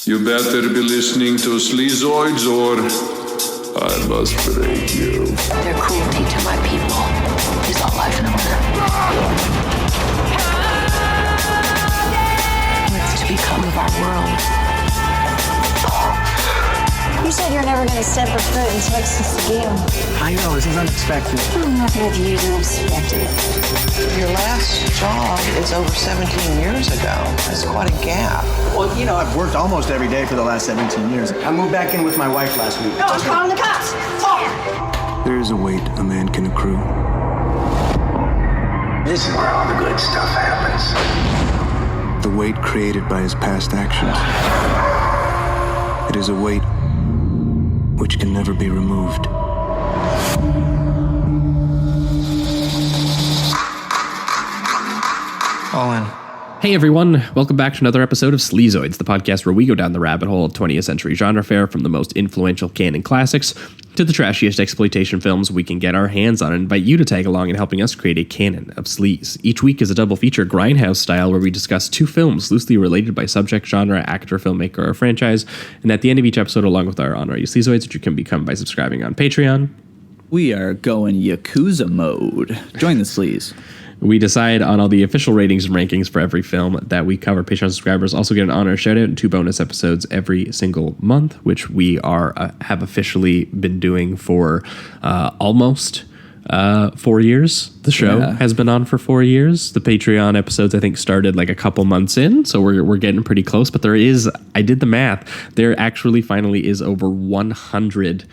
You better be listening to Sleazoids or I must break you. Their cruelty to my people is all I've known. What's to become of our world? You said you're never going to step a foot in Texas again. I know, this is unexpected. Nothing of you is unexpected. Your last job is over 17 years ago. That's quite a gap. Well, you know, I've worked almost every day for the last 17 years. I moved back in with my wife last week. No, I'm calling the cops. Oh. There is a weight a man can accrue. This is where all the good stuff happens. The weight created by his past actions. It is a weight which can never be removed. All in. Hey everyone, welcome back to another episode of Sleazoids, the podcast where we go down the rabbit hole of 20th century genre fare, from the most influential canon classics to the trashiest exploitation films we can get our hands on, and invite you to tag along in helping us create a canon of sleaze. Each week is a double feature grindhouse style where we discuss two films loosely related by subject, genre, actor, filmmaker, or franchise, and at the end of each episode, along with our honorary Sleazoids, which you can become by subscribing on Patreon, we are going Yakuza mode. Join the sleaze. we decide on all the official ratings and rankings for every film that we cover. Patreon subscribers also get an honor shout out and 2 bonus episodes every single month, which we have officially been doing for almost 4 years. The show has been on for 4 years. The Patreon episodes, I think, started like a couple months in, so we're getting pretty close. But I did the math. There actually finally is over 100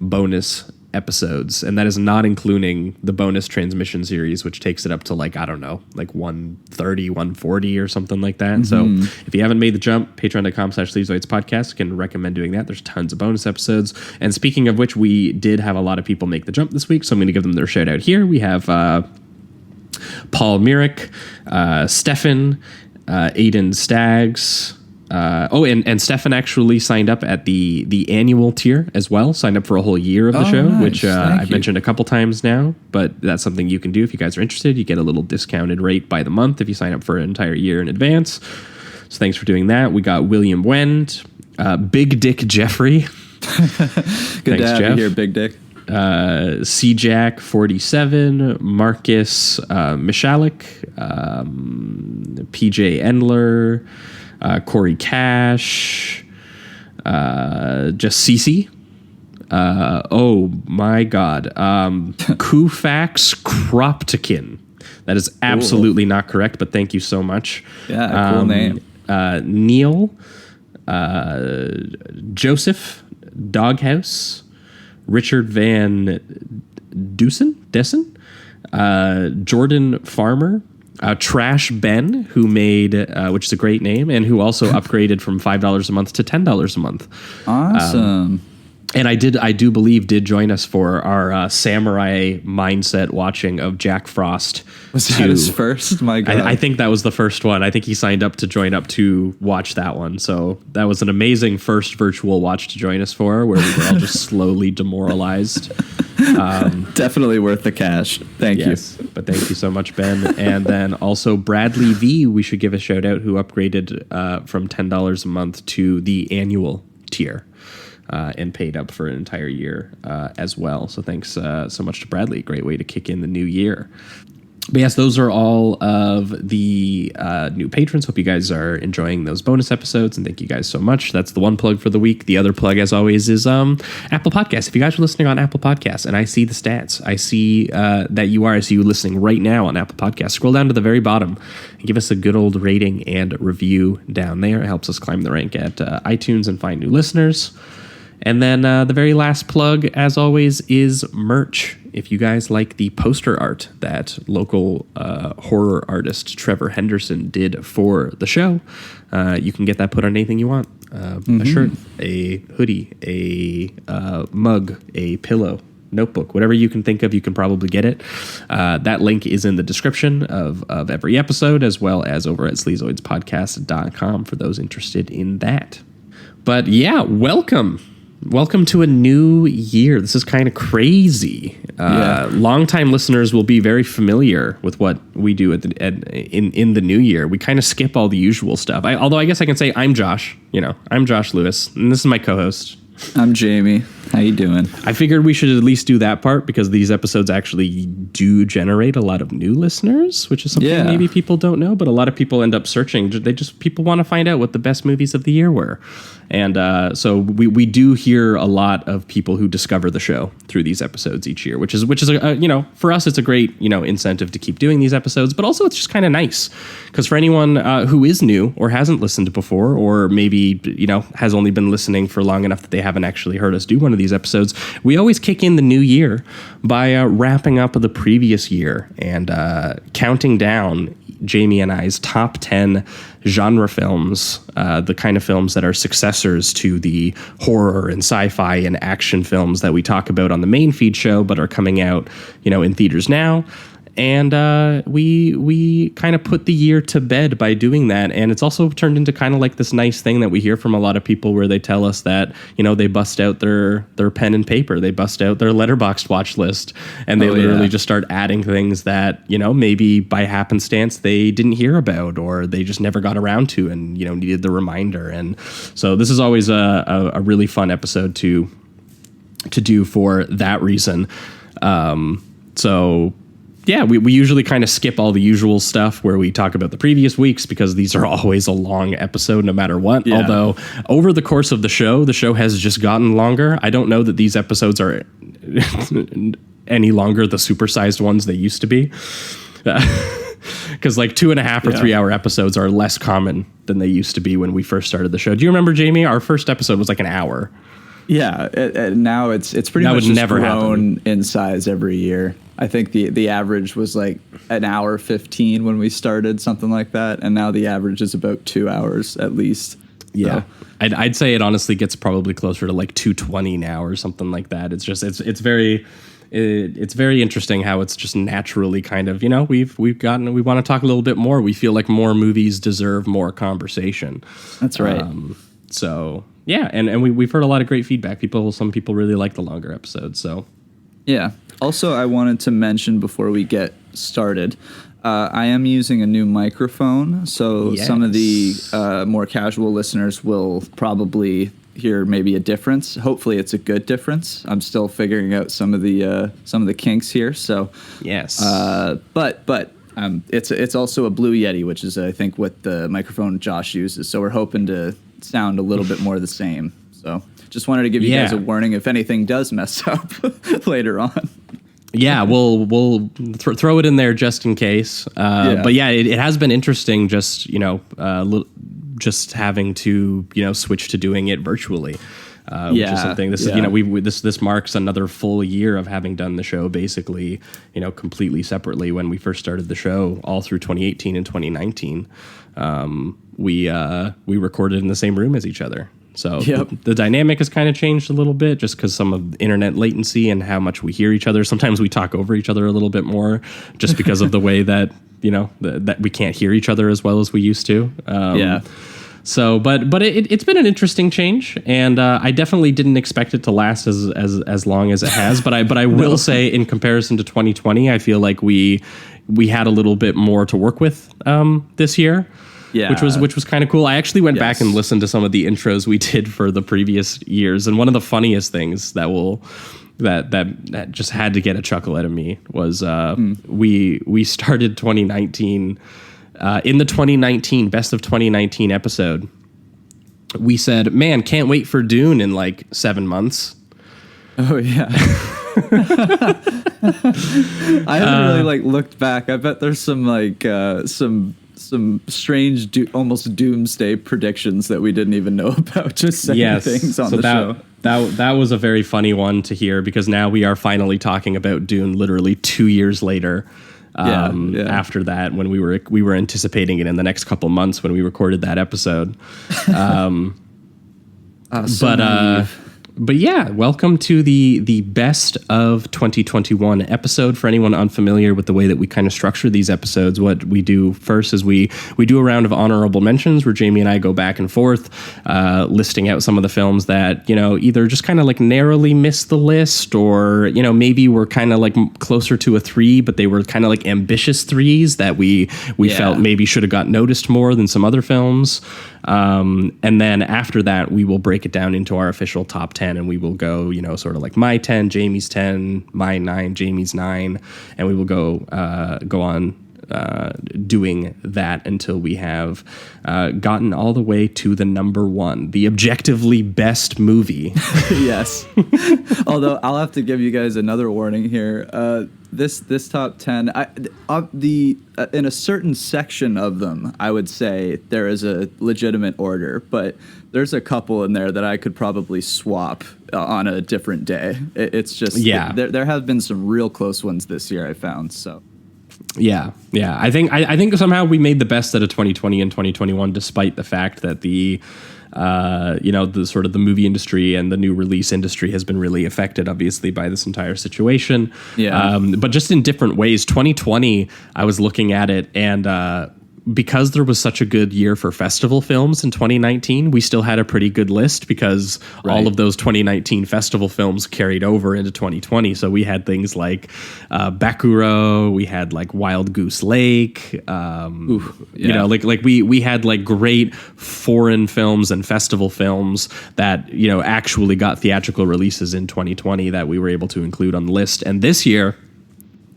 bonus episodes, and that is not including the bonus transmission series, which takes it up to like 130, 140 or something like that. Mm-hmm. So if you haven't made the jump, patreon.com/Sleazoids podcast, can recommend doing that. There's tons of bonus episodes. And speaking of which, we did have a lot of people make the jump this week, so I'm going to give them their shout out here. We have Paul Myrick, Stefan, Aiden Staggs, and Stefan actually signed up at the annual tier as well, signed up for a whole year of the show, nice. Which I've mentioned a couple times now, but that's something you can do if you guys are interested. You get a little discounted rate by the month if you sign up for an entire year in advance. So thanks for doing that. We got William Wend, Big Dick Jeffrey. Good to have you here, Big Dick. C-Jack 47, Marcus Michalik, PJ Endler, Corey Cash, just Cece. Oh my God. Kufax Kroptikin. That is absolutely not correct, but thank you so much. Yeah, cool name. Neil, Joseph Doghouse, Richard Van Dessen, Jordan Farmer, Trash Ben, who made, which is a great name, and who also upgraded from $5 a month to $10 a month. Awesome. And I do believe did join us for our samurai mindset watching of Jack Frost. Was that his first? My God. I think that was the first one. I think he signed up to join up to watch that one. So that was an amazing first virtual watch to join us for, where we were all just slowly demoralized. Definitely worth the cash. Thank you. But thank you so much, Ben. And then also Bradley V, we should give a shout out, who upgraded from $10 a month to the annual tier. And paid up for an entire year as well. So thanks so much to Bradley. Great way to kick in the new year. But yes, those are all of the new patrons. Hope you guys are enjoying those bonus episodes, and thank you guys so much. That's the one plug for the week. The other plug, as always, is Apple Podcasts. If you guys are listening on Apple Podcasts, and I see the stats, I see that you are. I see you listening right now on Apple Podcasts. Scroll down to the very bottom and give us a good old rating and review down there. It helps us climb the rank at iTunes and find new listeners. And then the very last plug, as always, is merch. If you guys like the poster art that local horror artist Trevor Henderson did for the show, you can get that put on anything you want. A shirt, a hoodie, a mug, a pillow, notebook, whatever you can think of, you can probably get it. That link is in the description of every episode, as well as over at sleazoidspodcast.com for those interested in that. But yeah, welcome Welcome to a new year. This is kind of crazy. Longtime listeners will be very familiar with what we do in the new year. We kind of skip all the usual stuff. Although I guess I can say I'm Josh. I'm Josh Lewis, and this is my co-host. I'm Jamie. How you doing? I figured we should at least do that part because these episodes actually do generate a lot of new listeners, which is something maybe people don't know, but a lot of people end up searching. People want to find out what the best movies of the year were. And so we do hear a lot of people who discover the show through these episodes each year, which is for us, it's a great, incentive to keep doing these episodes, but also it's just kind of nice because for anyone who is new or hasn't listened before, or maybe, has only been listening for long enough that they haven't actually heard us do one of these episodes, we always kick in the new year by wrapping up the previous year and counting down Jamie and I's top 10 genre films, the kind of films that are successors to the horror and sci-fi and action films that we talk about on the main feed show, but are coming out, in theaters now. And we kind of put the year to bed by doing that. And it's also turned into kind of like this nice thing that we hear from a lot of people where they tell us that, they bust out their pen and paper. They bust out their Letterboxd watch list. And they literally just start adding things that, maybe by happenstance they didn't hear about or they just never got around to and, needed the reminder. And so this is always a really fun episode to do for that reason. Yeah, we usually kind of skip all the usual stuff where we talk about the previous weeks because these are always a long episode no matter what. Yeah. Although over the course of the show has just gotten longer. I don't know that these episodes are any longer the supersized ones they used to be. Because like 2.5 or 3 hour episodes are less common than they used to be when we first started the show. Do you remember, Jamie? Our first episode was like an hour. Yeah, now it's pretty much just grown in size every year. I think the average was like an hour 15 when we started, something like that, and now the average is about 2 hours at least. Yeah, so. I'd say it honestly gets probably closer to like 2:20 now or something like that. It's just it's very interesting how it's just naturally kind of we want to talk a little bit more. We feel like more movies deserve more conversation. That's right. So. Yeah, and we've heard a lot of great feedback. Some people really like the longer episodes. So, yeah. Also, I wanted to mention before we get started, I am using a new microphone, so some of the more casual listeners will probably hear maybe a difference. Hopefully, it's a good difference. I'm still figuring out some of the kinks here. So, yes, but. It's also a Blue Yeti, which is I think what the microphone Josh uses. So we're hoping to sound a little bit more the same. So just wanted to give you guys a warning if anything does mess up later on. Yeah, we'll throw it in there just in case. But yeah, it has been interesting. Just just having to switch to doing it virtually. Which is something. This is this marks another full year of having done the show basically completely separately. When we first started the show, all through 2018 and 2019, we recorded in the same room as each other. So the dynamic has kind of changed a little bit just because some of the internet latency and how much we hear each other. Sometimes we talk over each other a little bit more just because of the way that that we can't hear each other as well as we used to. So, but it's been an interesting change, and I definitely didn't expect it to last as long as it has. But I will say, in comparison to 2020, I feel like we had a little bit more to work with this year. Yeah, which was kind of cool. I actually went back and listened to some of the intros we did for the previous years, and one of the funniest things that just had to get a chuckle out of me was we started 2019. In the 2019 best of 2019 episode, we said, "Man, can't wait for Dune in like 7 months." Oh yeah. I haven't really looked back. I bet there's some some strange almost doomsday predictions that we didn't even know about. Just saying things on the show. That was a very funny one to hear because now we are finally talking about Dune literally 2 years later. After that, when we were anticipating it in the next couple months when we recorded that episode. But yeah, welcome to the best of 2021 episode. For anyone unfamiliar with the way that we kind of structure these episodes, what we do first is we do a round of honorable mentions where Jamie and I go back and forth, listing out some of the films that, either just kind of like narrowly missed the list, or, maybe were kind of like closer to a 3, but they were kind of like ambitious 3s that we felt maybe should have got noticed more than some other films. And then after that, we will break it down into our official top 10, and we will go, sort of like my 10, Jamie's 10, my 9, Jamie's 9, and we will go on doing that until we have gotten all the way to the number 1, the objectively best movie. Yes. Although I'll have to give you guys another warning here. This top 10, in a certain section of them, I would say there is a legitimate order, but there's a couple in there that I could probably swap on a different day. It's just, there have been some real close ones this year, I found, so. Yeah. I think somehow we made the best out of 2020 and 2021, despite the fact that the sort of the movie industry and the new release industry has been really affected, obviously, by this entire situation. Yeah. But just in different ways. 2020, I was looking at it, and because there was such a good year for festival films in 2019, we still had a pretty good list because all of those 2019 festival films carried over into 2020. So we had things like Bakuro, we had like Wild Goose Lake, we had like great foreign films and festival films that, actually got theatrical releases in 2020 that we were able to include on the list. And this year,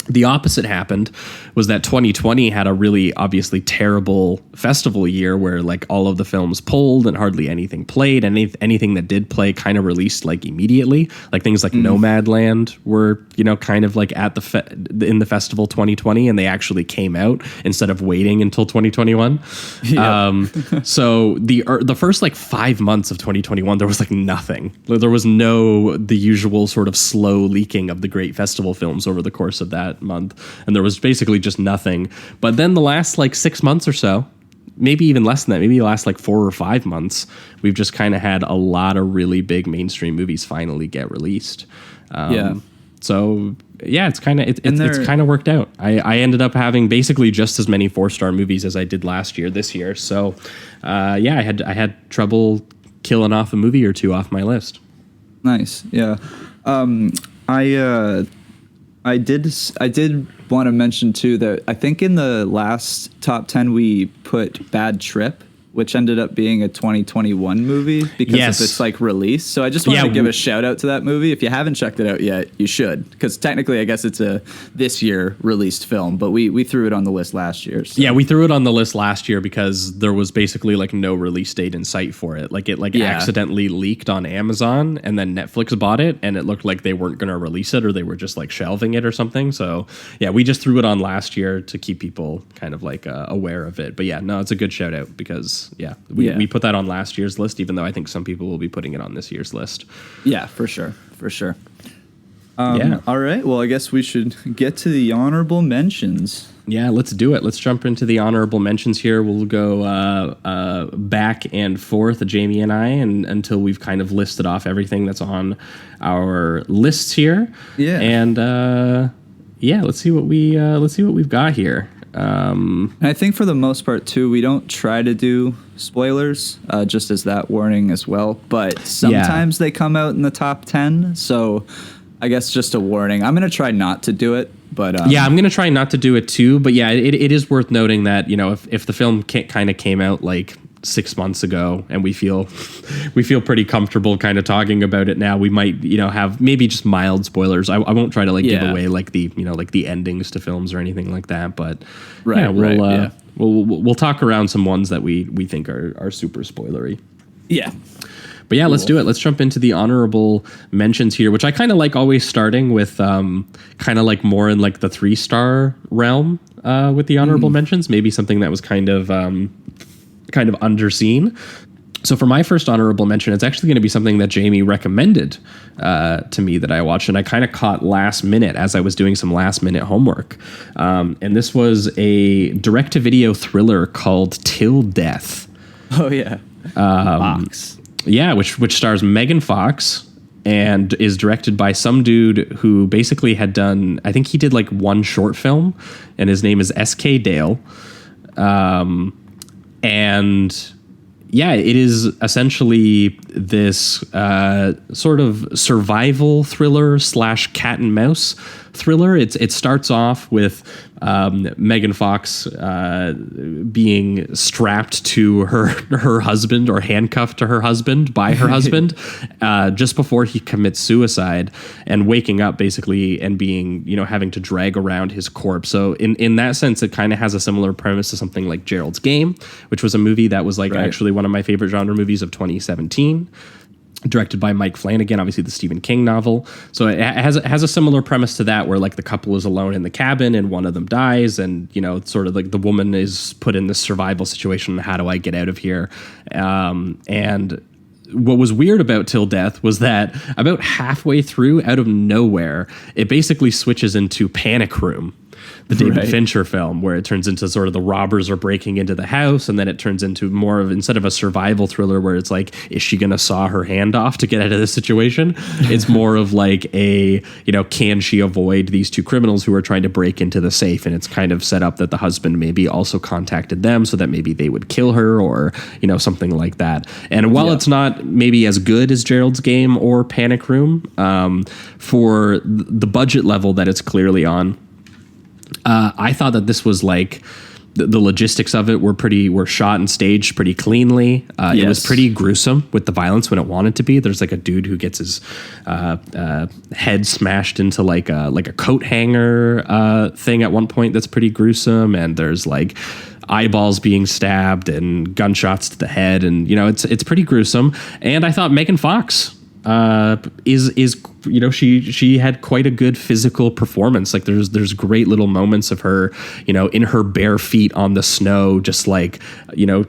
the opposite happened, was that 2020 had a really obviously terrible festival year where like all of the films pulled and hardly anything played, and anything that did play kind of released like immediately. Like things like Nomadland were, kind of like at in the festival 2020, and they actually came out instead of waiting until 2021. Yep. So the first like 5 months of 2021, there was like nothing. There was the usual sort of slow leaking of the great festival films over the course of that month, and there was basically just nothing. But then the last like 6 months or so, maybe even less than that, maybe the last like 4 or 5 months, we've just kind of had a lot of really big mainstream movies finally get released. So yeah, it's kind of worked out. I ended up having basically just as many 4-star movies as I did last year this year. So I had trouble killing off a movie or two off my list. Nice. Yeah. I did want to mention too that I think in the last top 10 we put Bad Trip, which ended up being a 2021 movie because of its like release. So I just wanted to give a shout out to that movie. If you haven't checked it out yet, you should, because technically I guess it's a this year released film, but we threw it on the list last year. So. Yeah, we threw it on the list last year because there was basically like no release date in sight for it. Like it accidentally leaked on Amazon, and then Netflix bought it, and it looked like they weren't going to release it, or they were just like shelving it or something. So yeah, we just threw it on last year to keep people kind of like aware of it. But yeah, no, it's a good shout out because we put that on last year's list, even though I think some people will be putting it on this year's list. Yeah, for sure. All right, well, I guess we should get to the honorable mentions. Yeah, let's do it. Let's jump into the honorable mentions here. We'll go back and forth, Jamie and I, and until we've kind of listed off everything that's on our lists here. Yeah, and let's see what we've got here. And I think for the most part too, we don't try to do spoilers, just as that warning as well. But sometimes they come out in the top 10, so I guess just a warning. I'm gonna try not to do it, but I'm gonna try not to do it too. But yeah, it is worth noting that if the film kind of came out like 6 months ago and we feel pretty comfortable kind of talking about it now, we might have maybe just mild spoilers. I won't try to give away like the endings to films or anything like that, but we'll talk around some ones that we think are super spoilery. But yeah, let's do it. Let's jump into the honorable mentions here, which I kind of like always starting with kind of like more in like the 3-star realm with the honorable mentions, maybe something that was kind of underseen. So for my first honorable mention, it's actually going to be something that Jamie recommended to me that I watched, and I kind of caught last minute as I was doing some last minute homework. And this was a direct-to-video thriller called Till Death. Oh, yeah. Fox. Yeah, which stars Megan Fox, and is directed by some dude who basically had done, I think he did like one short film, and his name is S.K. Dale. And yeah, it is essentially this sort of survival thriller / cat and mouse thriller. It starts off with Megan Fox being strapped to her husband, or handcuffed to her husband by her husband just before he commits suicide, and waking up basically and being, having to drag around his corpse. So in that sense, it kind of has a similar premise to something like Gerald's Game, which was a movie that was actually one of my favorite genre movies of 2017. Directed by Mike Flanagan, obviously the Stephen King novel. So it has a similar premise to that, where like the couple is alone in the cabin and one of them dies, and sort of like the woman is put in this survival situation. How do I get out of here? And what was weird about Till Death was that about halfway through, out of nowhere, it basically switches into Panic Room, the David Fincher film, where it turns into sort of the robbers are breaking into the house, and then it turns into more of, instead of a survival thriller where it's like, is she going to saw her hand off to get out of this situation? It's more of like a, can she avoid these two criminals who are trying to break into the safe? And it's kind of set up that the husband maybe also contacted them so that maybe they would kill her, or, something like that. And while it's not maybe as good as Gerald's Game or Panic Room, for the budget level that it's clearly on, I thought that this was like the logistics of it were shot and staged pretty cleanly. It was pretty gruesome with the violence when it wanted to be. There's like a dude who gets his head smashed into like a coat hanger thing at one point that's pretty gruesome, and there's like eyeballs being stabbed and gunshots to the head, and it's pretty gruesome. And I thought Megan Fox is she had quite a good physical performance. Like there's great little moments of her, in her bare feet on the snow, just like,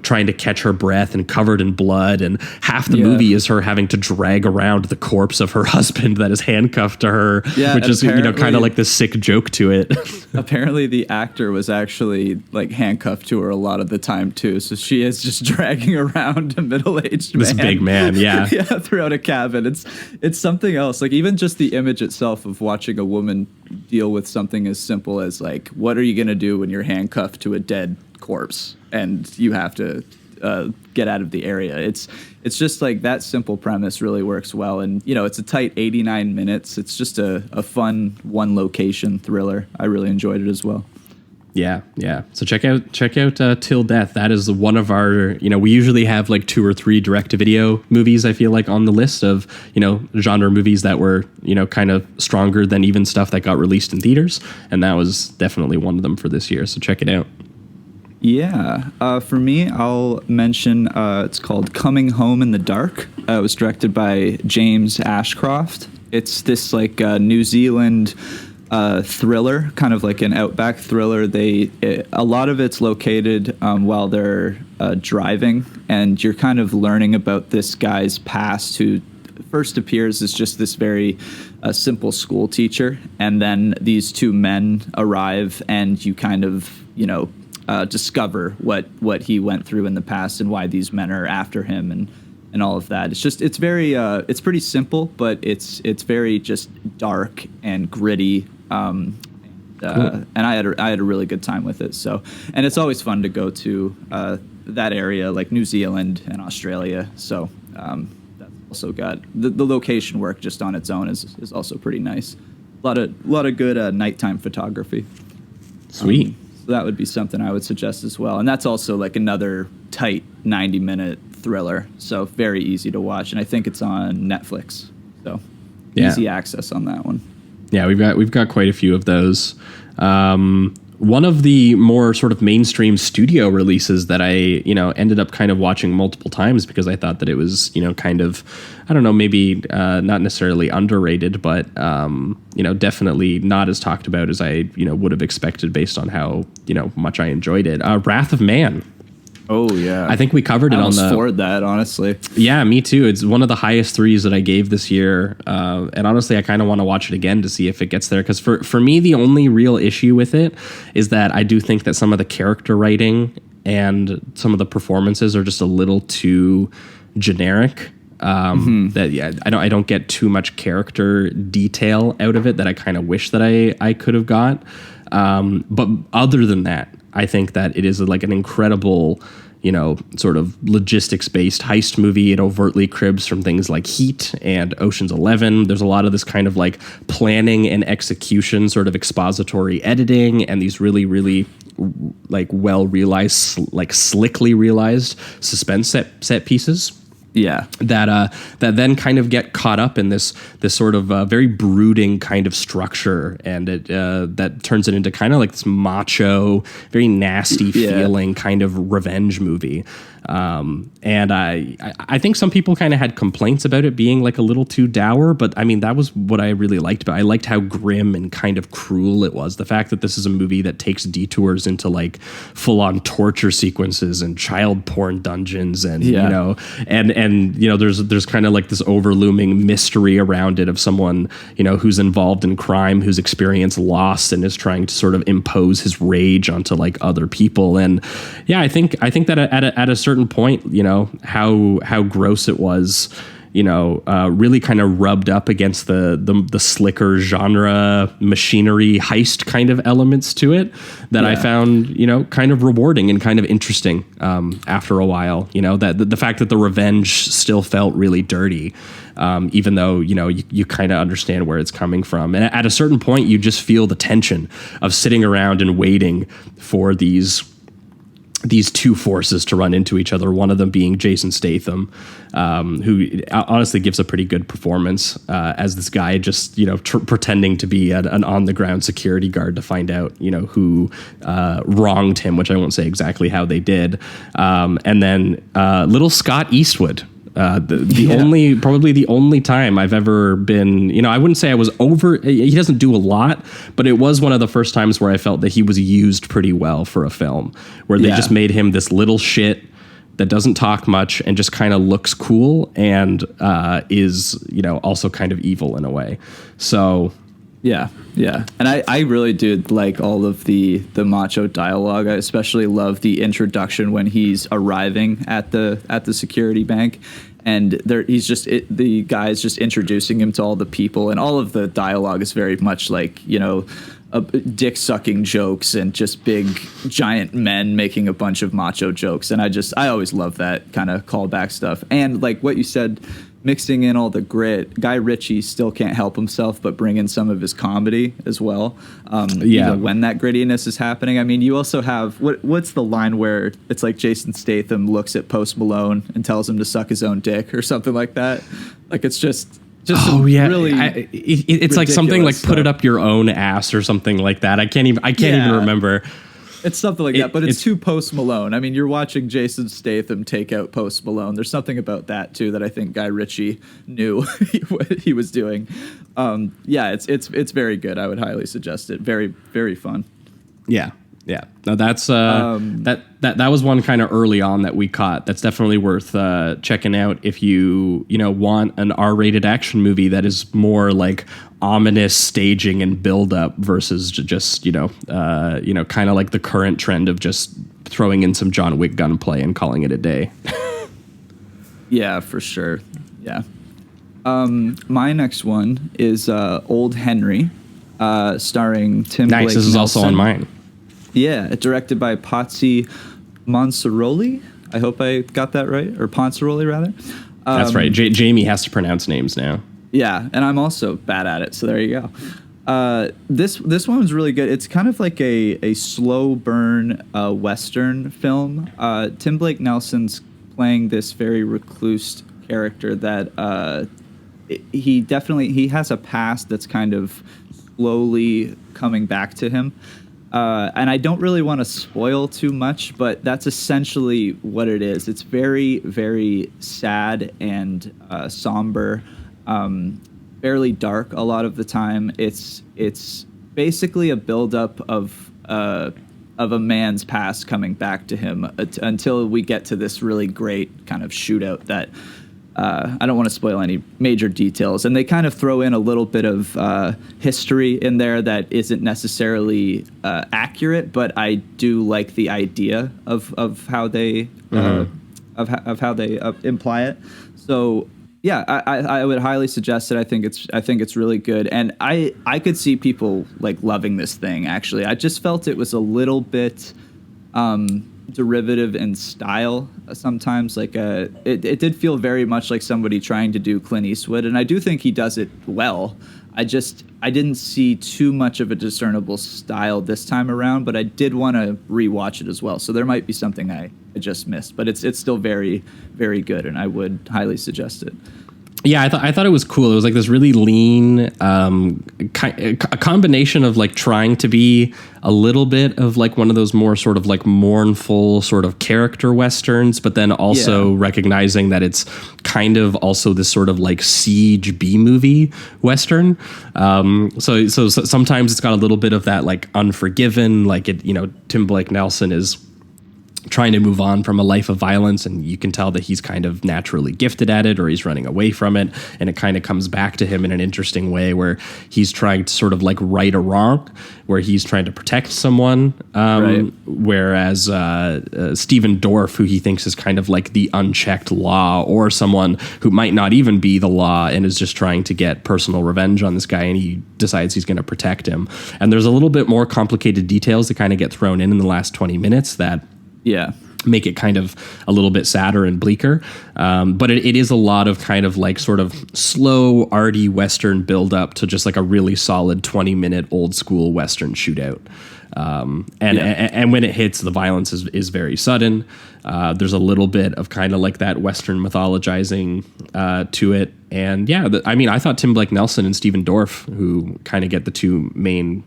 trying to catch her breath and covered in blood. And half the movie is her having to drag around the corpse of her husband that is handcuffed to her, which is, kind of like this sick joke to it. Apparently the actor was actually like handcuffed to her a lot of the time too. So she is just dragging around a middle-aged man. This big man. Yeah. Yeah. Throughout a cabin. It's something else. Like even just the image itself of watching a woman deal with something as simple as like, what are you going to do when you're handcuffed to a dead corpse and you have to get out of the area? It's just like that simple premise really works well. And, it's a tight 89 minutes. It's just a fun one location thriller. I really enjoyed it as well. Yeah. So check out Till Death. That is one of our, we usually have like 2 or 3 direct-to-video movies, I feel like, on the list of, genre movies that were, kind of stronger than even stuff that got released in theaters. And that was definitely one of them for this year. So check it out. Yeah. For me, I'll mention it's called Coming Home in the Dark. It was directed by James Ashcroft. It's this like New Zealand thriller, kind of like an outback thriller. A lot of it's located while they're driving, and you're kind of learning about this guy's past, who first appears as just this very simple school teacher, and then these 2 men arrive, and you kind of discover what he went through in the past and why these men are after him, and all of that. It's very it's pretty simple, but it's very just dark and gritty. Cool. And I had a really good time with it. So, and it's always fun to go to that area, like New Zealand and Australia. So that's also got the location work just on its own is also pretty nice. A lot of good nighttime photography. Sweet. So that would be something I would suggest as well. And that's also like another tight 90-minute thriller. So very easy to watch, and I think it's on Netflix. So easy access on that one. Yeah, we've got quite a few of those. One of the more sort of mainstream studio releases that I, ended up kind of watching multiple times because I thought that it was, kind of, I don't know, maybe not necessarily underrated, but, definitely not as talked about as I, would have expected based on how, much I enjoyed it. Wrath of Man. Oh, yeah. I think we covered it on the... forward that, honestly. Yeah, me too. It's one of the highest 3s that I gave this year. And honestly, I kind of want to watch it again to see if it gets there. Because for me, the only real issue with it is that I do think that some of the character writing and some of the performances are just a little too generic. That I don't get too much character detail out of it that I kind of wish that I could have got. But other than that, I think that it is like an incredible, sort of logistics-based heist movie. It overtly cribs from things like Heat and Ocean's 11. There's a lot of this kind of like planning and execution, sort of expository editing, and these really, really like well realized, like slickly realized suspense set pieces. Yeah, that then kind of get caught up in this sort of very brooding kind of structure, and it that turns it into kind of like this macho, very nasty feeling kind of revenge movie. And I think some people kind of had complaints about it being like a little too dour, but I mean, that was what I really liked about it. I liked how grim and kind of cruel it was. The fact that this is a movie that takes detours into like full on torture sequences and child porn dungeons, and there's kind of like this overlooming mystery around it of someone, who's involved in crime, who's experienced loss and is trying to sort of impose his rage onto like other people. And yeah, I think that at a certain point, how gross it was, really kind of rubbed up against the slicker genre machinery heist kind of elements to it that I found, kind of rewarding and kind of interesting after a while. That the fact that the revenge still felt really dirty, even though, you kind of understand where it's coming from. And at a certain point, you just feel the tension of sitting around and waiting for these two forces to run into each other, one of them being Jason Statham, who honestly gives a pretty good performance as this guy just, pretending to be an on-the-ground security guard to find out, who wronged him, which I won't say exactly how they did. And then little Scott Eastwood. Probably the only time I've ever been, I wouldn't say I was over, he doesn't do a lot, but it was one of the first times where I felt that he was used pretty well for a film, where they just made him this little shit that doesn't talk much and just kind of looks cool and is, also kind of evil in a way. So yeah. And I really do like all of the macho dialogue. I especially love the introduction when he's arriving at the security bank, and the guy's just introducing him to all the people, and all of the dialogue is very much like, dick sucking jokes and just big giant men making a bunch of macho jokes. And I always love that kind of callback stuff. And like what you said, mixing in all the grit, Guy Ritchie still can't help himself but bring in some of his comedy as well. Even when that grittiness is happening. I mean, you also have what's the line where it's like Jason Statham looks at Post Malone and tells him to suck his own dick or something like that. Like it's just really it's like something like stuff. Put it up your own ass or something like that. I can't even remember. It's something like that, but it's too Post Malone. I mean, you're watching Jason Statham take out Post Malone. There's something about that too that I think Guy Ritchie knew what he was doing. It's very good. I would highly suggest it. Very, very fun. Yeah. No, that's that was one kind of early on that we caught. That's definitely worth checking out if you want an R-rated action movie that is more like ominous staging and build up versus just kind of like the current trend of just throwing in some John Wick gunplay and calling it a day. Yeah, for sure. Yeah. My next one is Old Henry, starring Tim Blake This is Nelson. also on mine. Yeah, directed by Pozzi Monsaroli. I hope I got that right, or Ponceroli rather. That's right. Jamie has to pronounce names now. Yeah, and I'm also bad at it, so there you go. This one was really good. It's kind of like a slow burn Western film. Tim Blake Nelson's playing this very recluse character that he has a past that's kind of slowly coming back to him. And I don't really want to spoil too much, but that's essentially what it is. It's very, very sad and somber, fairly dark a lot of the time. It's basically a buildup of a man's past coming back to him until we get to this really great kind of shootout that I don't want to spoil any major details. And they kind of throw in a little bit of history in there that isn't necessarily accurate, but I do like the idea of how they of how they imply it. So Yeah, I would highly suggest it. I think it's really good, and I could see people like loving this thing. Actually, I just felt it was a little bit derivative in style sometimes. Like it did feel very much like somebody trying to do Clint Eastwood, and I do think he does it well. I didn't see too much of a discernible style this time around, but I did want to rewatch it as well. So there might be something I just missed, but it's still very, very good, and I would highly suggest it. Yeah, I thought it was cool. It was like this really lean, a combination of like trying to be a little bit of like one of those more sort of like mournful sort of character westerns, but then also recognizing that it's kind of also this sort of like siege B movie western. So sometimes it's got a little bit of that like Unforgiven, like it, Tim Blake Nelson is trying to move on from a life of violence, and you can tell that he's kind of naturally gifted at it, or he's running away from it, and it kind of comes back to him in an interesting way where he's trying to sort of like right a wrong, where he's trying to protect someone, whereas Stephen Dorff, who he thinks is kind of like the unchecked law, or someone who might not even be the law and is just trying to get personal revenge on this guy, and he decides he's going to protect him. And there's a little bit more complicated details that kind of get thrown in the last 20 minutes that make it kind of a little bit sadder and bleaker. But it is a lot of kind of like sort of slow, arty Western build up to just like a really solid 20-minute old school Western shootout. And when it hits, the violence is very sudden. There's a little bit of kind of like that Western mythologizing to it. And I thought Tim Blake Nelson and Stephen Dorff, who kind of get the two main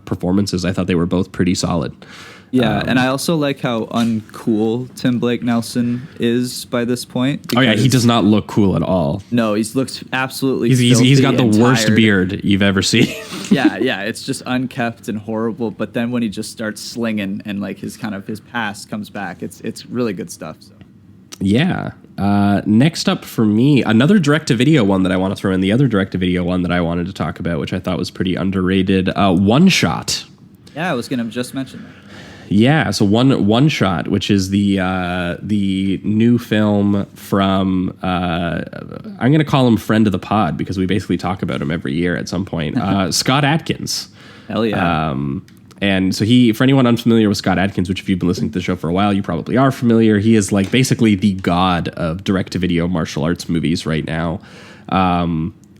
performances, I thought they were both pretty solid. Yeah, and I also like how uncool Tim Blake Nelson is by this point. Oh yeah, he does not look cool at all. No, he looks absolutely he's got the worst tired. beard you've ever seen. yeah, it's just unkept and horrible. But then when he just starts slinging and like his past comes back, it's really good stuff. So. Yeah. Next up for me, another direct-to-video one that I want to throw in. The other direct-to-video one that I wanted to talk about, which I thought was pretty underrated, One Shot. Yeah, I was going to just mention that. Yeah, so one shot, which is the new film from I'm going to call him friend of the pod because we basically talk about him every year at some point. Scott Adkins. Hell yeah. And so for anyone unfamiliar with Scott Adkins, which if you've been listening to the show for a while, you probably are familiar. He is like basically the god of direct-to-video martial arts movies right now.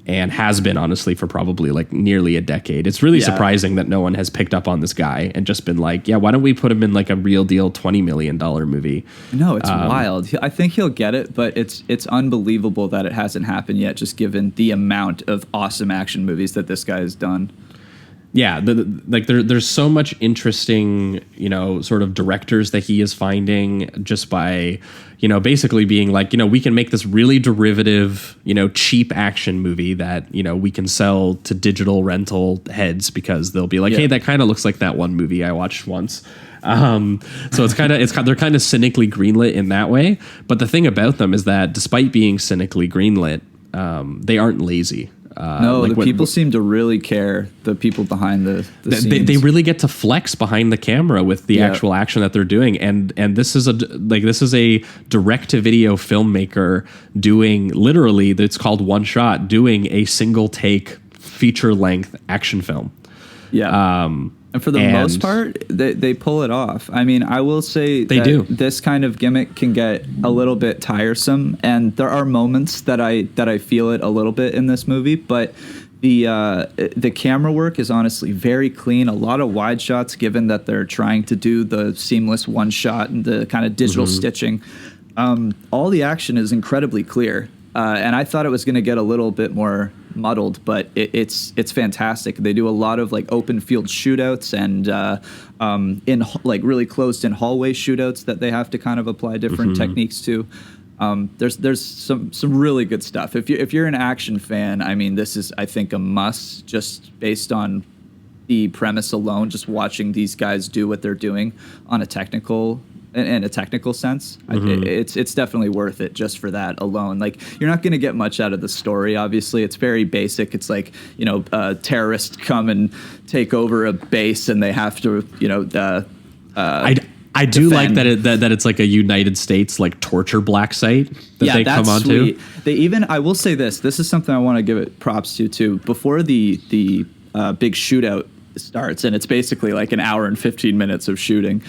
And has been, honestly, for probably like nearly a decade. It's really surprising that no one has picked up on this guy and just been like, why don't we put him in like a real deal $20 million movie? No, it's wild. I think he'll get it, but it's unbelievable that it hasn't happened yet, just given the amount of awesome action movies that this guy has done. Yeah, there's so much interesting, sort of directors that he is finding just by, basically being like, we can make this really derivative, cheap action movie that, we can sell to digital rental heads because they'll be like, hey, that kind of looks like that one movie I watched once. So they're kind of cynically greenlit in that way. But the thing about them is that despite being cynically greenlit, they aren't lazy. No, the people seem to really care. The people behind the scenes. They really get to flex behind the camera with the actual action that they're doing, and this is a direct to video filmmaker doing literally. It's called One Shot, doing a single take feature length action film. Yeah. And for the most part, they pull it off. I mean, I will say this kind of gimmick can get a little bit tiresome, and there are moments that I feel it a little bit in this movie, but the camera work is honestly very clean. A lot of wide shots, given that they're trying to do the seamless one shot and the kind of digital stitching. All the action is incredibly clear. And I thought it was going to get a little bit more muddled, but it's fantastic. They do a lot of like open field shootouts and in like really closed in hallway shootouts that they have to kind of apply different techniques to. There's some really good stuff. If you're an action fan, I mean, this is, I think, a must just based on the premise alone. Just watching these guys do what they're doing on a technical. In a technical sense, it's definitely worth it just for that alone. Like, you're not going to get much out of the story. Obviously, it's very basic. It's like, terrorists come and take over a base, and they have to, I I do like that it's like a United States like torture black site that they come onto. Sweet. They even, I will say this is something I want to give it props to too. Before the big shootout starts, and it's basically like an hour and 15 minutes of shooting,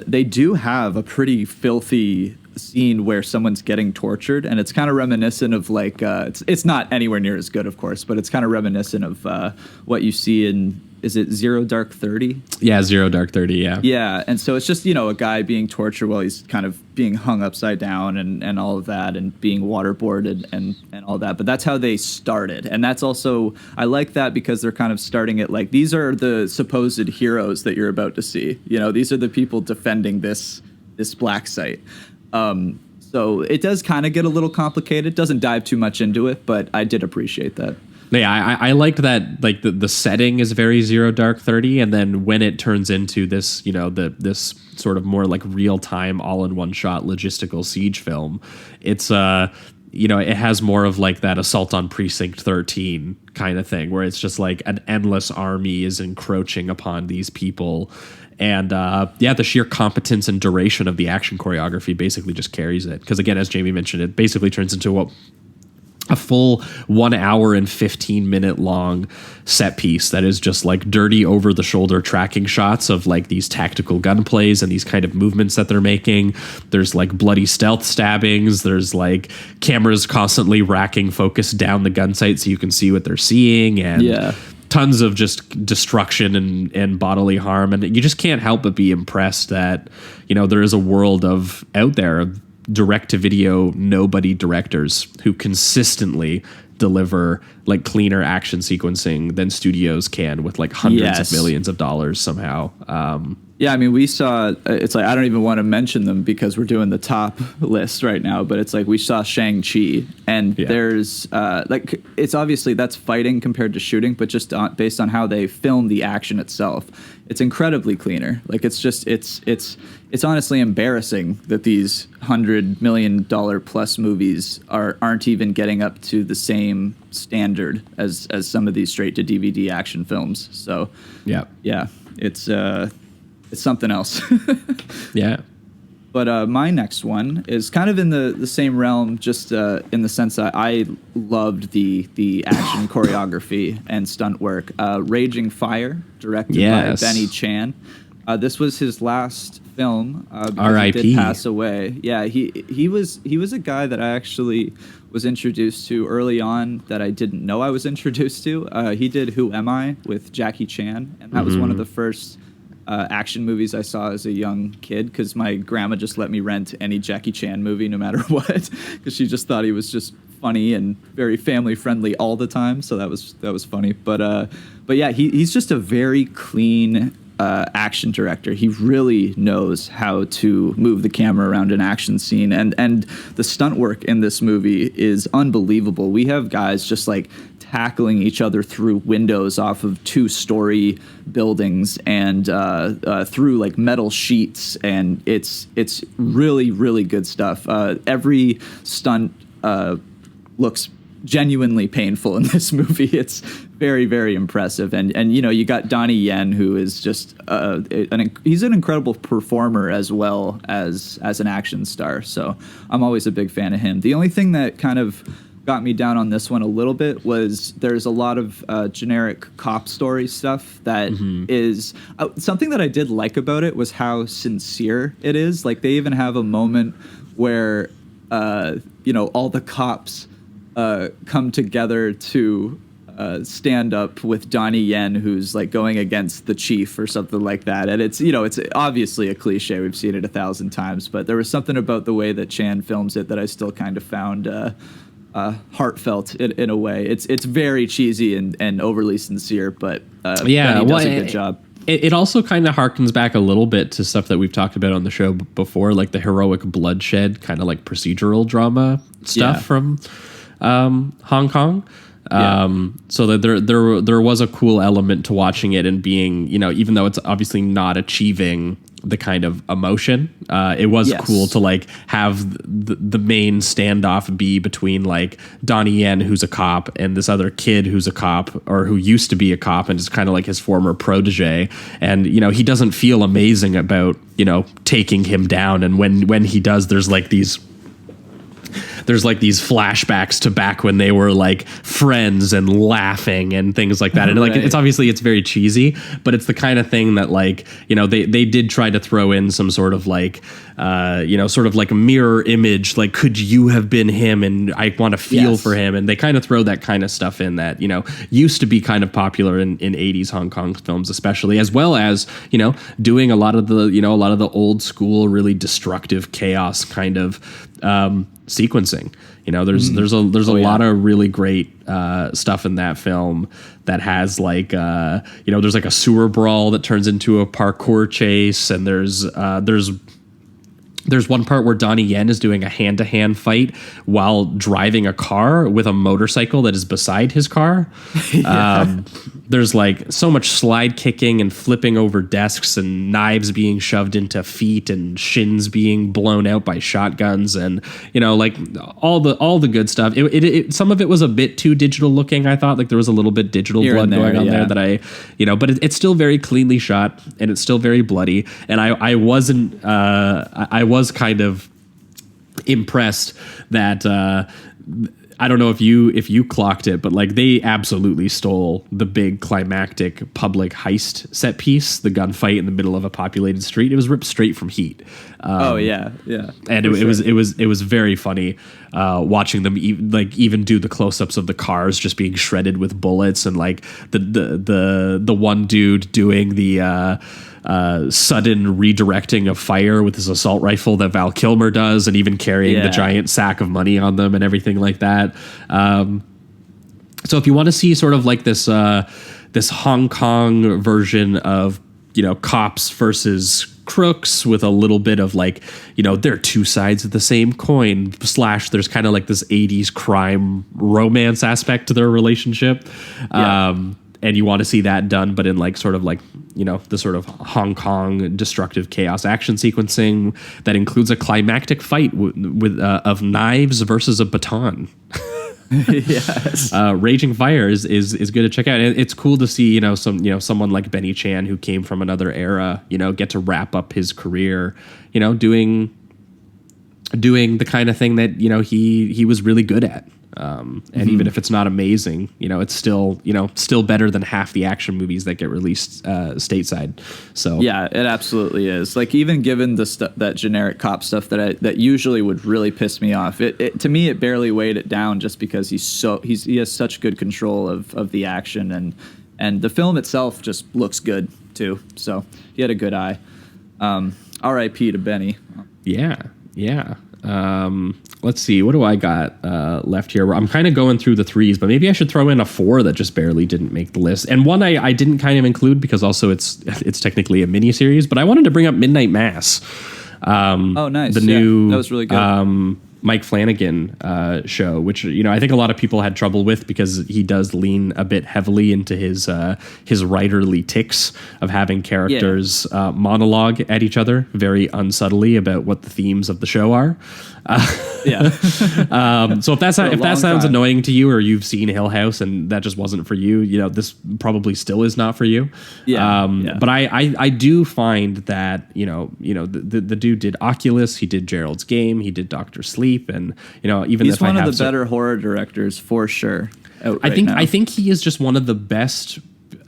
they do have a pretty filthy scene where someone's getting tortured, and it's kind of reminiscent of like it's not anywhere near as good, of course, but it's kind of reminiscent of what you see in, is it Zero Dark 30? Yeah, Zero Dark 30, yeah. Yeah, and so it's just, a guy being tortured while he's kind of being hung upside down and all of that, and being waterboarded and all that. But that's how they started. And that's also, I like that because they're kind of starting it like, these are the supposed heroes that you're about to see. These are the people defending this black site. So it does kind of get a little complicated. Doesn't dive too much into it, but I did appreciate that. Yeah, I liked that. Like the setting is very Zero Dark 30, and then when it turns into this, this sort of more like real time, all in one shot logistical siege film, it's it has more of like that Assault on Precinct 13 kind of thing, where it's just like an endless army is encroaching upon these people. And the sheer competence and duration of the action choreography basically just carries it. Because again, as Jamie mentioned, it basically turns into a full 1 hour and 15 minute long set piece that is just like dirty over the shoulder tracking shots of like these tactical gun plays and these kind of movements that they're making. There's like bloody stealth stabbings. There's like cameras constantly racking focus down the gun sight so you can see what they're seeing. And tons of just destruction and bodily harm. And you just can't help but be impressed that, there is a world out there of direct-to-video nobody directors who consistently deliver like cleaner action sequencing than studios can with like hundreds of millions of dollars somehow. I mean, we saw, it's like, I don't even want to mention them because we're doing the top list right now, but it's like we saw Shang-Chi, and there's like, it's obviously that's fighting compared to shooting, but just based on how they film the action itself, it's incredibly cleaner. Like it's just, it's honestly embarrassing that these $100 million plus movies aren't even getting up to the same standard as some of these straight to DVD action films. So it's something else. Yeah. But my next one is kind of in the same realm, just in the sense that I loved the action choreography and stunt work. Raging Fire, directed by Benny Chan. This was his last film. R.I.P. He did pass away. Yeah, he was a guy that I actually was introduced to early on that I didn't know I was introduced to. He did Who Am I with Jackie Chan, and that was one of the first action movies I saw as a young kid, because my grandma just let me rent any Jackie Chan movie no matter what, because she just thought he was just funny and very family friendly all the time. So that was funny. But yeah, he's just a very clean action director. He really knows how to move the camera around an action scene, and the stunt work in this movie is unbelievable. We have guys just like tackling each other through windows off of 2-story buildings and through like metal sheets, and it's really, really good stuff. Every stunt looks genuinely painful in this movie. It's very, very impressive. And you got Donnie Yen, who is just he's an incredible performer as well as an action star. So I'm always a big fan of him. The only thing that kind of got me down on this one a little bit was there's a lot of generic cop story stuff that is something that I did like about it was how sincere it is. Like they even have a moment where all the cops come together to stand up with Donnie Yen, who's like going against the chief or something like that. And it's obviously a cliche. We've seen it 1,000 times, but there was something about the way that Chan films it that I still kind of found heartfelt in a way. It's very cheesy and overly sincere, but Benny does a good job. It also kind of harkens back a little bit to stuff that we've talked about on the show before, like the heroic bloodshed kind of like procedural drama stuff from Hong Kong. So that there was a cool element to watching it and being, even though it's obviously not achieving the kind of emotion. It was cool to like have the main standoff be between like Donnie Yen, who's a cop, and this other kid who's a cop, or who used to be a cop and is kind of like his former protege. And, you know, he doesn't feel amazing about, you know, taking him down. And when he does, there's like these flashbacks to back when they were like friends and laughing and things like that. And like, it's obviously it's very cheesy, but it's the kind of thing that like, you know, they did try to throw in some sort of like, you know, sort of like a mirror image, like, could you have been him? And I want to feel for him. And they kind of throw that kind of stuff in that, you know, used to be kind of popular in 80s Hong Kong films, especially, as well as, you know, doing a lot of the old school, really destructive chaos kind of, sequencing. You know, there's a lot of really great stuff in that film that has like you know, there's like a sewer brawl that turns into a parkour chase, and there's one part where Donnie Yen is doing a hand-to-hand fight while driving a car with a motorcycle that is beside his car. There's like so much slide kicking and flipping over desks and knives being shoved into feet and shins being blown out by shotguns, and, you know, like all the good stuff. It some of it was a bit too digital looking, I thought. Like there was a little bit digital blood going on there that I, you know, but it's still very cleanly shot and it's still very bloody. And I was kind of impressed that I don't know if you clocked it, but like they absolutely stole the big climactic public heist set piece, the gunfight in the middle of a populated street. It was ripped straight from Heat. And it was very funny watching them even do the close-ups of the cars just being shredded with bullets, and like the one dude doing the sudden redirecting of fire with his assault rifle that Val Kilmer does, and even carrying the giant sack of money on them and everything like that. So if you want to see sort of like this Hong Kong version of, you know, cops versus crooks with a little bit of like, you know, they're two sides of the same coin / there's kind of like this 80s crime romance aspect to their relationship. And you want to see that done, but in like sort of like, you know, the sort of Hong Kong destructive chaos action sequencing that includes a climactic fight with of knives versus a baton. Yes. Raging Fire is good to check out. And it's cool to see, you know, someone like Benny Chan, who came from another era, you know, get to wrap up his career, you know, doing the kind of thing that, you know, he was really good at. And even if it's not amazing, you know, it's still better than half the action movies that get released stateside. So yeah, it absolutely is. Like, even given that generic cop stuff that usually would really piss me off, it to me it barely weighed it down, just because he has such good control of the action, and the film itself just looks good too. So he had a good eye. R.I.P. to Benny. Yeah. Let's see, what do I got left here? I'm kind of going through the 3s, but maybe I should throw in a 4 that just barely didn't make the list. And one I didn't kind of include because also it's technically a miniseries, but I wanted to bring up Midnight Mass. Oh, nice. The new that was really good. Mike Flanagan show, which, you know, I think a lot of people had trouble with because he does lean a bit heavily into his writerly tics of having characters monologue at each other very unsubtly about what the themes of the show are. So if that sounds annoying to you, or you've seen Hill House and that just wasn't for you, you know, this probably still is not for you. But I do find that, you know, the dude did Oculus, he did Gerald's Game, he did Dr. Sleep, and, you know, even he's one of the better horror directors for sure. I think he is just one of the best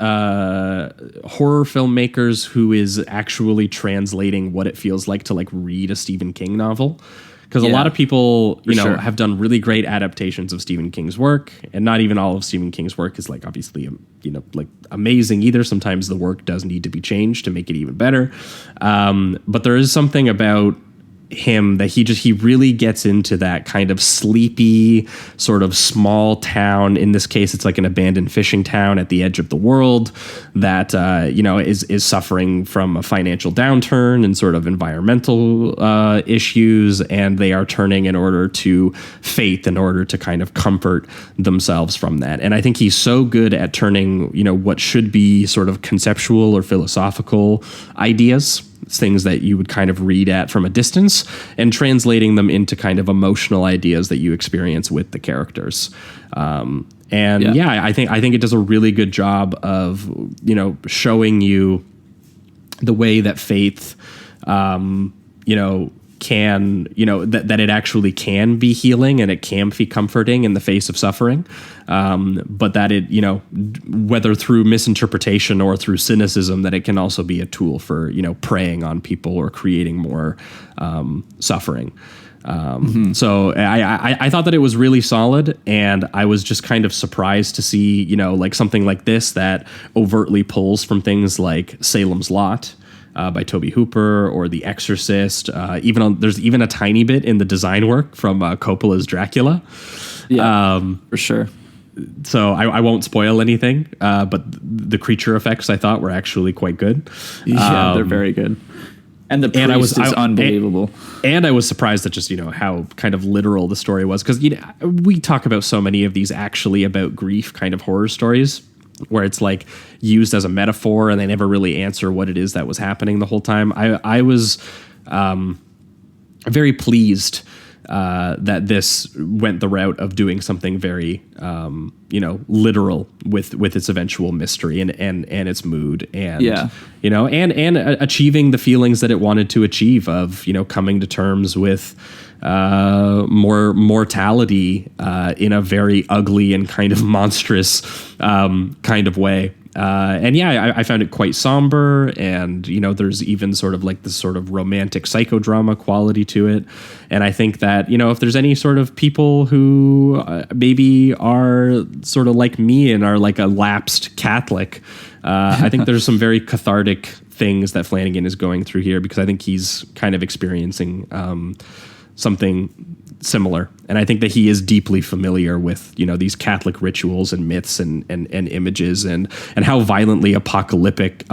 horror filmmakers who is actually translating what it feels like to like read a Stephen King novel. Because a lot of people, you know, have done really great adaptations of Stephen King's work, and not even all of Stephen King's work is like obviously, you know, like amazing either. Sometimes the work does need to be changed to make it even better. But there is something about him that he really gets into that kind of sleepy sort of small town. In this case, it's like an abandoned fishing town at the edge of the world that you know, is suffering from a financial downturn and sort of environmental issues, and they are turning in order to faith in order to kind of comfort themselves from that. And I think he's so good at turning, you know, what should be sort of conceptual or philosophical ideas things that you would kind of read at from a distance and translating them into kind of emotional ideas that you experience with the characters. I think it does a really good job of, showing you the way that faith, that it actually can be healing and it can be comforting in the face of suffering. But that it, whether through misinterpretation or through cynicism, that it can also be a tool for, preying on people or creating more suffering. So I thought that it was really solid, and I was just kind of surprised to see, like something like this that overtly pulls from things like Salem's Lot by Tobe Hooper or The Exorcist. There's even a tiny bit in the design work from Coppola's Dracula. Yeah, for sure. So I won't spoil anything, but the creature effects I thought were actually quite good. Yeah, they're very good. And the priest is unbelievable. And I was surprised at just, how kind of literal the story was. Because, we talk about so many of these actually about grief kind of horror stories where it's like used as a metaphor and they never really answer what it is that was happening the whole time. I was very pleased that this went the route of doing something very, literal with its eventual mystery and its mood and, and achieving the feelings that it wanted to achieve of, coming to terms with more mortality in a very ugly and kind of monstrous kind of way. I found it quite somber, and there's even sort of like this sort of romantic psychodrama quality to it. And I think that if there's any sort of people who maybe are sort of like me and are like a lapsed Catholic, I think there's some very cathartic things that Flanagan is going through here, because I think he's kind of experiencing something similar. And I think that he is deeply familiar with, these Catholic rituals and myths and images and how violently apocalyptic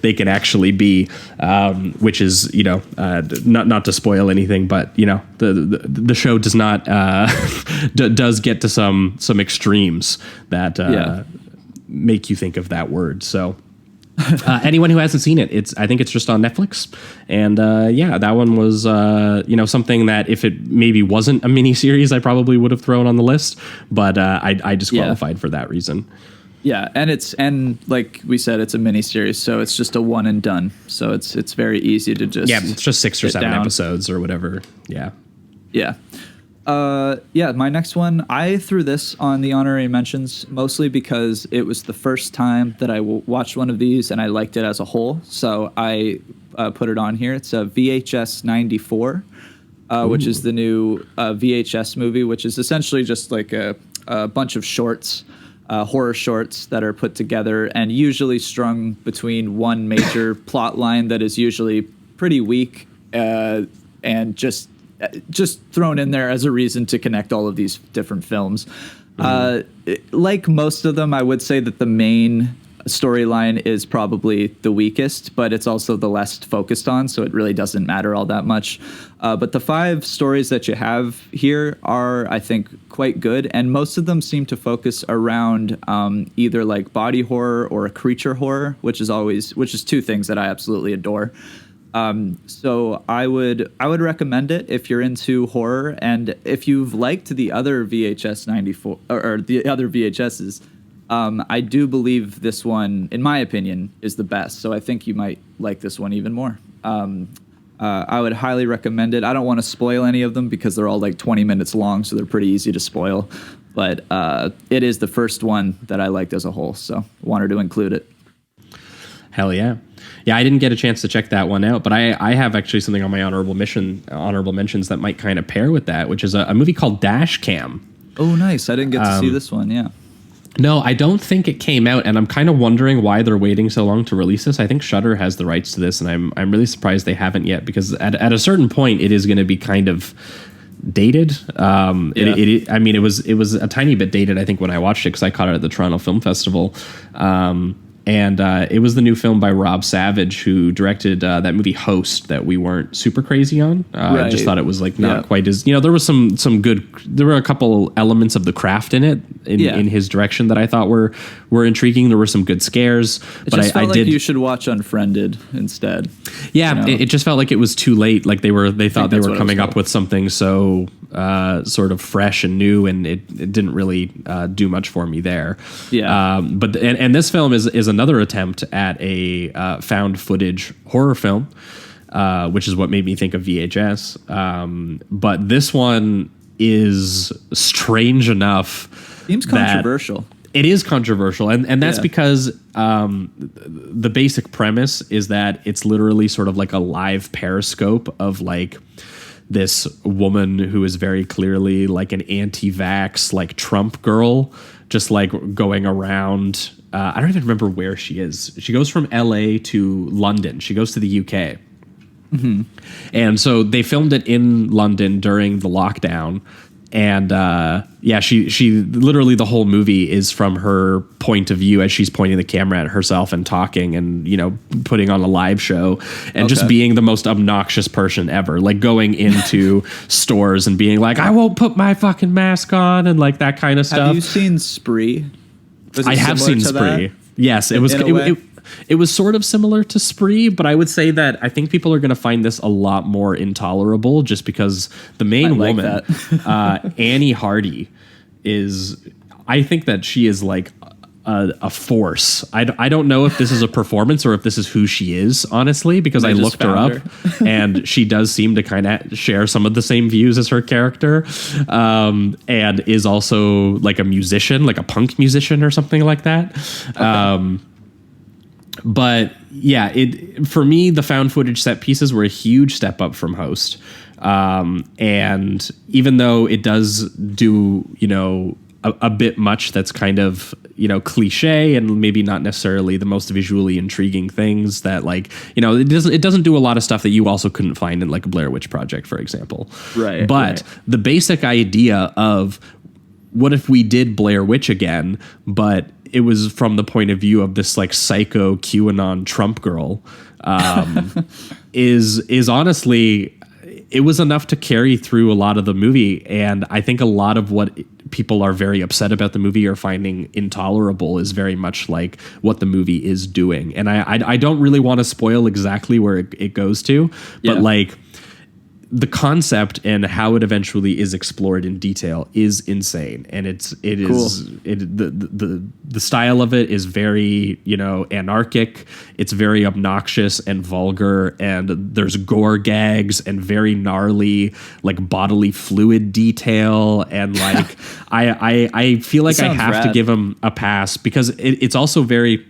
they can actually be, which is, not to spoil anything, but, the show does not, does get to some extremes that make you think of that word. So anyone who hasn't seen it, I think it's just on Netflix. And that one was something that if it maybe wasn't a mini series, I probably would have thrown on the list, but I disqualified for that reason. Yeah, and like we said, it's a mini series, so it's just a one and done. So it's very easy to just it's just 6 or 7 episodes or whatever. Yeah. My next one, I threw this on the honorary mentions mostly because it was the first time that I watched one of these and I liked it as a whole. So I put it on here. It's a VHS 94, which is the new VHS movie, which is essentially just like a bunch of shorts, horror shorts that are put together and usually strung between one major plot line that is usually pretty weak and just thrown in there as a reason to connect all of these different films. Like most of them, I would say that the main storyline is probably the weakest, but it's also the less focused on, so it really doesn't matter all that much. But the 5 stories that you have here are, I think, quite good, and most of them seem to focus around either like body horror or creature horror, which is 2 things that I absolutely adore. So I would recommend it if you're into horror, and if you've liked the other VHS 94 or the other VHSs, I do believe this one, in my opinion, is the best. So I think you might like this one even more. I would highly recommend it. I don't want to spoil any of them because they're all like 20 minutes long, so they're pretty easy to spoil. But it is the first one that I liked as a whole, so wanted to include it. Hell yeah. Yeah, I didn't get a chance to check that one out, but I have actually something on my honorable mentions that might kind of pair with that, which is a movie called Dash Cam. Oh, nice. I didn't get to see this one, yeah. No, I don't think it came out, and I'm kind of wondering why they're waiting so long to release this. I think Shudder has the rights to this, and I'm really surprised they haven't yet, because at a certain point, it is going to be kind of dated. It was a tiny bit dated, I think, when I watched it, because I caught it at the Toronto Film Festival. And it was the new film by Rob Savage, who directed that movie Host that we weren't super crazy on. I just thought it was like not quite as, there was some good, there were a couple elements of the craft in it in his direction that I thought were intriguing. There were some good scares, but just felt I like did. You should watch Unfriended instead. Yeah, it just felt like it was too late. Like they thought they were coming up with something so sort of fresh and new, and it didn't really do much for me there. Yeah. But this film is another attempt at a found footage horror film, which is what made me think of VHS. But this one is strange enough. Seems controversial. It is controversial, and that's because the basic premise is that it's literally sort of like a live periscope of like this woman who is very clearly like an anti-vax, like Trump girl, just like going around. I don't even remember where she is. She goes from LA to London. She goes to the UK. Mm-hmm. And so they filmed it in London during the lockdown. And she literally, the whole movie is from her point of view as she's pointing the camera at herself and talking and, putting on a live show and just being the most obnoxious person ever, like going into stores and being like, I won't put my fucking mask on and like that kind of stuff. Have you seen Spree? I have seen Spree. That? Yes, it was. It was sort of similar to Spree, but I would say that I think people are going to find this a lot more intolerable just because the main woman, Annie Hardy, I think that she is like a force. I don't know if this is a performance or if this is who she is, honestly, because I looked her up and she does seem to kind of share some of the same views as her character, and is also like a musician, like a punk musician or something like that. But yeah, for me, the found footage set pieces were a huge step up from Host. And even though it does do, a bit much that's kind of, cliche and maybe not necessarily the most visually intriguing things that like, it doesn't do a lot of stuff that you also couldn't find in like a Blair Witch Project, for example. Right. But the basic idea of what if we did Blair Witch again, but it was from the point of view of this like psycho QAnon Trump girl, is honestly, it was enough to carry through a lot of the movie. And I think a lot of what people are very upset about the movie or finding intolerable is very much like what the movie is doing. And I don't really want to spoil exactly where it goes to, but like the concept and how it eventually is explored in detail is insane. And the style of it is very, anarchic. It's very obnoxious and vulgar, and there's gore gags and very gnarly, like bodily fluid detail. And like, I feel like I have to give him a pass because it's also very,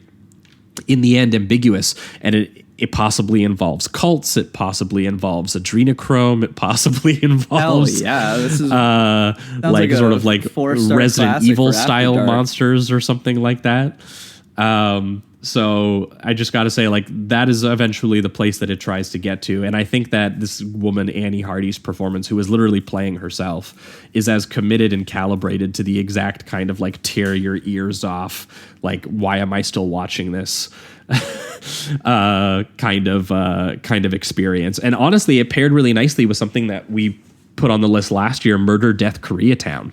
in the end, ambiguous, and it possibly involves cults. It possibly involves adrenochrome. It possibly involves this is like sort of like Resident Evil style monsters or something like that. So I just got to say, like, that is eventually the place that it tries to get to. And I think that this woman, Annie Hardy's performance, who is literally playing herself, is as committed and calibrated to the exact kind of like tear your ears off, like, why am I still watching this? kind of experience. And honestly, it paired really nicely with something that we put on the list last year, Murder, Death, Koreatown.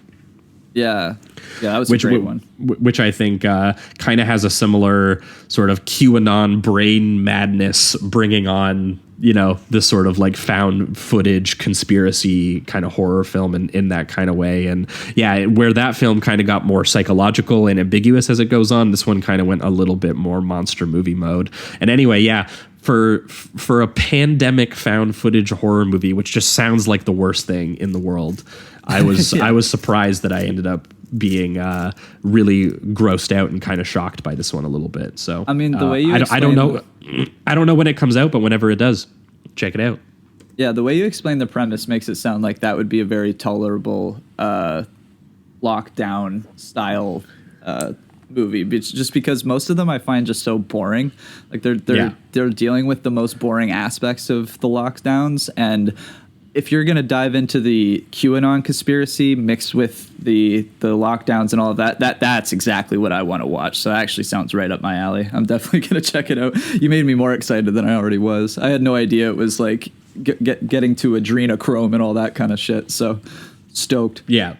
Yeah, that was a great one. Which I think kind of has a similar sort of QAnon brain madness, bringing on, this sort of like found footage conspiracy kind of horror film in that kind of way. And yeah, where that film kind of got more psychological and ambiguous as it goes on, this one kind of went a little bit more monster movie mode. And anyway, yeah, for a pandemic found footage horror movie, which just sounds like the worst thing in the world, I was surprised that I ended up being really grossed out and kind of shocked by this one a little bit. So I mean, the way you I don't know when it comes out, but whenever it does, check it out. Yeah, the way you explain the premise makes it sound like that would be a very tolerable lockdown style movie. Just because most of them I find just so boring. Like they're dealing with the most boring aspects of the lockdowns, and if you're gonna dive into the QAnon conspiracy mixed with the lockdowns and all of that's exactly what I want to watch. So that actually sounds right up my alley. I'm definitely gonna check it out. You made me more excited than I already was. I had no idea it was like getting to adrenochrome and all that kind of shit. So stoked. Yeah.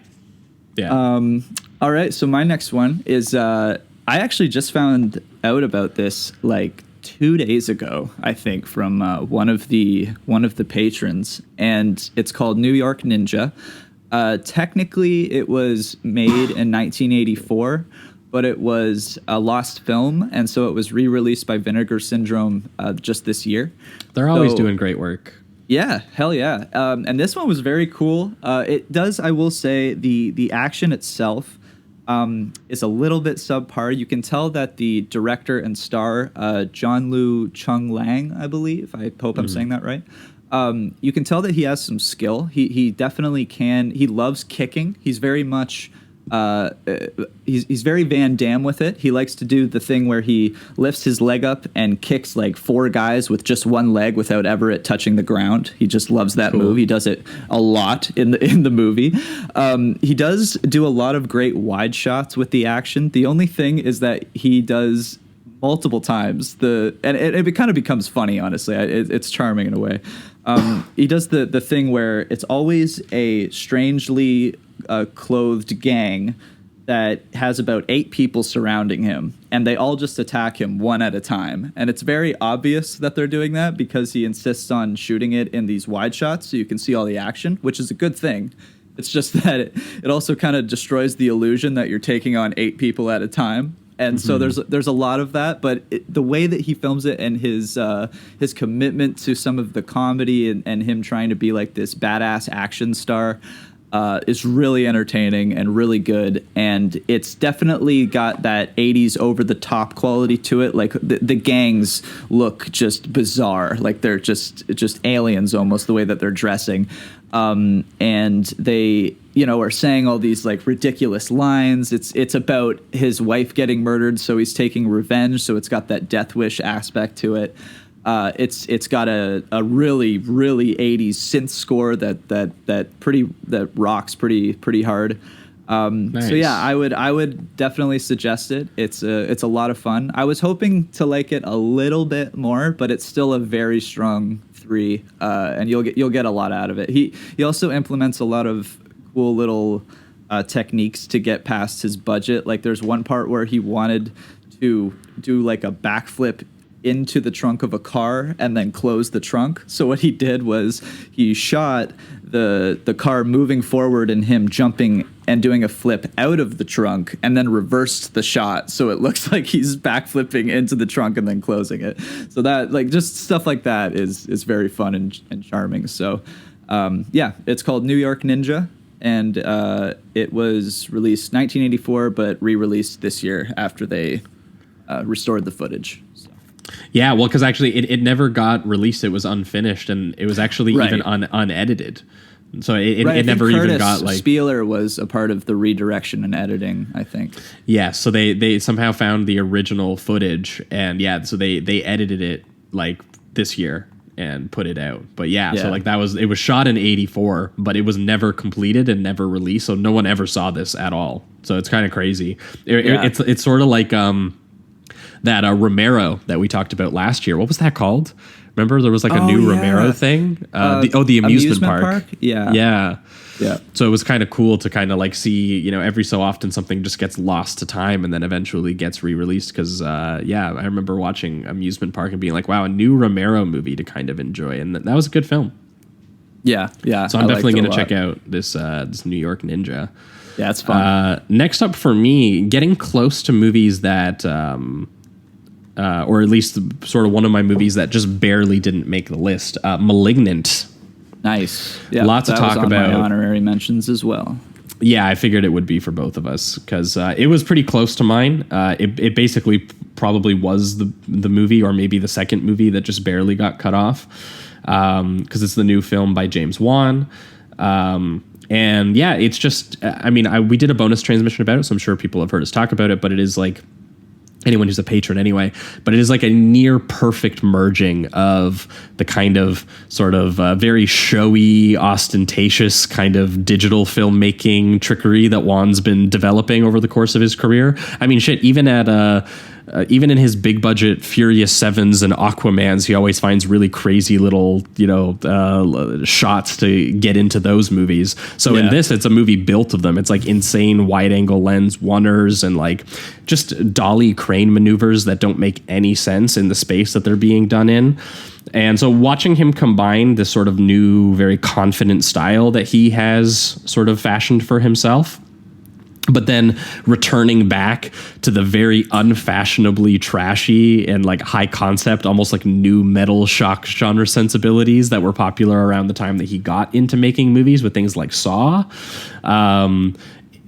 All right. So my next one is I actually just found out about this like 2 days ago, I think, from one of the patrons, and it's called New York Ninja. Technically, it was made in 1984, but it was a lost film, and so it was re-released by Vinegar Syndrome just this year. They're always doing great work. Yeah, hell yeah. And this one was very cool. It does, I will say, the action itself is a little bit subpar. You can tell that the director and star, John Lu Chung Lang, I believe. I hope I'm saying that right. You can tell that he has some skill. He definitely can. He loves kicking. He's very much... he's very Van Damme with it. He likes to do the thing where he lifts his leg up and kicks like 4 guys with just one leg without ever it touching the ground. He just loves that move. He does it a lot in the movie. He does do a lot of great wide shots with the action. The only thing is that he does multiple times it kind of becomes funny, honestly. It's charming in a way. He does the thing where it's always a strangely clothed gang that has about 8 people surrounding him, and they all just attack him one at a time. And it's very obvious that they're doing that because he insists on shooting it in these wide shots so you can see all the action, which is a good thing. It's just that it also kind of destroys the illusion that you're taking on 8 people at a time. And so there's a lot of that, but the way that he films it and his commitment to some of the comedy and him trying to be like this badass action star is really entertaining and really good. And it's definitely got that 80s over the top quality to it. Like the gangs look just bizarre. Like they're just aliens almost, the way that they're dressing. And they, are saying all these like ridiculous lines. It's about his wife getting murdered, so he's taking revenge. So it's got that death wish aspect to it. It's got a really, really 80s synth score that rocks pretty hard. Nice. So yeah, I would definitely suggest it. It's a lot of fun. I was hoping to like it a little bit more, but it's still a very strong 3, and you'll get a lot out of it. He also implements a lot of cool little techniques to get past his budget. Like there's one part where he wanted to do like a backflip into the trunk of a car and then close the trunk. So what he did was he shot the car moving forward and him jumping and doing a flip out of the trunk and then reversed the shot. So it looks like he's backflipping into the trunk and then closing it. So that like just stuff like that is very fun and charming. So yeah, it's called New York Ninja. And it was released 1984, but re-released this year after they restored the footage. So. Yeah, well, because actually it never got released. It was unfinished, and it was actually even unedited. So it never even got like... Spieler was a part of the redirection and editing, I think. Yeah, so they somehow found the original footage, and so they edited it like this year and put it out. But so like it was shot in 84, but it was never completed and never released, so no one ever saw this at all. So it's kind of crazy. It's sort of like that Romero that we talked about last year. What was that called? Remember there was like a new Romero thing? The amusement park. Yeah. So it was kind of cool to kind of like see, every so often something just gets lost to time and then eventually gets re-released. Because, I remember watching Amusement Park and being like, wow, a new Romero movie to kind of enjoy. And that was a good film. Yeah. So I'm definitely going to check out this New York Ninja. Yeah, it's fun. Next up for me, getting close to movies that... or at least sort of one of my movies that just barely didn't make the list. Malignant. Nice. Yeah, lots to talk about. My honorary mentions as well. Yeah, I figured it would be for both of us because it was pretty close to mine. It basically probably was the movie, or maybe the second movie that just barely got cut off because it's the new film by James Wan. And yeah, it's just, we did a bonus transmission about it, so I'm sure people have heard us talk about it, but it is like anyone who's a patron anyway, but it is like a near perfect merging of the kind of sort of very showy, ostentatious kind of digital filmmaking trickery that Wan's been developing over the course of his career. I mean, shit, even in his big budget Furious 7s and Aquamans, he always finds really crazy little, shots to get into those movies. So in this, it's a movie built of them. It's like insane wide angle lens oneers and like just dolly crane maneuvers that don't make any sense in the space that they're being done in. And so watching him combine this sort of new, very confident style that he has sort of fashioned for himself, but then returning back to the very unfashionably trashy and like high concept, almost like new metal shock genre sensibilities that were popular around the time that he got into making movies with things like Saw.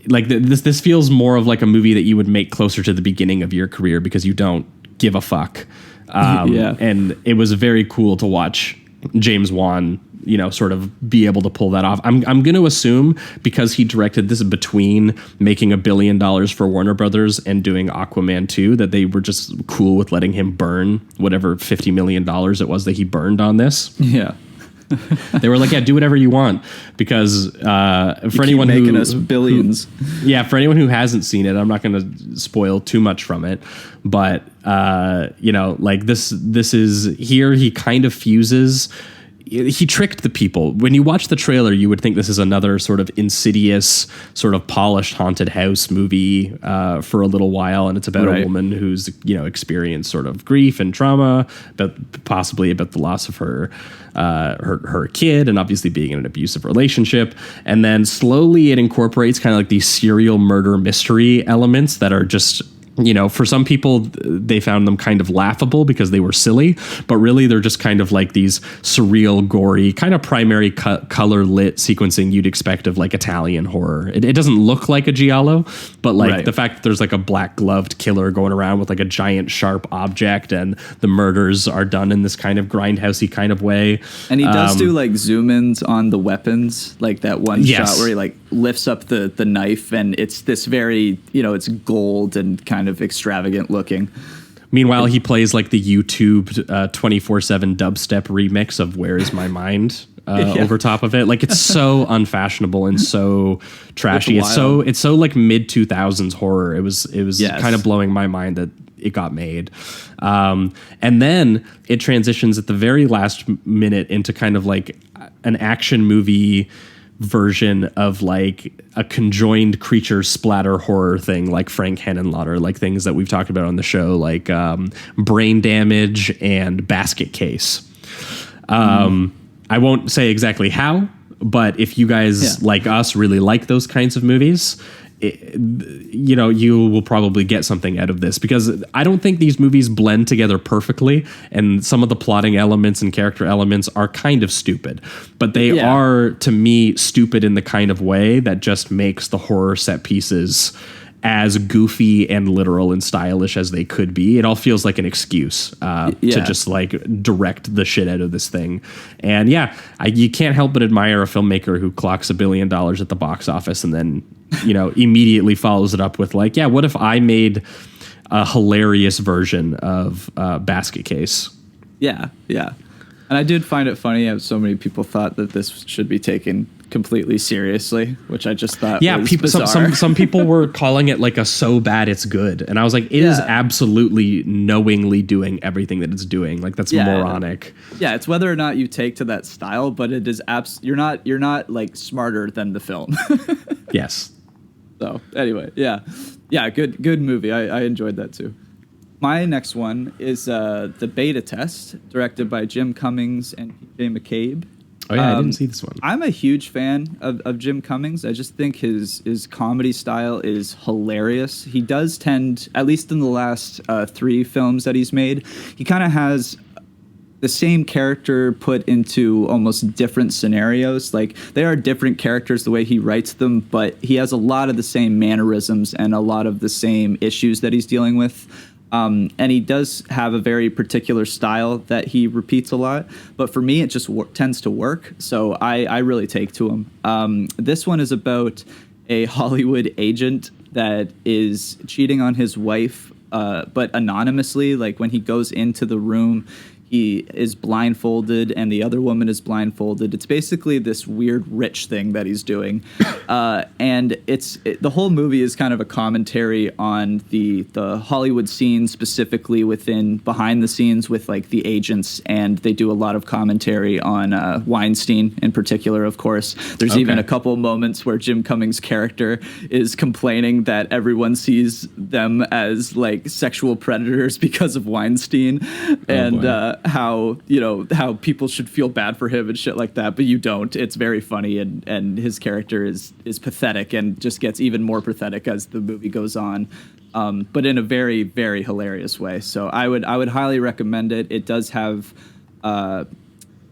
This feels more of like a movie that you would make closer to the beginning of your career because you don't give a fuck. And it was very cool to watch James Wan, sort of be able to pull that off. I'm going to assume because he directed this between making $1 billion for Warner Brothers and doing Aquaman 2, that they were just cool with letting him burn whatever $50 million it was that he burned on this. Yeah. They were like, yeah, do whatever you want, because for anyone making us billions. For anyone who hasn't seen it, I'm not going to spoil too much from it, but this is here. He kind of fuses. He tricked the people. When you watch the trailer, you would think this is another sort of insidious, sort of polished haunted house movie for a little while, and it's about a woman who's experienced sort of grief and trauma, but possibly about the loss of her kid, and obviously being in an abusive relationship. And then slowly it incorporates kind of like these serial murder mystery elements that are just, for some people, they found them kind of laughable because they were silly, but really they're just kind of like these surreal, gory, kind of primary color lit sequencing you'd expect of like Italian horror. It doesn't look like a giallo, but like the fact that there's like a black gloved killer going around with like a giant sharp object, and the murders are done in this kind of grindhousey kind of way. And he does do like zoom ins on the weapons, like that one shot where he like lifts up the knife, and it's this very, it's gold and kind of extravagant looking. Meanwhile, he plays like the YouTube 24/7 dubstep remix of "Where Is My Mind" over top of it. Like, it's so unfashionable and so trashy. It's so like mid 2000s horror. It was kind of blowing my mind that it got made. And then it transitions at the very last minute into kind of like an action movie version of like a conjoined creature splatter horror thing, like Frank Henenlotter, like things that we've talked about on the show, like Brain Damage and Basket Case. I won't say exactly how, but if you guys like us really like those kinds of movies, you will probably get something out of this, because I don't think these movies blend together perfectly, and some of the plotting elements and character elements are kind of stupid, but they are, to me, stupid in the kind of way that just makes the horror set pieces as goofy and literal and stylish as they could be. It all feels like an excuse to just like direct the shit out of this thing. And you can't help but admire a filmmaker who clocks $1 billion at the box office and then immediately follows it up with like, what if I made a hilarious version of Basket Case? Yeah. And I did find it funny how so many people thought that this should be taken completely seriously, which I just thought was bizarre. Some people were calling it like a so bad it's good, and I was like, it is absolutely knowingly doing everything that it's doing. Like, that's moronic. Yeah, it's whether or not you take to that style, but it is you're not like smarter than the film. Yes. So anyway, good movie. I enjoyed that too. My next one is The Beta Test, directed by Jim Cummings and PJ McCabe. Oh yeah, I didn't see this one. I'm a huge fan of Jim Cummings. I just think his comedy style is hilarious. He does tend, at least in the last 3 films that he's made, he kind of has the same character put into almost different scenarios. Like, they are different characters the way he writes them, but he has a lot of the same mannerisms and a lot of the same issues that he's dealing with. And he does have a very particular style that he repeats a lot. But for me, it just tends to work. So I really take to him. This one is about a Hollywood agent that is cheating on his wife but anonymously. Like when he goes into the room, he is blindfolded and the other woman is blindfolded. It's basically this weird rich thing that he's doing. And the whole movie is kind of a commentary on the Hollywood scene, specifically within behind the scenes with like the agents. And they do a lot of commentary on Weinstein in particular, of course. There's even a couple moments where Jim Cummings' character is complaining that everyone sees them as like sexual predators because of Weinstein. How people should feel bad for him and shit like that, but you don't. It's very funny, and his character is pathetic and just gets even more pathetic as the movie goes on, but in a very, very hilarious way. So I would highly recommend it. It does have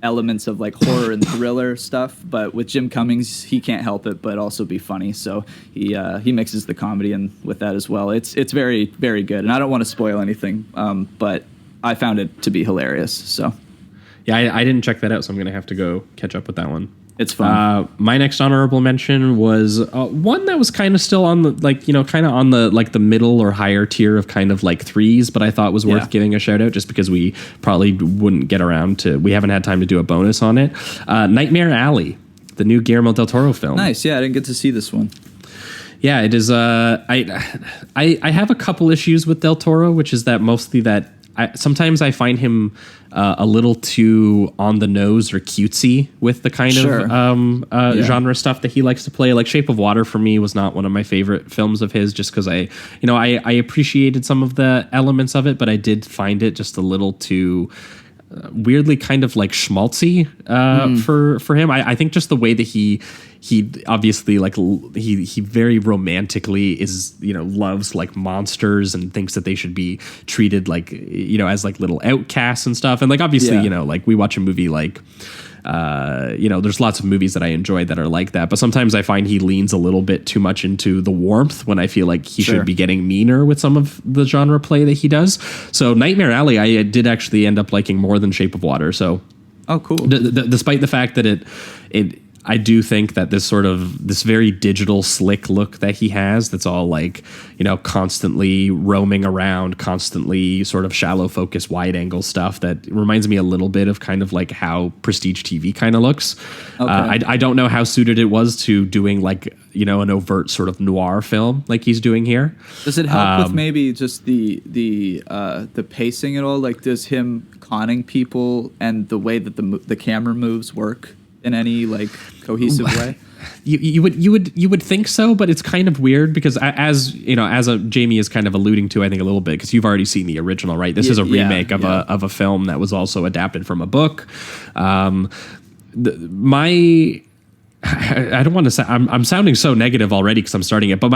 elements of like horror and thriller stuff, but with Jim Cummings, he can't help it but also be funny. So he mixes the comedy in with that as well. It's very, very good, and I don't want to spoil anything, but I found it to be hilarious. So, yeah, I didn't check that out, so I'm gonna have to go catch up with that one. It's fun. My next honorable mention was one that was kind of still on the kind of on the like the middle or higher tier of kind of like threes, but I thought was worth giving a shout out just because we probably wouldn't get around to. We haven't had time to do a bonus on it. Nightmare Alley, the new Guillermo del Toro film. Nice. Yeah, I didn't get to see this one. Yeah, it is. I have a couple issues with del Toro, which is that mostly that. Sometimes I find him a little too on the nose or cutesy with the kind of genre stuff that he likes to play. Like Shape of Water for me was not one of my favorite films of his, just because I appreciated some of the elements of it, but I did find it just a little too weirdly kind of like schmaltzy for him. I think just the way that he obviously like he very romantically is loves like monsters and thinks that they should be treated like as like little outcasts and stuff, and like obviously like we watch a movie like there's lots of movies that I enjoy that are like that, but sometimes I find he leans a little bit too much into the warmth when I feel like he should be getting meaner with some of the genre play that he does. So Nightmare Alley I did actually end up liking more than Shape of Water. So cool. Despite the fact that it I do think that this very digital slick look that he has, that's all like, constantly roaming around, constantly sort of shallow focus, wide angle stuff that reminds me a little bit of kind of like how prestige TV kind of looks. I don't know how suited it was to doing like, an overt sort of noir film like he's doing here. Does it help with maybe just the pacing at all? Like, does him conning people and the way that the camera moves work in any like cohesive way? You would think so, but it's kind of weird because as Jamie is kind of alluding to, I think a little bit, because you've already seen the original, right? This is a remake of a film that was also adapted from a book. I don't want to say I'm sounding so negative already because I'm starting it, but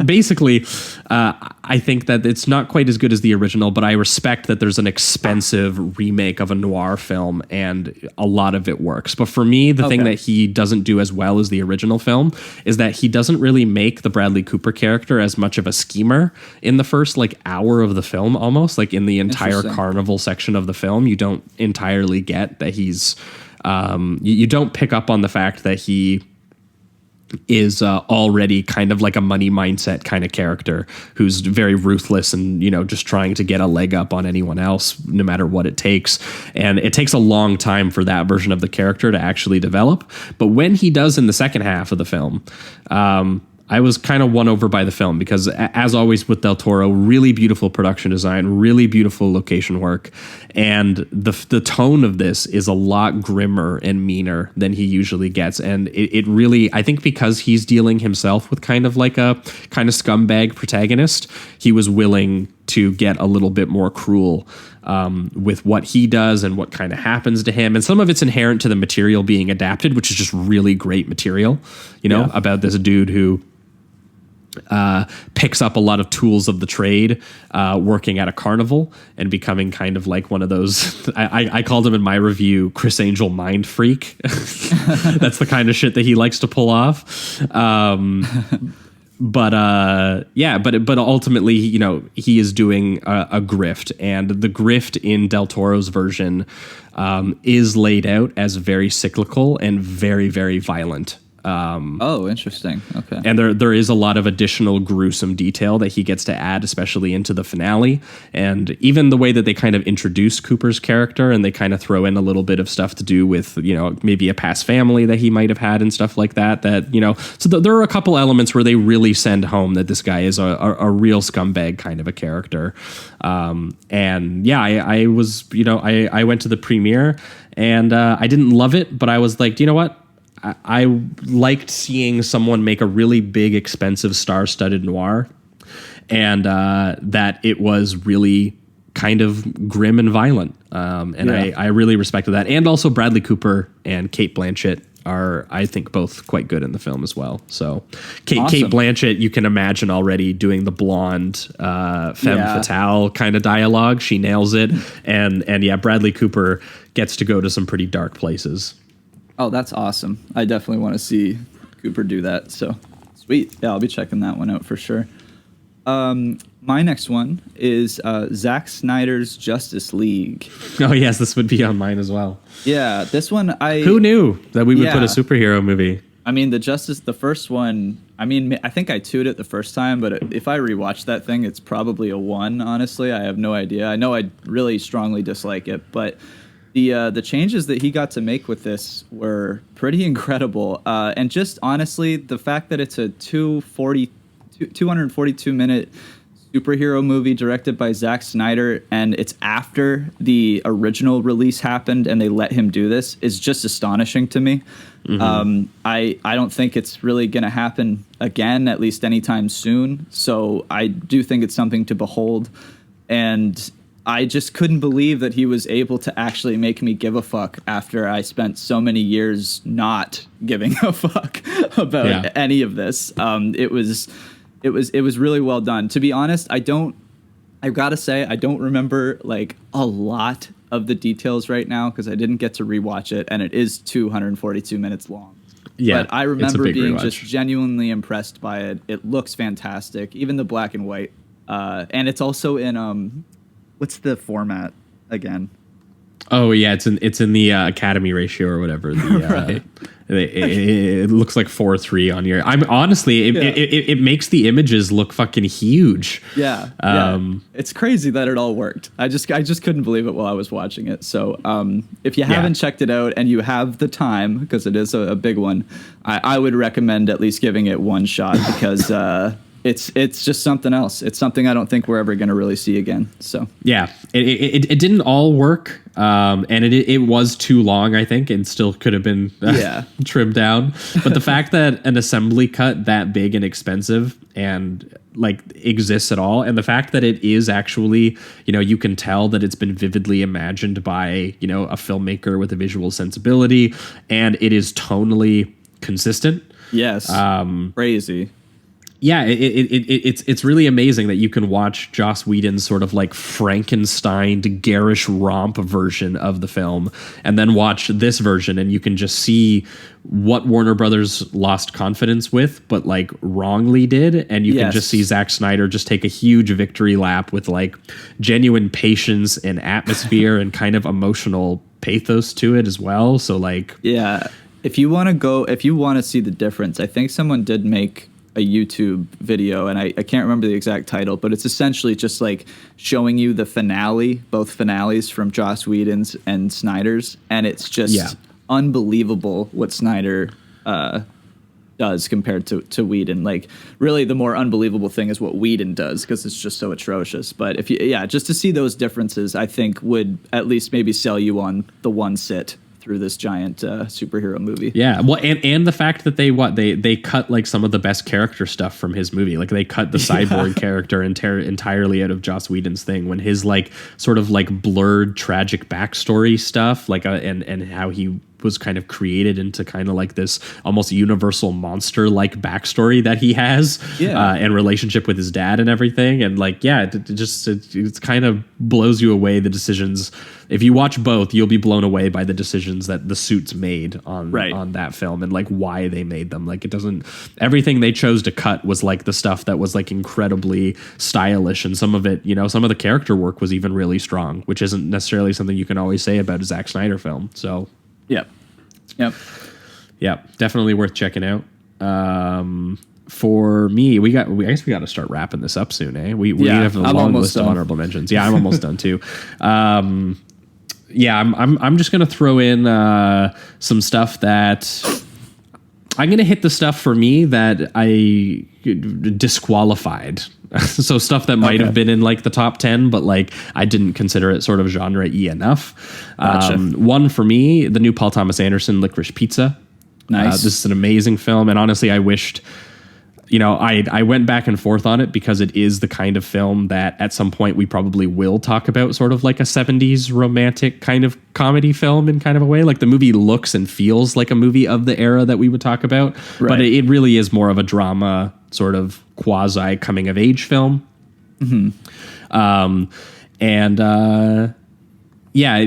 basically, I think that it's not quite as good as the original, but I respect that there's an expensive remake of a noir film and a lot of it works. But for me, the thing that he doesn't do as well as the original film is that he doesn't really make the Bradley Cooper character as much of a schemer in the first like hour of the film, almost like in the entire carnival section of the film. You don't entirely get that he's you don't pick up on the fact that he is already kind of like a money mindset kind of character who's very ruthless and, just trying to get a leg up on anyone else, no matter what it takes. And it takes a long time for that version of the character to actually develop. But when he does in the second half of the film, I was kind of won over by the film because, as always with Del Toro, really beautiful production design, really beautiful location work, and the tone of this is a lot grimmer and meaner than he usually gets. And it really, I think because he's dealing himself with kind of like a kind of scumbag protagonist, he was willing to get a little bit more cruel with what he does and what kind of happens to him. And some of it's inherent to the material being adapted, which is just really great material, about this dude who picks up a lot of tools of the trade, working at a carnival and becoming kind of like one of those, I called him in my review, Chris Angel mind freak. That's the kind of shit that he likes to pull off. But ultimately, he is doing a grift, and the grift in Del Toro's version is laid out as very cyclical and very, very violent. Oh, interesting. Okay. And there is a lot of additional gruesome detail that he gets to add, especially into the finale. And even the way that they kind of introduce Cooper's character, and they kind of throw in a little bit of stuff to do with, maybe a past family that he might have had and stuff like that. So there are a couple elements where they really send home that this guy is a real scumbag kind of a character. And yeah, I was, I went to the premiere and I didn't love it, but I was like, you know what? I liked seeing someone make a really big, expensive, star-studded noir, and that it was really kind of grim and violent. I really respected that. And also Bradley Cooper and Cate Blanchett are, I think, both quite good in the film as well. So Cate Blanchett, you can imagine already doing the blonde femme fatale kind of dialogue. She nails it. And yeah, Bradley Cooper gets to go to some pretty dark places. Oh, that's awesome. I definitely want to see Cooper do that. So sweet. Yeah, I'll be checking that one out for sure. My next one is Zack Snyder's Justice League. Oh, yes, this would be on mine as well. Yeah, this one Who knew that we would put a superhero movie? I mean, the first one, I think I 2'd it the first time, but if I rewatch that thing, it's probably a 1, honestly. I have no idea. I know I really strongly dislike it, but the changes that he got to make with this were pretty incredible. And just honestly, the fact that it's a 242-minute superhero movie directed by Zack Snyder, and it's after the original release happened and they let him do this, is just astonishing to me. Mm-hmm. I don't think it's really going to happen again, at least anytime soon. So I do think it's something to behold. And I just couldn't believe that he was able to actually make me give a fuck after I spent so many years not giving a fuck about any of this. It was really well done. To be honest, I've got to say, I don't remember like a lot of the details right now because I didn't get to rewatch it, and it is 242 minutes long. Yeah, but I remember being just genuinely impressed by it. It looks fantastic, even the black and white, and it's also in what's the format again? Oh yeah, it's in the Academy ratio or whatever. Right. It looks like 4:3 on your. I'm honestly, it makes the images look fucking huge. Yeah, it's crazy that it all worked. I just couldn't believe it while I was watching it. So if you haven't checked it out and you have the time, because it is a big one, I would recommend at least giving it one shot because. It's just something else. It's something I don't think we're ever going to really see again. So yeah, it didn't all work, and it was too long, I think, and still could have been trimmed down. But the fact that an assembly cut that big and expensive and like exists at all, and the fact that it is actually, you can tell that it's been vividly imagined by a filmmaker with a visual sensibility, and it is tonally consistent. Yes, crazy. Yeah, it's really amazing that you can watch Joss Whedon's sort of like Frankenstein garish romp version of the film and then watch this version, and you can just see what Warner Brothers lost confidence with, but like wrongly did. And you can just see Zack Snyder just take a huge victory lap with like genuine patience and atmosphere and kind of emotional pathos to it as well. So like, yeah, if you want to see the difference, I think someone did make a YouTube video, and I can't remember the exact title, but it's essentially just like showing you the finale, both finales from Joss Whedon's and Snyder's, and it's just unbelievable what Snyder does compared to Whedon. Like, really, the more unbelievable thing is what Whedon does because it's just so atrocious. But if just to see those differences, I think would at least maybe sell you on the one sit through this giant superhero movie. Yeah, well, and the fact that they cut like some of the best character stuff from his movie. Like they cut the cyborg character entirely out of Joss Whedon's thing, when his like sort of like blurred tragic backstory stuff, like and how he was kind of created into kind of like this almost universal monster like backstory that he has, and relationship with his dad and everything. And like, it kind of blows you away, the decisions. If you watch both, you'll be blown away by the decisions that the suits made on that film and like why they made them. Like everything they chose to cut was like the stuff that was like incredibly stylish, and some of it, some of the character work was even really strong, which isn't necessarily something you can always say about a Zack Snyder film. So. Yep. Yeah, definitely worth checking out. For me, I guess we got to start wrapping this up soon, eh? We have a long list of honorable mentions. Yeah, I'm almost done too. Yeah, I'm just gonna throw in some stuff that I'm gonna hit the stuff for me that I disqualified. So stuff that might have been in like the top 10, but like I didn't consider it sort of genre-y enough. Gotcha. One for me, the new Paul Thomas Anderson Licorice Pizza. Nice. This is an amazing film, and honestly, I wished, I went back and forth on it because it is the kind of film that at some point we probably will talk about, sort of like a 70s romantic kind of comedy film in kind of a way. Like the movie looks and feels like a movie of the era that we would talk about, but it really is more of a drama, sort of quasi coming of age film. Yeah,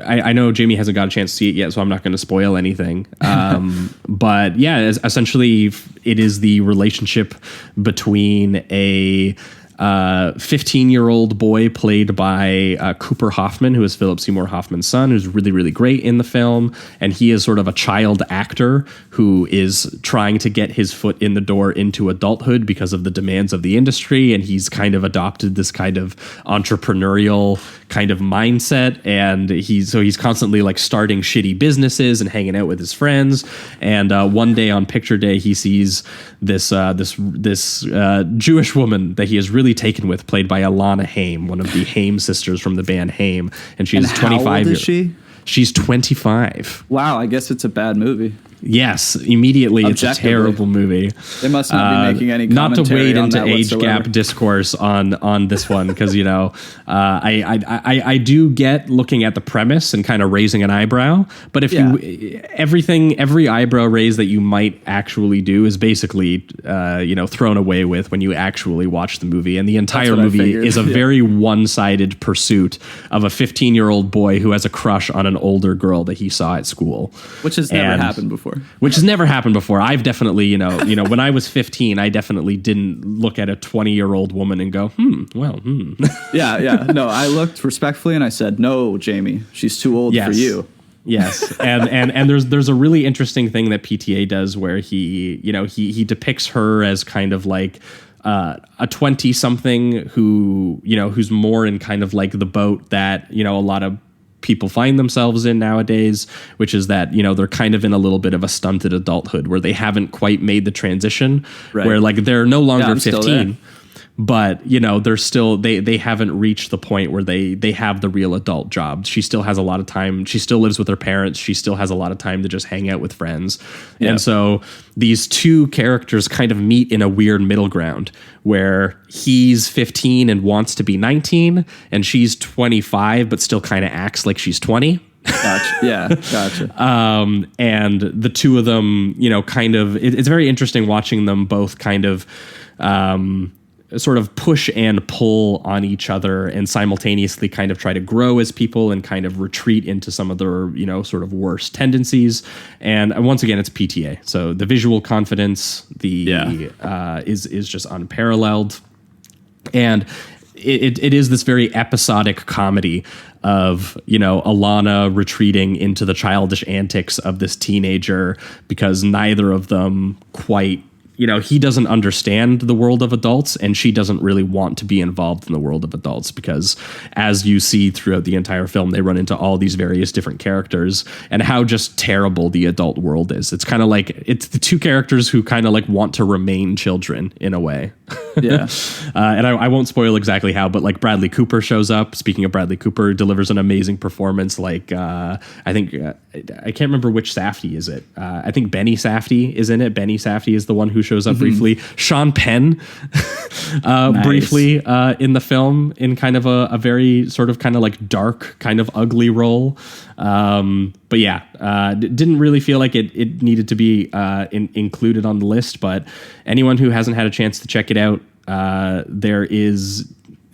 I know Jamie hasn't got a chance to see it yet, so I'm not going to spoil anything. But yeah, essentially, it is the relationship between a 15-year-old boy played by Cooper Hoffman, who is Philip Seymour Hoffman's son, who's really, really great in the film. And he is sort of a child actor who is trying to get his foot in the door into adulthood because of the demands of the industry. And he's kind of adopted this kind of entrepreneurial kind of mindset. And he's constantly like starting shitty businesses and hanging out with his friends. And one day on picture day, he sees this Jewish woman that he is really taken with, played by Alana Haim, one of the Haim sisters from the band Haim, and she's 25. How old is she? She's 25. Wow, I guess it's a bad movie. Yes, immediately it's a terrible movie. They must not be making any commentary. Not to wade on into that age whatsoever. gap discourse on this one, because I do get looking at the premise and kind of raising an eyebrow, but if every eyebrow raise that you might actually do is basically thrown away with when you actually watch the movie, and the entire movie is a very one-sided pursuit of a 15-year-old boy who has a crush on an older girl that he saw at school, which has never happened before. Which has never happened before. I've definitely, when I was 15, I definitely didn't look at a 20-year-old woman and go, Yeah. No, I looked respectfully and I said, no, Jamie, she's too old for you. Yes. and there's a really interesting thing that PTA does where he depicts her as kind of like a 20-something who's more in kind of like the boat that, a lot of people find themselves in nowadays, which is that, they're kind of in a little bit of a stunted adulthood where they haven't quite made the transition, where like they're no longer 15, but they're still, they haven't reached the point where they have the real adult job. She still has a lot of time. She still lives with her parents. She still has a lot of time to just hang out with friends. And so these two characters kind of meet in a weird middle ground where he's 15 and wants to be 19, and she's 25 but still kind of acts like she's 20. Gotcha. And the two of them, kind of, it's very interesting watching them both kind of sort of push and pull on each other and simultaneously kind of try to grow as people and kind of retreat into some of their, sort of worse tendencies. And once again, it's PTA. So the visual confidence, is just unparalleled. And it is this very episodic comedy of, Alana retreating into the childish antics of this teenager because neither of them quite, he doesn't understand the world of adults, and she doesn't really want to be involved in the world of adults because, as you see throughout the entire film, they run into all these various different characters and how just terrible the adult world is. It's kind of like, it's the two characters who kind of like want to remain children in a way. Yeah. And I won't spoil exactly how, but like Bradley Cooper shows up. Speaking of Bradley Cooper, delivers an amazing performance. Like, I think, I can't remember which Safdie is it. I think Benny Safdie is in it. Benny Safdie is the one who shows up briefly. Sean Penn briefly in the film in kind of a very sort of kind of like dark, kind of ugly role. But yeah, didn't really feel like it needed to be included on the list. But anyone who hasn't had a chance to check it out,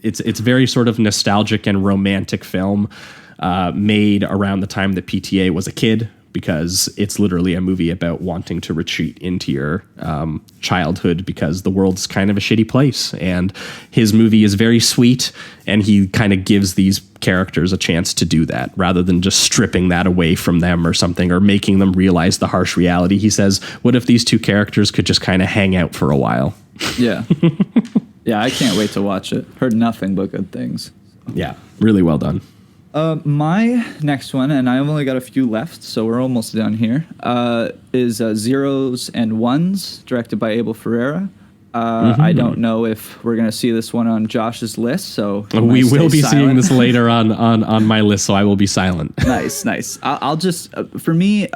it's very sort of nostalgic and romantic film made around the time that PTA was a kid, because it's literally a movie about wanting to retreat into your childhood because the world's kind of a shitty place. And his movie is very sweet, and he kind of gives these characters a chance to do that rather than just stripping that away from them or something, or making them realize the harsh reality. He says, what if these two characters could just kind of hang out for a while? Yeah. Yeah, I can't wait to watch it. Heard nothing but good things. Yeah, really well done. My next one, and I only got a few left, so we're almost done here, is Zeros and Ones, directed by Abel Ferreira. I don't know if we're going to see this one on Josh's list, so we will be seeing this later on my list, so I will be silent. Nice. I'll just, for me,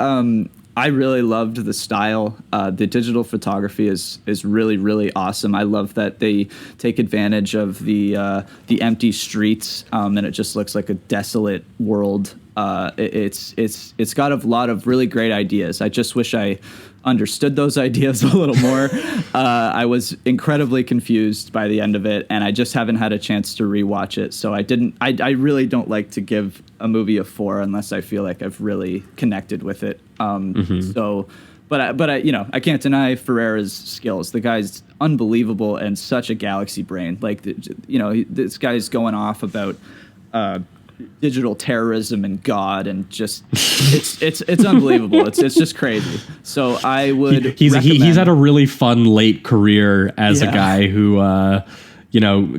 I really loved the style. The digital photography is really, really awesome. I love that they take advantage of the empty streets, and it just looks like a desolate world. It's got a lot of really great ideas. I just wish I understood those ideas a little more. I was incredibly confused by the end of it, and I just haven't had a chance to rewatch it. So I really don't like to give a movie a 4 unless I feel like I've really connected with it. So, but I can't deny Ferreira's skills. The guy's unbelievable and such a galaxy brain. Like, this guy's going off about digital terrorism and God, and just it's unbelievable. It's just crazy. So I would. He's had a really fun late career as a guy who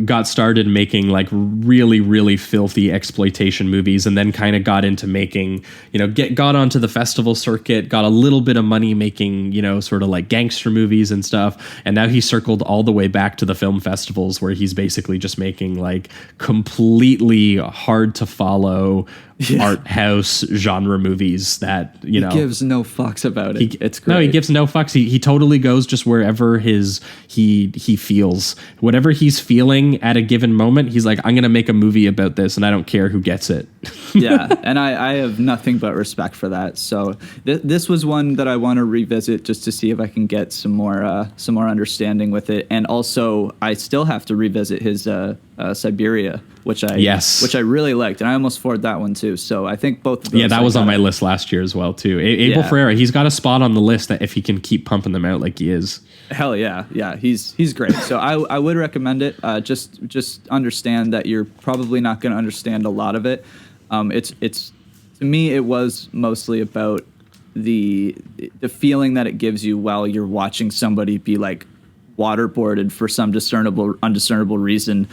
got started making like really, really filthy exploitation movies, and then kind of got into making, got onto the festival circuit, got a little bit of money making, sort of like gangster movies and stuff. And now he's circled all the way back to the film festivals, where he's basically just making like completely hard to follow art house genre movies that, he gives no fucks about it. It's great. No, he gives no fucks. He totally goes just wherever he feels. Whatever he's feeling at a given moment, he's like, I'm going to make a movie about this, and I don't care who gets it. Yeah, and I have nothing but respect for that. So this was one that I want to revisit just to see if I can get some more understanding with it. And also, I still have to revisit his Siberia, which I really liked, and I almost forward that one too. So I think both of those. Yeah, that was on my list last year as well too. Abel Ferreira, he's got a spot on the list that if he can keep pumping them out like he is. Hell yeah, he's great. So I would recommend it. Just understand that you're probably not going to understand a lot of it. It's to me, it was mostly about the feeling that it gives you while you're watching somebody be like waterboarded for some undiscernible reason.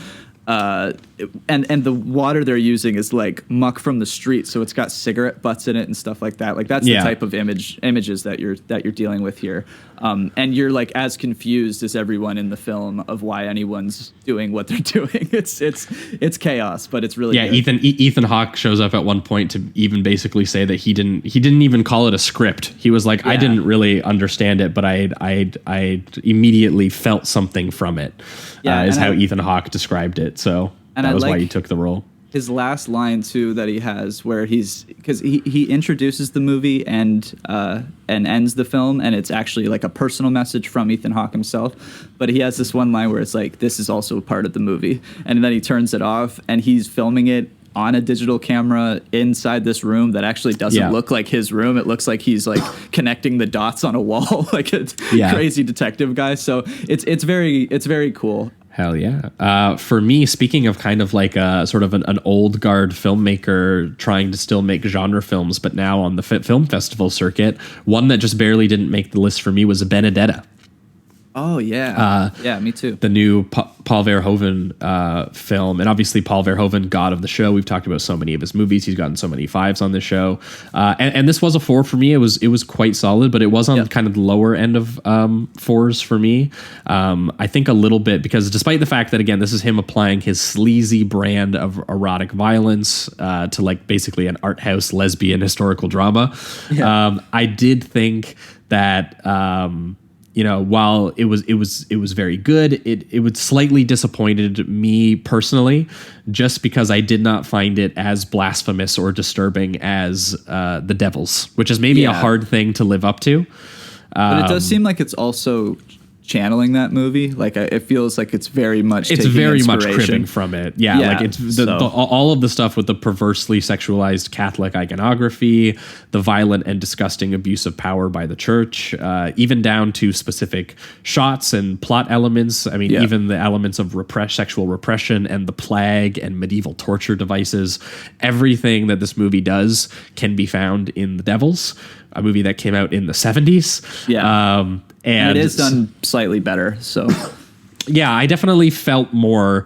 And the water they're using is like muck from the street, so it's got cigarette butts in it and stuff like that. Like that's the type of images that you're dealing with here. And you're like as confused as everyone in the film of why anyone's doing what they're doing. It's chaos, but it's really good. Ethan Hawke shows up at one point to even basically say that he didn't even call it a script. He was like, I didn't really understand it, but I immediately felt something from it. Is how Ethan Hawke described it. So that was why he took the role. His last line too that he has, where because he introduces the movie and ends the film, and it's actually like a personal message from Ethan Hawke himself. But he has this one line where it's like, "This is also a part of the movie," and then he turns it off, and he's filming it on a digital camera inside this room that actually doesn't look like his room. It looks like he's like connecting the dots on a wall, like a crazy detective guy. So it's very cool. Hell yeah. For me, speaking of kind of like a sort of an old guard filmmaker trying to still make genre films, but now on the film festival circuit, one that just barely didn't make the list for me was Benedetta. Oh, yeah. Me too. The new Paul Verhoeven film. And obviously Paul Verhoeven, god of the show. We've talked about so many of his movies. He's gotten so many 5s on this show. And this was a 4 for me. It was quite solid, but it was on kind of the lower end of 4s for me. I think a little bit because despite the fact that, again, this is him applying his sleazy brand of erotic violence to like basically an art house lesbian historical drama, I did think that... while it was very good, it would slightly disappointed me personally, just because I did not find it as blasphemous or disturbing as The Devils, which is maybe a hard thing to live up to. But it does seem like it's also channeling that movie. Like it feels like it's very much it's taking very much inspiration. cribbing from it. Yeah, like it's all of the stuff with the perversely sexualized Catholic iconography, the violent and disgusting abuse of power by the church, even down to specific shots and plot elements. I mean, even the elements of sexual repression and the plague and medieval torture devices. Everything that this movie does can be found in The Devils, a movie that came out in the 70s. Yeah. And it is done slightly better. So, yeah, I definitely felt more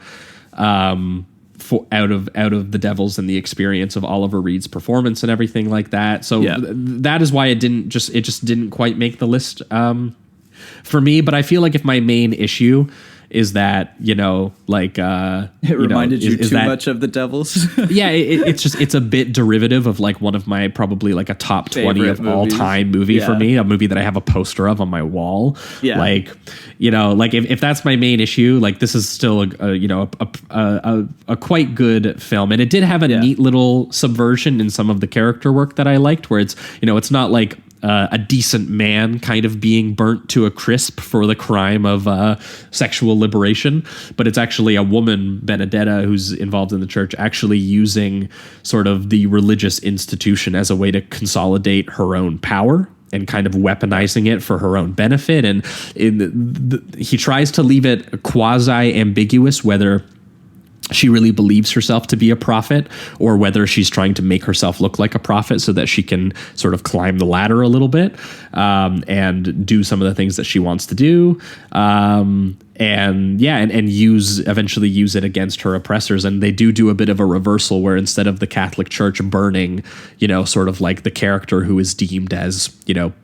out of The Devils and the experience of Oliver Reed's performance and everything like that. So that is why it just didn't quite make the list for me. But I feel like if my main issue is that, it reminded you too much of The Devils. Yeah, it's a bit derivative of like one of my probably like a top 20 favorite of all time movie for me, a movie that I have a poster of on my wall. Yeah. Like, if that's my main issue, like this is still a quite good film. And it did have a neat little subversion in some of the character work that I liked, where it's not like a decent man kind of being burnt to a crisp for the crime of sexual liberation, but it's actually a woman, Benedetta, who's involved in the church, actually using sort of the religious institution as a way to consolidate her own power and kind of weaponizing it for her own benefit. And he tries to leave it quasi-ambiguous whether she really believes herself to be a prophet or whether she's trying to make herself look like a prophet so that she can sort of climb the ladder a little bit and do some of the things that she wants to do. And eventually use it against her oppressors. And they do a bit of a reversal where instead of the Catholic Church burning, sort of like the character who is deemed as,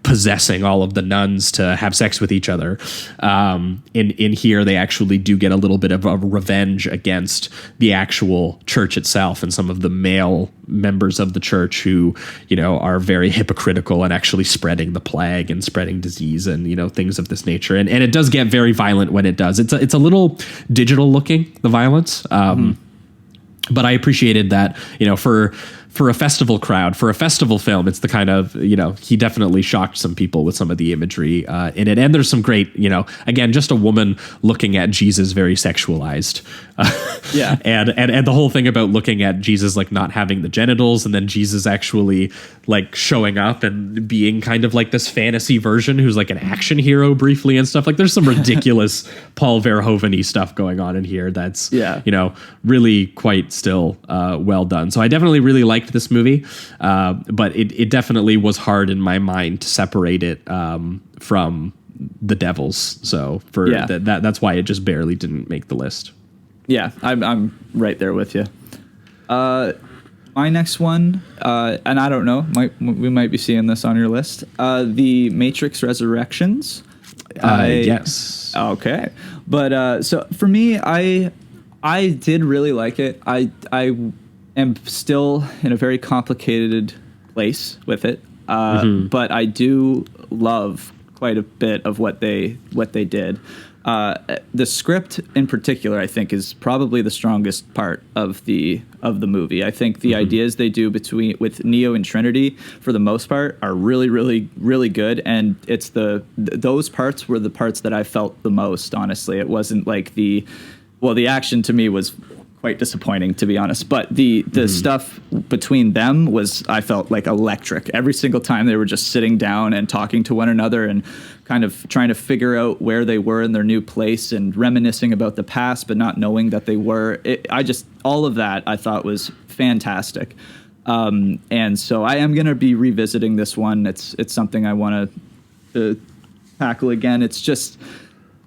possessing all of the nuns to have sex with each other. In here, they actually do get a little bit of a revenge against the actual church itself and some of the male members of the church who, are very hypocritical and actually spreading the plague and spreading disease and, things of this nature. And it does get very violent when it does. It's a little digital looking, the violence. But I appreciated that, for a festival crowd, for a festival film, it's the kind of, he definitely shocked some people with some of the imagery in it. And there's some great, again, just a woman looking at Jesus very sexualized. And the whole thing about looking at Jesus like not having the genitals and then Jesus actually like showing up and being kind of like this fantasy version who's like an action hero briefly and stuff. Like there's some ridiculous Paul Verhoeven-y stuff going on in here that's, really quite still well done. So I definitely really liked this movie, but it definitely was hard in my mind to separate it from The Devils. So that's why it just barely didn't make the list. Yeah, I'm right there with you. My next one, and I don't know, we might be seeing this on your list. The Matrix Resurrections. Yes. Okay, but so for me, I did really like it. I am still in a very complicated place with it, but I do love quite a bit of what they did. The script in particular, I think, is probably the strongest part of the movie. I think the ideas they do with Neo and Trinity, for the most part, are really, really, really good. And it's those parts were the parts that I felt the most. Honestly, it wasn't like the action to me was quite disappointing, to be honest. But the stuff between them was, I felt like, electric. Every single time they were just sitting down and talking to one another and kind of trying to figure out where they were in their new place and reminiscing about the past, but not knowing that they were. All of that I thought was fantastic. And so I am going to be revisiting this one. It's something I want to tackle again. It's just,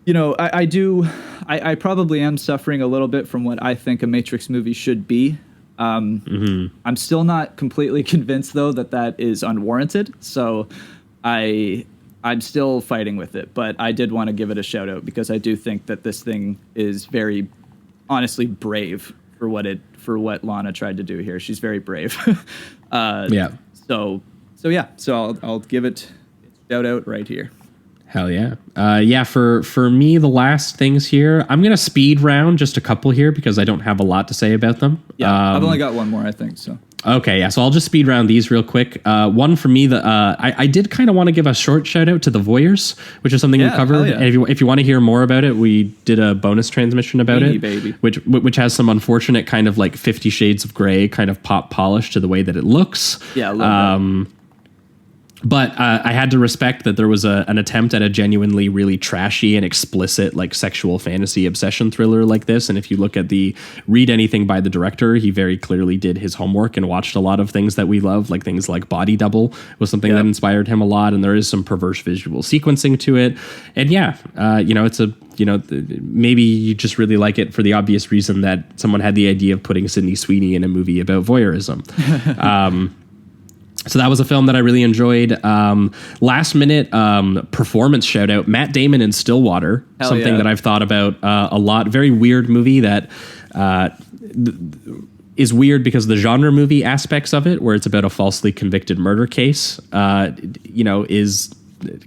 I probably am suffering a little bit from what I think a Matrix movie should be. I'm still not completely convinced, though, that is unwarranted. So I'm still fighting with it. But I did want to give it a shout out because I do think that this thing is very, honestly, brave for what Lana tried to do here. She's very brave. So I'll give it a shout out right here. Hell yeah. Yeah, for me, the last things here, I'm going to speed round just a couple here because I don't have a lot to say about them. Yeah, I've only got one more, I think, so. Okay, yeah, so I'll just speed round these real quick. One for me, I did kind of want to give a short shout out to The Voyeurs, which is something we covered. Yeah. And if you want to hear more about it, we did a bonus transmission about it, baby. which has some unfortunate kind of like 50 Shades of Grey kind of pop polish to the way that it looks. Yeah, I love that. But I had to respect that there was an attempt at a genuinely really trashy and explicit like sexual fantasy obsession thriller like this. And if you look at read anything by the director, he very clearly did his homework and watched a lot of things that we love, like things like Body Double was something that inspired him a lot. And there is some perverse visual sequencing to it. And it's maybe you just really like it for the obvious reason that someone had the idea of putting Sydney Sweeney in a movie about voyeurism. So that was a film that I really enjoyed. Last minute performance shout out, Matt Damon in Stillwater, that I've thought about a lot. Very weird movie that is weird because the genre movie aspects of it, where it's about a falsely convicted murder case, is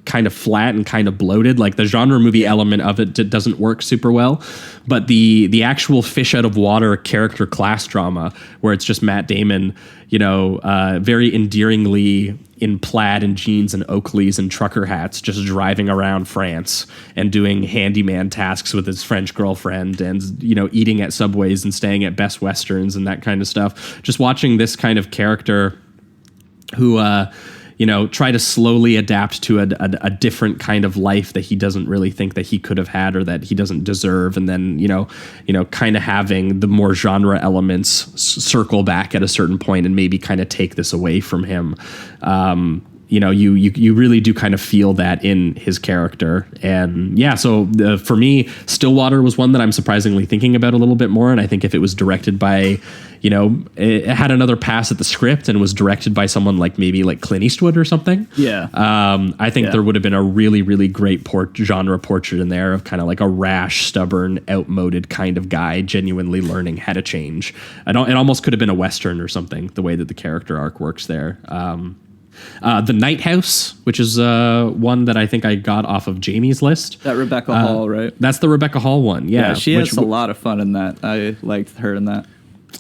kind of flat and kind of bloated. Like the genre movie element of it doesn't work super well, but the actual fish out of water character class drama, where it's just Matt Damon, very endearingly in plaid and jeans and Oakleys and trucker hats, just driving around France and doing handyman tasks with his French girlfriend and, eating at Subways and staying at Best Westerns and that kind of stuff. Just watching this kind of character who, try to slowly adapt to a different kind of life that he doesn't really think that he could have had or that he doesn't deserve. And then, kind of having the more genre elements circle back at a certain point and maybe kind of take this away from him. You really do kind of feel that in his character. And so for me, Stillwater was one that I'm surprisingly thinking about a little bit more. And I think if it was directed by, it had another pass at the script and was directed by someone like maybe like Clint Eastwood or something. Yeah. I think there would have been a really, really great genre portrait in there of kind of like a rash, stubborn, outmoded kind of guy genuinely learning how to change. It almost could have been a Western or something, the way that the character arc works there. The Night House, which is one that I think I got off of Jamie's list. That Rebecca Hall, right? That's the Rebecca Hall one. Yeah, she has a lot of fun in that. I liked her in that.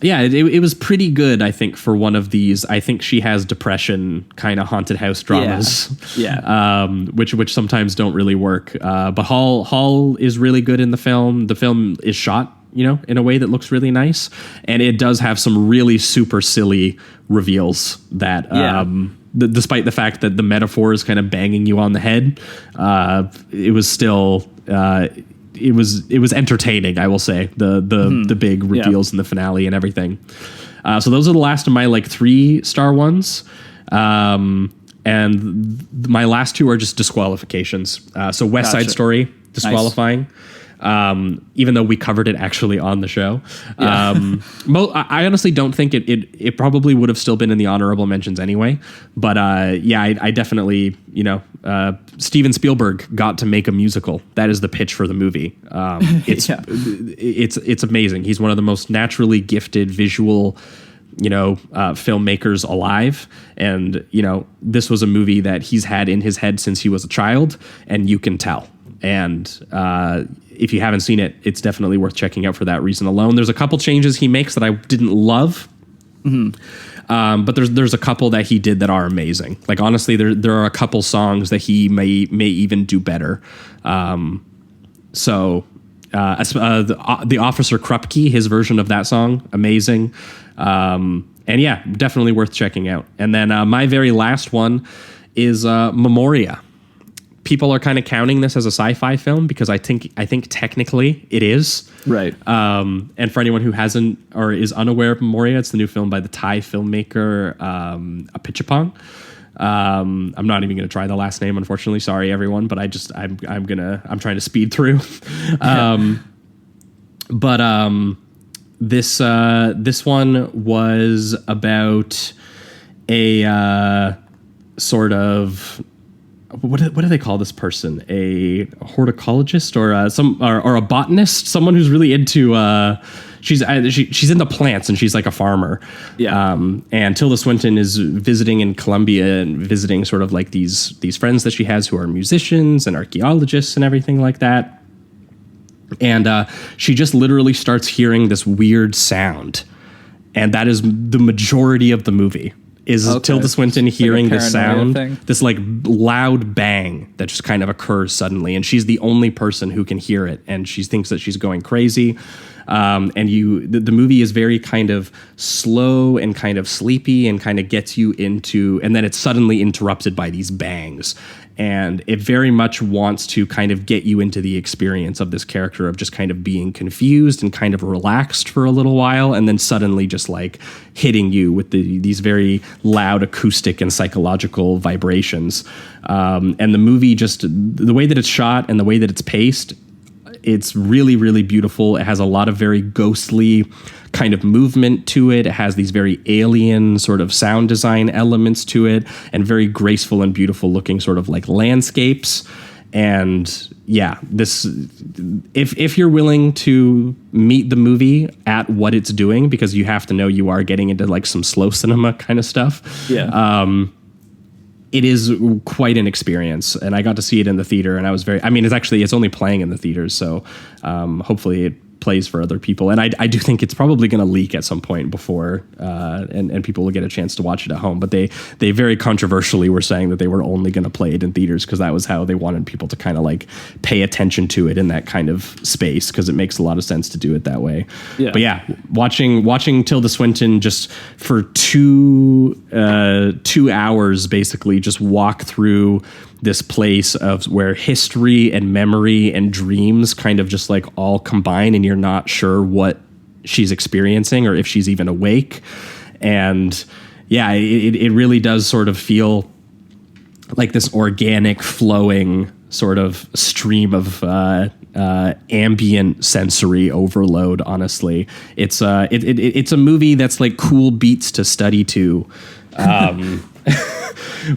Yeah, it was pretty good, I think, for one of these. I think she has depression kind of haunted house dramas. Yeah. Which sometimes don't really work. But Hall is really good in the film. The film is shot, in a way that looks really nice. And it does have some really super silly reveals that despite the fact that the metaphor is kind of banging you on the head, it was still it was entertaining, I will say, the big reveals in the finale and everything. So those are the last of my 3-star ones. And my last two are just disqualifications. So West Side Story, disqualifying. Nice. Even though we covered it actually on the show. I honestly don't think it probably would have still been in the honorable mentions anyway. But I definitely, Steven Spielberg got to make a musical. That is the pitch for the movie. It's amazing. He's one of the most naturally gifted visual filmmakers alive. And, this was a movie that he's had in his head since he was a child, and you can tell. And if you haven't seen it, it's definitely worth checking out for that reason alone. There's a couple changes he makes that I didn't love. Mm-hmm. But there's a couple that he did that are amazing. Like, honestly, there are a couple songs that he may even do better. The Officer Krupke, his version of that song, amazing. And yeah, definitely worth checking out. And then my very last one is Memoria. People are kind of counting this as a sci-fi film because I think technically it is. Right. And for anyone who hasn't or is unaware of Memoria, it's the new film by the Thai filmmaker Apichatpong. I'm not even going to try the last name, unfortunately. Sorry, everyone, but I'm trying to speed through. This one was about a sort of. What do they call this person? A horticulturist or a botanist? Someone who's really into she's in the plants, and she's like a farmer. Yeah. And Tilda Swinton is visiting in Colombia and visiting sort of like these friends that she has who are musicians and archaeologists and everything like that. And she just literally starts hearing this weird sound, and that is the majority of the movie. Is Tilda Swinton hearing this sound, this like loud bang that just kind of occurs suddenly, and she's the only person who can hear it, and she thinks that she's going crazy. And the movie is very kind of slow and kind of sleepy and kind of gets you into, and then it's suddenly interrupted by these bangs. And it very much wants to kind of get you into the experience of this character of just kind of being confused and kind of relaxed for a little while, and then suddenly just like hitting you with these very loud acoustic and psychological vibrations. And the movie, just the way that it's shot and the way that it's paced, it's really, really beautiful. It has a lot of very ghostly kind of movement to it. It has these very alien sort of sound design elements to it, and very graceful and beautiful looking sort of like landscapes. And yeah, this, if you're willing to meet the movie at what it's doing, because you have to know you are getting into like some slow cinema kind of stuff. Yeah. It is quite an experience, and I got to see it in the theater, and I was it's only playing in the theaters, so hopefully it plays for other people. And I do think it's probably going to leak at some point before, and people will get a chance to watch it at home. But they very controversially were saying that they were only going to play it in theaters because that was how they wanted people to kind of like pay attention to it in that kind of space, because it makes a lot of sense to do it that way. Yeah. But yeah, watching Tilda Swinton just for 2 hours basically just walk through this place of where history and memory and dreams kind of just like all combine, and you're not sure what she's experiencing or if she's even awake. And yeah, it really does sort of feel like this organic flowing sort of stream of ambient sensory overload. Honestly, it's a movie that's like cool beats to study to.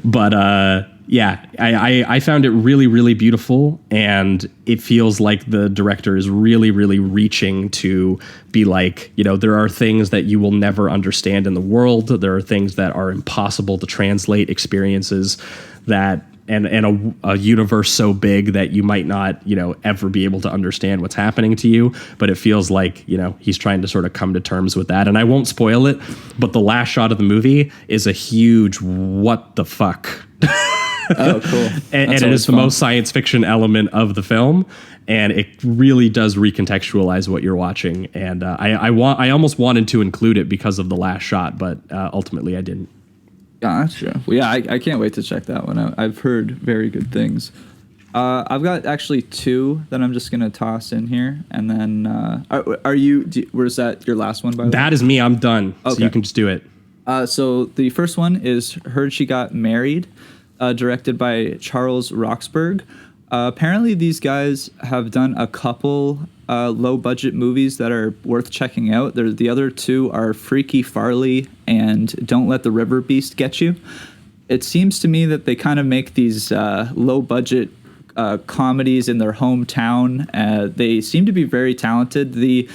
But yeah, I found it really, really beautiful, and it feels like the director is really, really reaching to be like, there are things that you will never understand in the world. There are things that are impossible to translate, experiences that, and a universe so big that you might not, ever be able to understand what's happening to you. But it feels like, he's trying to sort of come to terms with that. And I won't spoil it, but the last shot of the movie is a huge what the fuck. Oh, cool. And it is the most science fiction element of the film, and it really does recontextualize what you're watching. And I almost wanted to include it because of the last shot, but ultimately I didn't. Gotcha. Well, yeah, I can't wait to check that one out. I've heard very good things. I've got actually 2 that I'm just gonna toss in here, and then where's that your last one? By the way, that is me. I'm done. Okay. So you can just do it. So the first one is Heard She Got Married, directed by Charles Roxburgh. Apparently these guys have done a couple low-budget movies that are worth checking out. The other 2 are Freaky Farley and Don't Let the River Beast Get You. It seems to me that they kind of make these low-budget comedies in their hometown. They seem to be very talented. The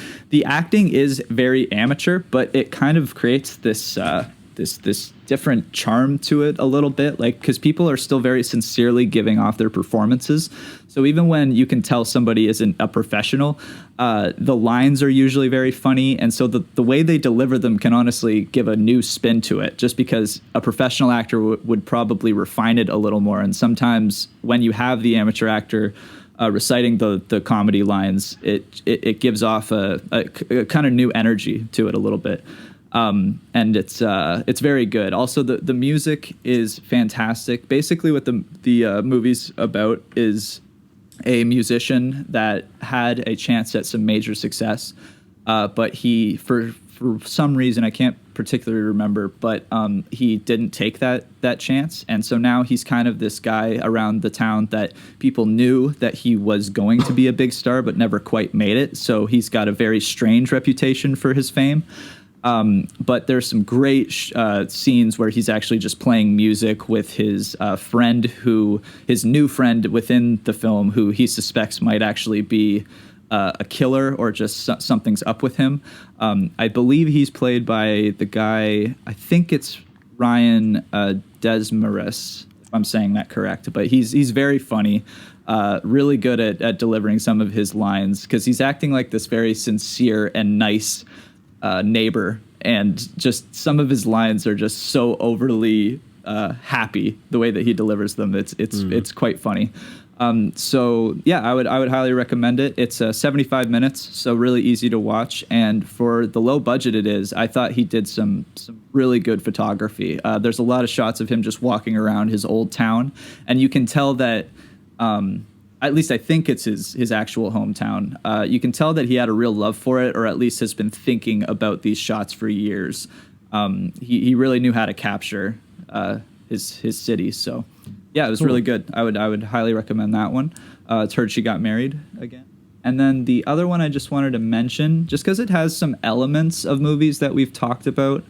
acting is very amateur, but it kind of creates this different charm to it a little bit, like, because people are still very sincerely giving off their performances. So even when you can tell somebody isn't a professional, the lines are usually very funny, and so the way they deliver them can honestly give a new spin to it, just because a professional actor would probably refine it a little more. And sometimes when you have the amateur actor reciting the comedy lines, it gives off a kind of new energy to it a little bit. And it's very good. Also, the music is fantastic. Basically, what the movie's about is a musician that had a chance at some major success, but he, for some reason, I can't particularly remember, but he didn't take that chance. And so now he's kind of this guy around the town that people knew that he was going to be a big star, but never quite made it. So he's got a very strange reputation for his fame. But there's some great scenes where he's actually just playing music with his his new friend within the film, who he suspects might actually be a killer or just something's up with him. I believe he's played by the guy, I think it's Ryan Desmarais, if I'm saying that correct, but he's very funny, really good at delivering some of his lines because he's acting like this very sincere and nice neighbor, and just some of his lines are just so overly happy the way that he delivers them. It's quite funny. So yeah, I would highly recommend it. It's 75 minutes, so really easy to watch. And for the low budget it is, I thought he did some really good photography. There's a lot of shots of him just walking around his old town, and you can tell that, at least I think it's his actual hometown. You can tell that he had a real love for it, or at least has been thinking about these shots for years. He really knew how to capture his city. So yeah, it was really good. I would highly recommend that one. It's heard she got married again. And then the other one I just wanted to mention, just because it has some elements of movies that we've talked about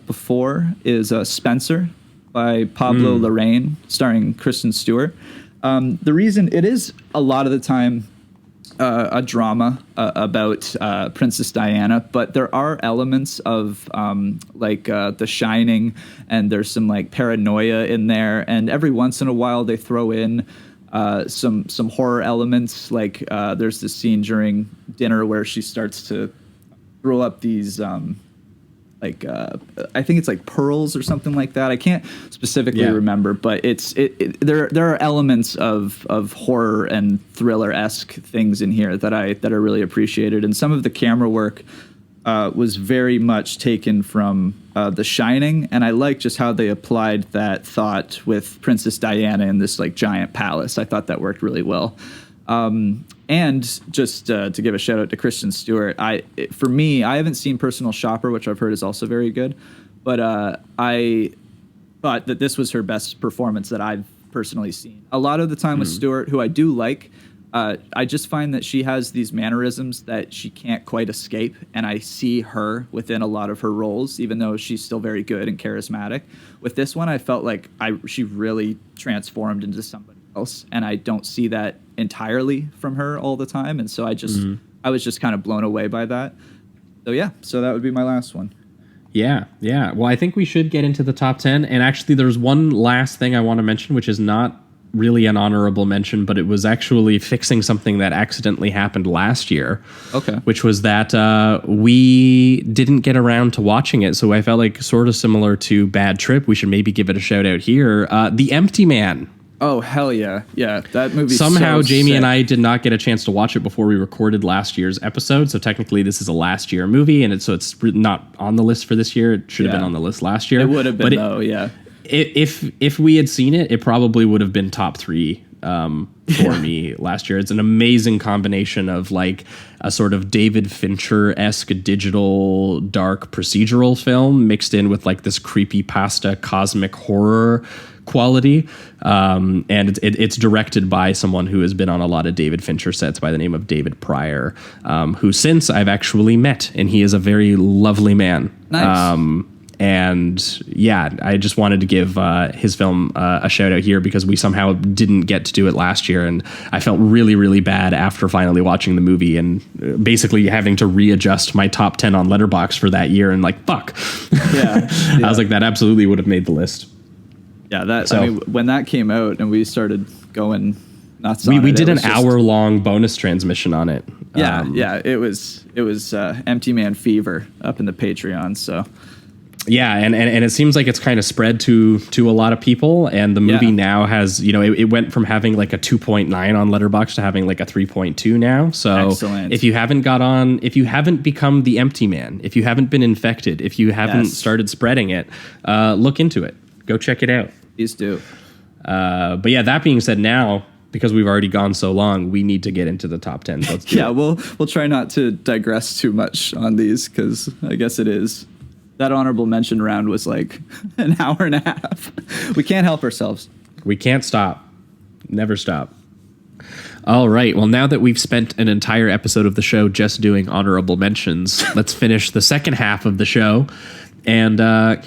before, is Spencer by Pablo Larraín, starring Kristen Stewart. The reason it is a lot of the time a drama about Princess Diana, but there are elements of The Shining, and there's some like paranoia in there, and every once in a while they throw in some horror elements. Like there's this scene during dinner where she starts to throw up these I think it's like pearls or something like that. I can't specifically remember, but there are elements of horror and thriller-esque things in here that I really appreciated, and some of the camera work was very much taken from The Shining, and I like just how they applied that thought with Princess Diana in this like giant palace. I thought that worked really well. And just to give a shout out to Kristen Stewart, for me, I haven't seen Personal Shopper, which I've heard is also very good, but I thought that this was her best performance that I've personally seen. A lot of the time with Stewart, who I do like, I just find that she has these mannerisms that she can't quite escape, and I see her within a lot of her roles, even though she's still very good and charismatic. With this one, I felt like she really transformed into somebody else, and I don't see that entirely from her all the time, and so I was just kind of blown away by that. So that would be my last one. Yeah. Well, I think we should get into the top 10, and actually there's one last thing I want to mention, which is not really an honorable mention, but it was actually fixing something that accidentally happened last year. Okay. Which was that we didn't get around to watching it, so I felt like sort of similar to Bad Trip, we should maybe give it a shout out here. The Empty Man. Oh, hell yeah. Yeah, that movie. Somehow so Jamie sick. and I did not get a chance to watch it before we recorded last year's episode. So technically this is a last year movie, and it's not on the list for this year. It should have been on the list last year. It would have been, though, yeah. If we had seen it, it probably would have been top 3 for me last year. It's an amazing combination of like a sort of David Fincher-esque digital dark procedural film mixed in with like this creepypasta cosmic horror quality, and it's directed by someone who has been on a lot of David Fincher sets by the name of David Pryor, who since I've actually met, and he is a very lovely man. Nice. And yeah, I just wanted to give his film a shout out here because we somehow didn't get to do it last year, and I felt really, really bad after finally watching the movie and basically having to readjust my top 10 on Letterboxd for that year, and like, fuck. Yeah. I was like, that absolutely would have made the list. Yeah, I mean, when that came out and we started going nuts we did an hour-long bonus transmission on it. Yeah, it was Empty Man fever up in the Patreon, so... Yeah, and it seems like it's kind of spread to a lot of people, and the movie now has, it went from having like a 2.9 on Letterboxd to having like a 3.2 now. So excellent. If you haven't become the Empty Man, if you haven't been infected, if you haven't started spreading it, look into it. Go check it out. Please do. But yeah, that being said, now, because we've already gone so long, we need to get into the top 10. So let's do it. We'll try not to digress too much on these, because I guess it is. That honorable mention round was like an hour and a half. We can't help ourselves. We can't stop. Never stop. All right. Well, now that we've spent an entire episode of the show just doing honorable mentions, let's finish the second half of the show and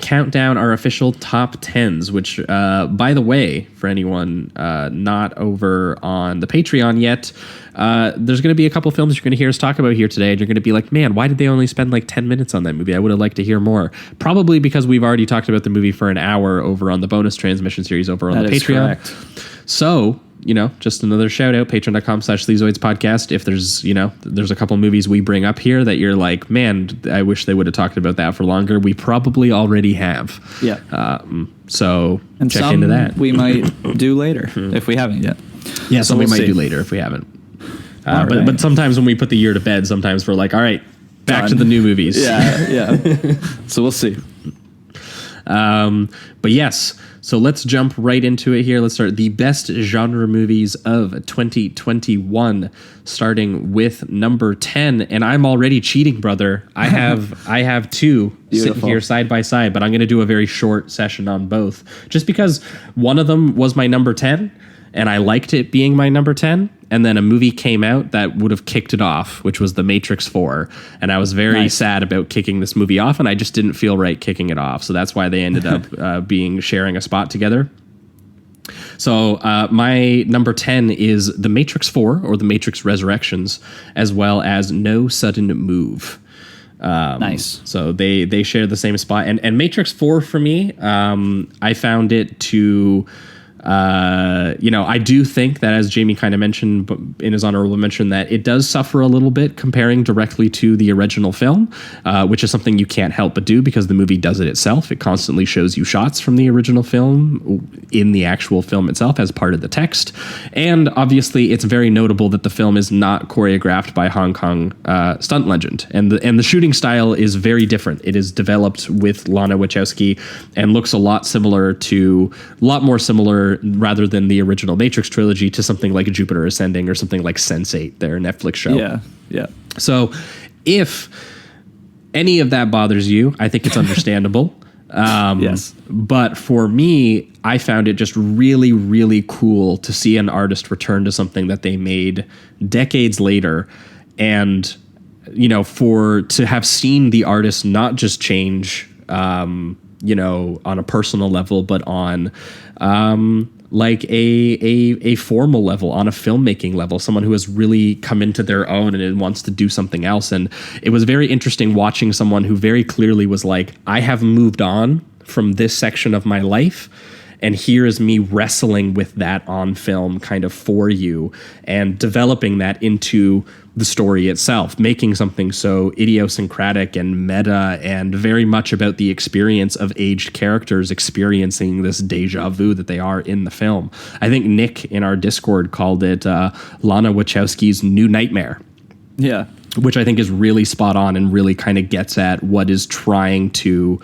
count down our official top 10s, which, by the way, for anyone not over on the Patreon yet, there's going to be a couple films you're going to hear us talk about here today, and you're going to be like, man, why did they only spend like 10 minutes on that movie? I would have liked to hear more. Probably because we've already talked about the movie for an hour over on the bonus transmission series over on the Patreon. Correct. So, just another shout out, patreon.com/Sleazoids podcast. If there's a couple movies we bring up here that you're like, man, I wish they would have talked about that for longer. We probably already have. Yeah. So and check into that. We might do later if we haven't yet. Yeah, so we might do later if we haven't. But sometimes when we put the year to bed, sometimes we're like, all right, back to the new movies. Yeah. So we'll see. But yes, so let's jump right into it here. Let's start the best genre movies of 2021, starting with number 10. And I'm already cheating, brother. I have two sitting here side by side, but I'm going to do a very short session on both, just because one of them was my number 10, and I liked it being my number 10. And then a movie came out that would have kicked it off, which was The Matrix 4. And I was very sad about kicking this movie off, and I just didn't feel right kicking it off. So that's why they ended up sharing a spot together. So my number 10 is The Matrix 4, or The Matrix Resurrections, as well as No Sudden Move. Nice. So they share the same spot. And Matrix 4 for me, I found it to... I do think that, as Jamie kind of mentioned in his honorable mention, that it does suffer a little bit comparing directly to the original film, which is something you can't help but do because the movie does it itself. It constantly shows you shots from the original film in the actual film itself as part of the text. And obviously, it's very notable that the film is not choreographed by Hong Kong stunt legend. And the shooting style is very different. It is developed with Lana Wachowski and looks a lot more similar rather than the original Matrix trilogy to something like Jupiter Ascending or something like Sense8, their Netflix show. Yeah. So if any of that bothers you, I think it's understandable. Yes. But for me, I found it just really, really cool to see an artist return to something that they made decades later. And, to have seen the artist not just change, on a personal level, but on like a formal level, on a filmmaking level, someone who has really come into their own and wants to do something else. And it was very interesting watching someone who very clearly was like, I have moved on from this section of my life, and here is me wrestling with that on film kind of for you and developing that into the story itself, making something so idiosyncratic and meta and very much about the experience of aged characters experiencing this deja vu that they are in the film. I think Nick in our Discord called it Lana Wachowski's new nightmare. Yeah. Which I think is really spot on and really kind of gets at what is trying to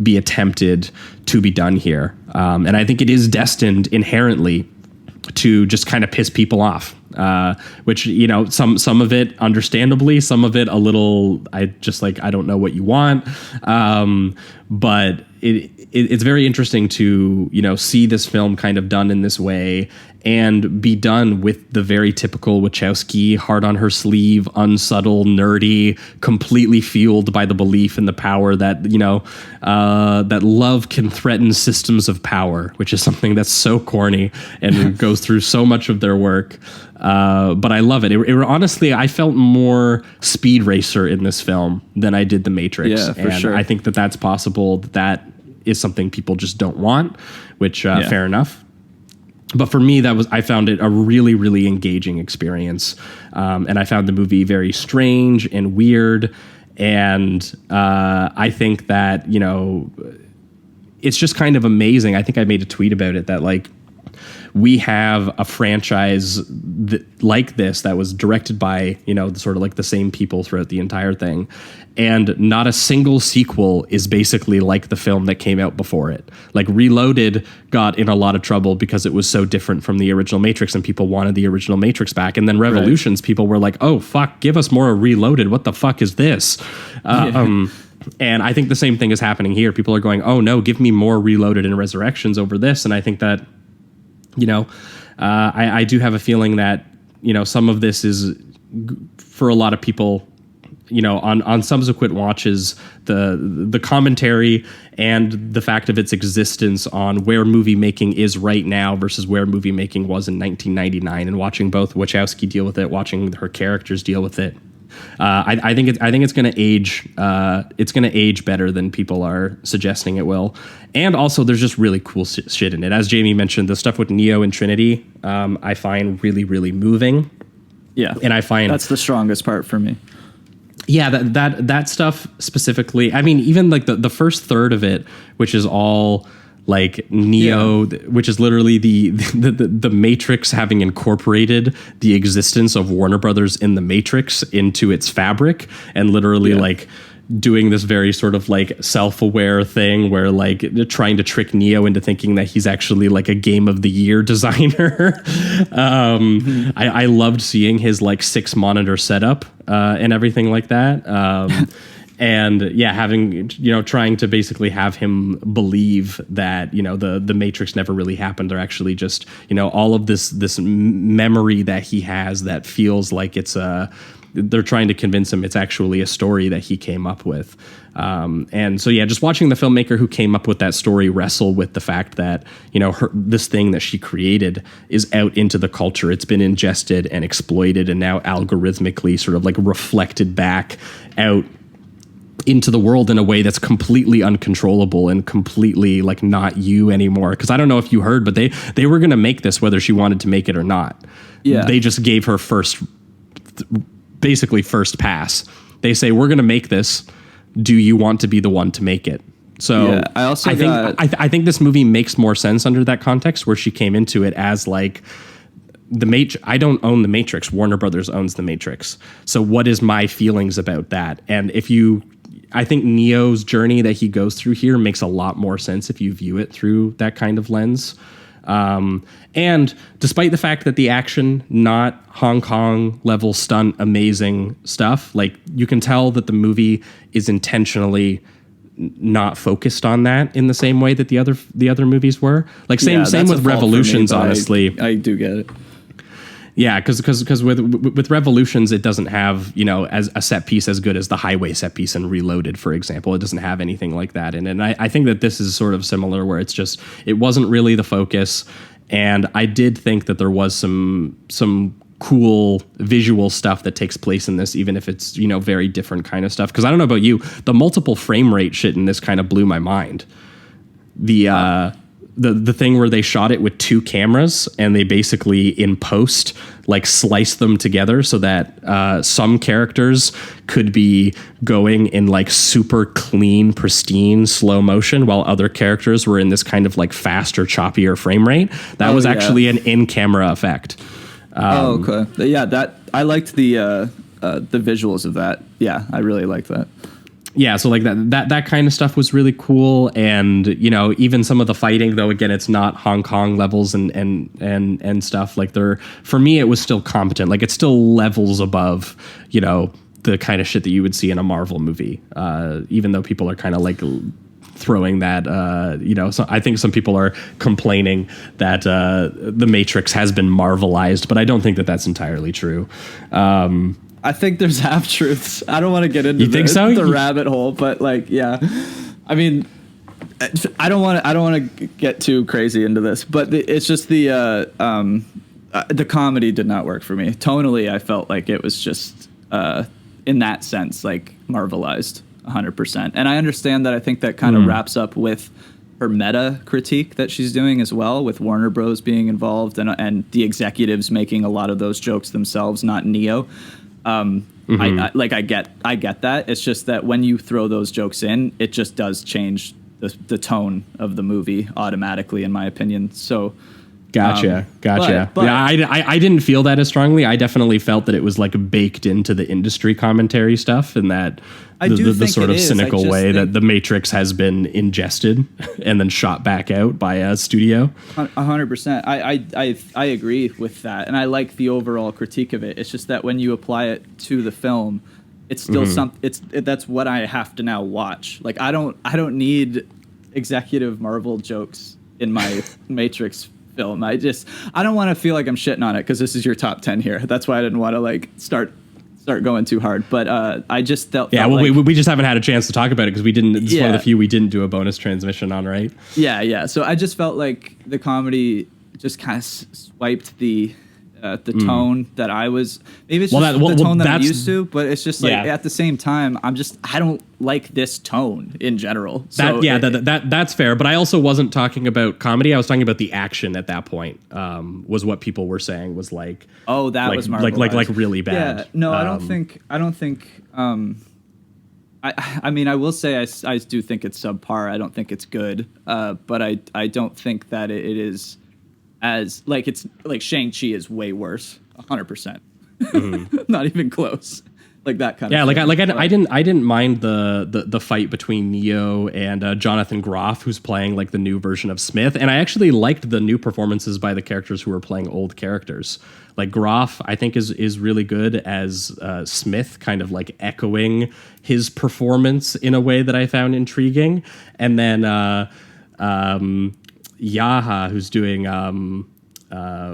be attempted to be done here. And I think it is destined inherently to just kind of piss people off, which, some of it understandably, some of it a little, I don't know what you want. But it's very interesting to, see this film kind of done in this way and be done with the very typical Wachowski, hard on her sleeve, unsubtle, nerdy, completely fueled by the belief in the power that, that love can threaten systems of power, which is something that's so corny and goes through so much of their work. But I love it. Honestly, I felt more Speed Racer in this film than I did The Matrix. Yeah, for sure. I think that that's possible. That is something people just don't want, which fair enough. But for me, I found it a really, really engaging experience. And I found the movie very strange and weird. And I think that, it's just kind of amazing. I think I made a tweet about it that, like, we have a franchise like this that was directed by, sort of like the same people throughout the entire thing. And not a single sequel is basically like the film that came out before it. Like, Reloaded got in a lot of trouble because it was so different from the original Matrix and people wanted the original Matrix back. And then Revolutions, people were like, oh, fuck, give us more Reloaded. What the fuck is this? And I think the same thing is happening here. People are going, oh, no, give me more Reloaded and Resurrections over this. And I think that, I do have a feeling that, some of this is, for a lot of people, on subsequent watches, the commentary and the fact of its existence on where movie making is right now versus where movie making was in 1999, and watching both Wachowski deal with it, watching her characters deal with it. I think it's going to age. It's going to age better than people are suggesting it will. And also, there's just really cool shit in it. As Jamie mentioned, the stuff with Neo and Trinity, I find really, really moving. Yeah, and I find that's the strongest part for me. Yeah, that stuff specifically. I mean, even like the first third of it, which is all like Neo, which is literally the Matrix having incorporated the existence of Warner Brothers in the Matrix into its fabric, and literally like doing this very sort of like self-aware thing where like trying to trick Neo into thinking that he's actually like a Game of the Year designer. I loved seeing his like 6 monitor setup and everything like that. And having, trying to basically have him believe that, the Matrix never really happened. They're actually just, all of this memory that he has that feels like it's they're trying to convince him it's actually a story that he came up with. And so, just watching the filmmaker who came up with that story wrestle with the fact that, this thing that she created is out into the culture. It's been ingested and exploited and now algorithmically sort of like reflected back out into the world in a way that's completely uncontrollable and completely like not you anymore. Because I don't know if you heard, but they were going to make this whether she wanted to make it or not. Yeah, they just gave her basically first pass. They say, we're going to make this. Do you want to be the one to make it? So I think this movie makes more sense under that context, where she came into it as like I don't own the Matrix. Warner Brothers owns the Matrix. So what is my feelings about that? And I think Neo's journey that he goes through here makes a lot more sense if you view it through that kind of lens. And despite the fact that the action, not Hong Kong level stunt, amazing stuff, like you can tell that the movie is intentionally not focused on that in the same way that the other movies were. Like same with Revolutions, honestly. I do get it. Yeah, because with Revolutions, it doesn't have, as a set piece as good as the highway set piece in Reloaded, for example. It doesn't have anything like that in it. And I think that this is sort of similar, where it wasn't really the focus. And I did think that there was some cool visual stuff that takes place in this, even if it's, very different kind of stuff. Because I don't know about you, the multiple frame rate shit in this kind of blew my mind. The thing where they shot it with 2 cameras and they basically in post like slice them together so that some characters could be going in like super clean, pristine slow motion, while other characters were in this kind of like faster, choppier frame rate. That was actually an in-camera effect. Okay. Yeah, that I liked the visuals of that. Yeah, I really liked that. Yeah, so like that kind of stuff was really cool, and even some of the fighting, though again it's not Hong Kong levels and stuff. Like for me it was still competent. Like it still levels above the kind of shit that you would see in a Marvel movie. Even though people are kind of like throwing that, so I think some people are complaining that the Matrix has been Marvelized, but I don't think that that's entirely true. I think there's half truths. I don't want to get into the rabbit hole, but like, yeah, I mean, I don't want to get too crazy into this, but it's just the comedy did not work for me. Tonally, I felt like it was just in that sense like Marvelized 100%. And I understand that. I think that kind of wraps up with her meta critique that she's doing as well, with Warner Bros being involved and the executives making a lot of those jokes themselves, not Neo. I get that. It's just that when you throw those jokes in, it just does change the tone of the movie automatically, in my opinion. So, Gotcha. But yeah, I didn't feel that as strongly. I definitely felt that it was like baked into the industry commentary stuff, and that the sort of cynical way that the Matrix has been ingested and then shot back out by a studio. 100%. I agree with that, and I like the overall critique of it. It's just that when you apply it to the film, it's still that's what I have to now watch. Like I don't need executive Marvel jokes in my Matrix film. I don't want to feel like I'm shitting on it because this is your top 10 here. That's why I didn't want to like start start going too hard, but I just felt well, like, we just haven't had a chance to talk about it because we didn't. It's one of the few we didn't do a bonus transmission on, right? Yeah. So I just felt like the comedy just kind of swiped the tone that I was. Maybe it's just the tone that I'm used to, but it's just like at the same time, I don't like this tone in general. So that's fair. But I also wasn't talking about comedy. I was talking about the action at that point. Was what people were saying was like, oh, that was marvelous. like really bad. Yeah, no, I don't think. I mean, I will say I do think it's subpar. I don't think it's good. But I don't think that it is as like it's like Shang-Chi is way worse. 100%. Not even close. Like that kind of thing. I didn't mind the fight between Neo and Jonathan Groff, who's playing like the new version of Smith, and I actually liked the new performances by the characters who were playing old characters. Like Groff, I think is really good as Smith, kind of like echoing his performance in a way that I found intriguing, and then Yaha, who's doing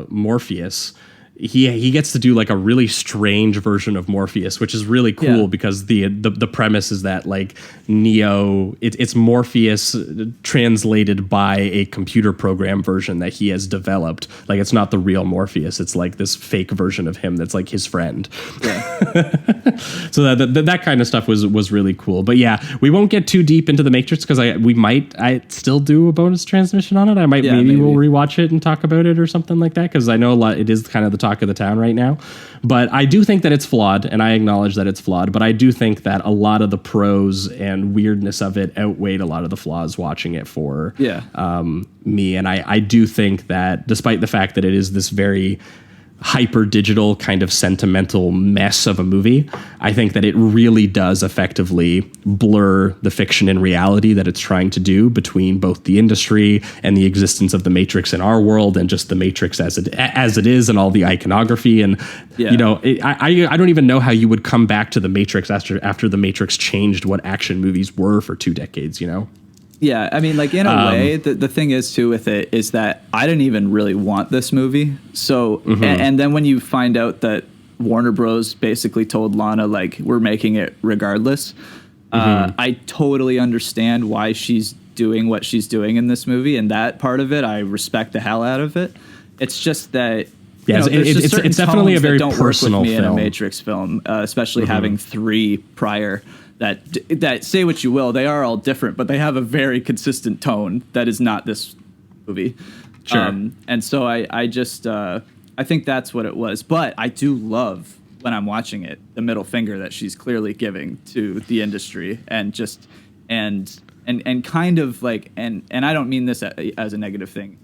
Morpheus. He gets to do like a really strange version of Morpheus, which is really cool because the premise is that like Neo, it's Morpheus translated by a computer program version that he has developed. Like it's not the real Morpheus; it's like this fake version of him that's like his friend. Yeah. So that kind of stuff was really cool. But yeah, we won't get too deep into the Matrix because I still do a bonus transmission on it. Maybe we'll rewatch it and talk about it or something like that because I know it is kind of the talk of the town right now. But I do think that it's flawed, and I acknowledge that it's flawed, but I do think that a lot of the pros and weirdness of it outweighed a lot of the flaws watching it for me. And I do think that despite the fact that it is this very hyper digital kind of sentimental mess of a movie, I think that it really does effectively blur the fiction and reality that it's trying to do between both the industry and the existence of the Matrix in our world and just the Matrix as it is and all the iconography. And you know, I don't even know how you would come back to the Matrix after the Matrix changed what action movies were for 2 decades, you know? Yeah, I mean, like in a way, the thing is too with it is that I didn't even really want this movie. So, and then when you find out that Warner Bros. Basically told Lana like we're making it regardless, I totally understand why she's doing what she's doing in this movie, and that part of it I respect the hell out of it. It's just that. It's definitely a very personal film in a Matrix film, especially having 3 prior. That say what you will, they are all different, but they have a very consistent tone that is not this movie. Sure. And so I just I think that's what it was. But I do love when I'm watching it the middle finger that she's clearly giving to the industry and just and kind of like and I don't mean this as a negative thing.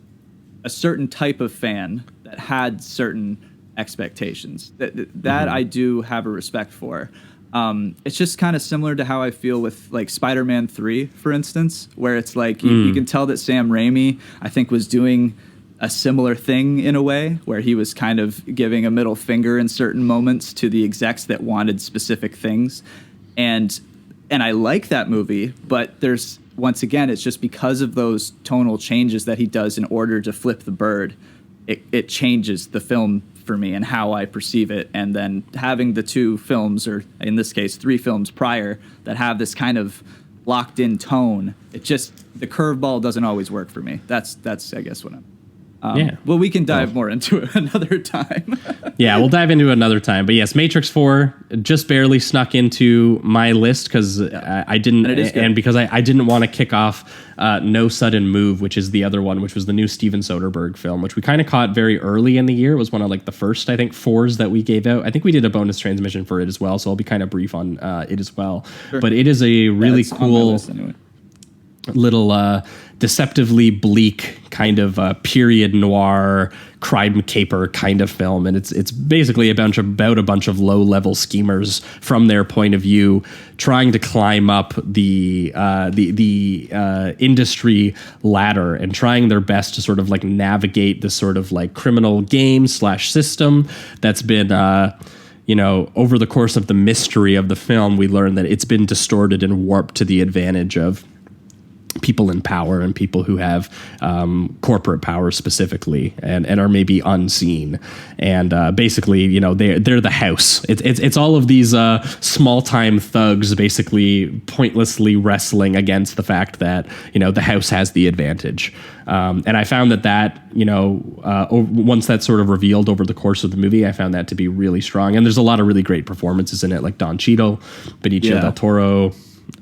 A certain type of fan that had certain expectations that I do have a respect for. It's just kind of similar to how I feel with like Spider-Man 3, for instance, where it's like you can tell that Sam Raimi, I think, was doing a similar thing in a way where he was kind of giving a middle finger in certain moments to the execs that wanted specific things. And I like that movie, but there's once again, it's just because of those tonal changes that he does in order to flip the bird, it changes the film for me and how I perceive it. And then having the 2 films, or in this case 3 films prior, that have this kind of locked in tone, it just, the curveball doesn't always work for me. That's I guess what I'm well, we can dive more into it another time. Yeah, we'll dive into it another time. But yes, Matrix 4 just barely snuck into my list because I didn't, and because I didn't want to kick off No Sudden Move, which is the other one, which was the new Steven Soderbergh film, which we kind of caught very early in the year. It was one of like the first, I think, 4s that we gave out. I think we did a bonus transmission for it as well, so I'll be kind of brief on it as well. Sure. But it is a really cool little deceptively bleak kind of period noir crime caper kind of film, and it's basically about a bunch of low level schemers from their point of view trying to climb up the industry ladder and trying their best to sort of like navigate this sort of like criminal game / system that's been over the course of the mystery of the film, we learn that it's been distorted and warped to the advantage of people in power and people who have corporate power specifically and are maybe unseen. And basically, you know, they're the house. It's all of these small time thugs basically pointlessly wrestling against the fact that, you know, the house has the advantage. And I found that, you know, once that's sort of revealed over the course of the movie, I found that to be really strong. And there's a lot of really great performances in it, like Don Cheadle, Benicio del Toro,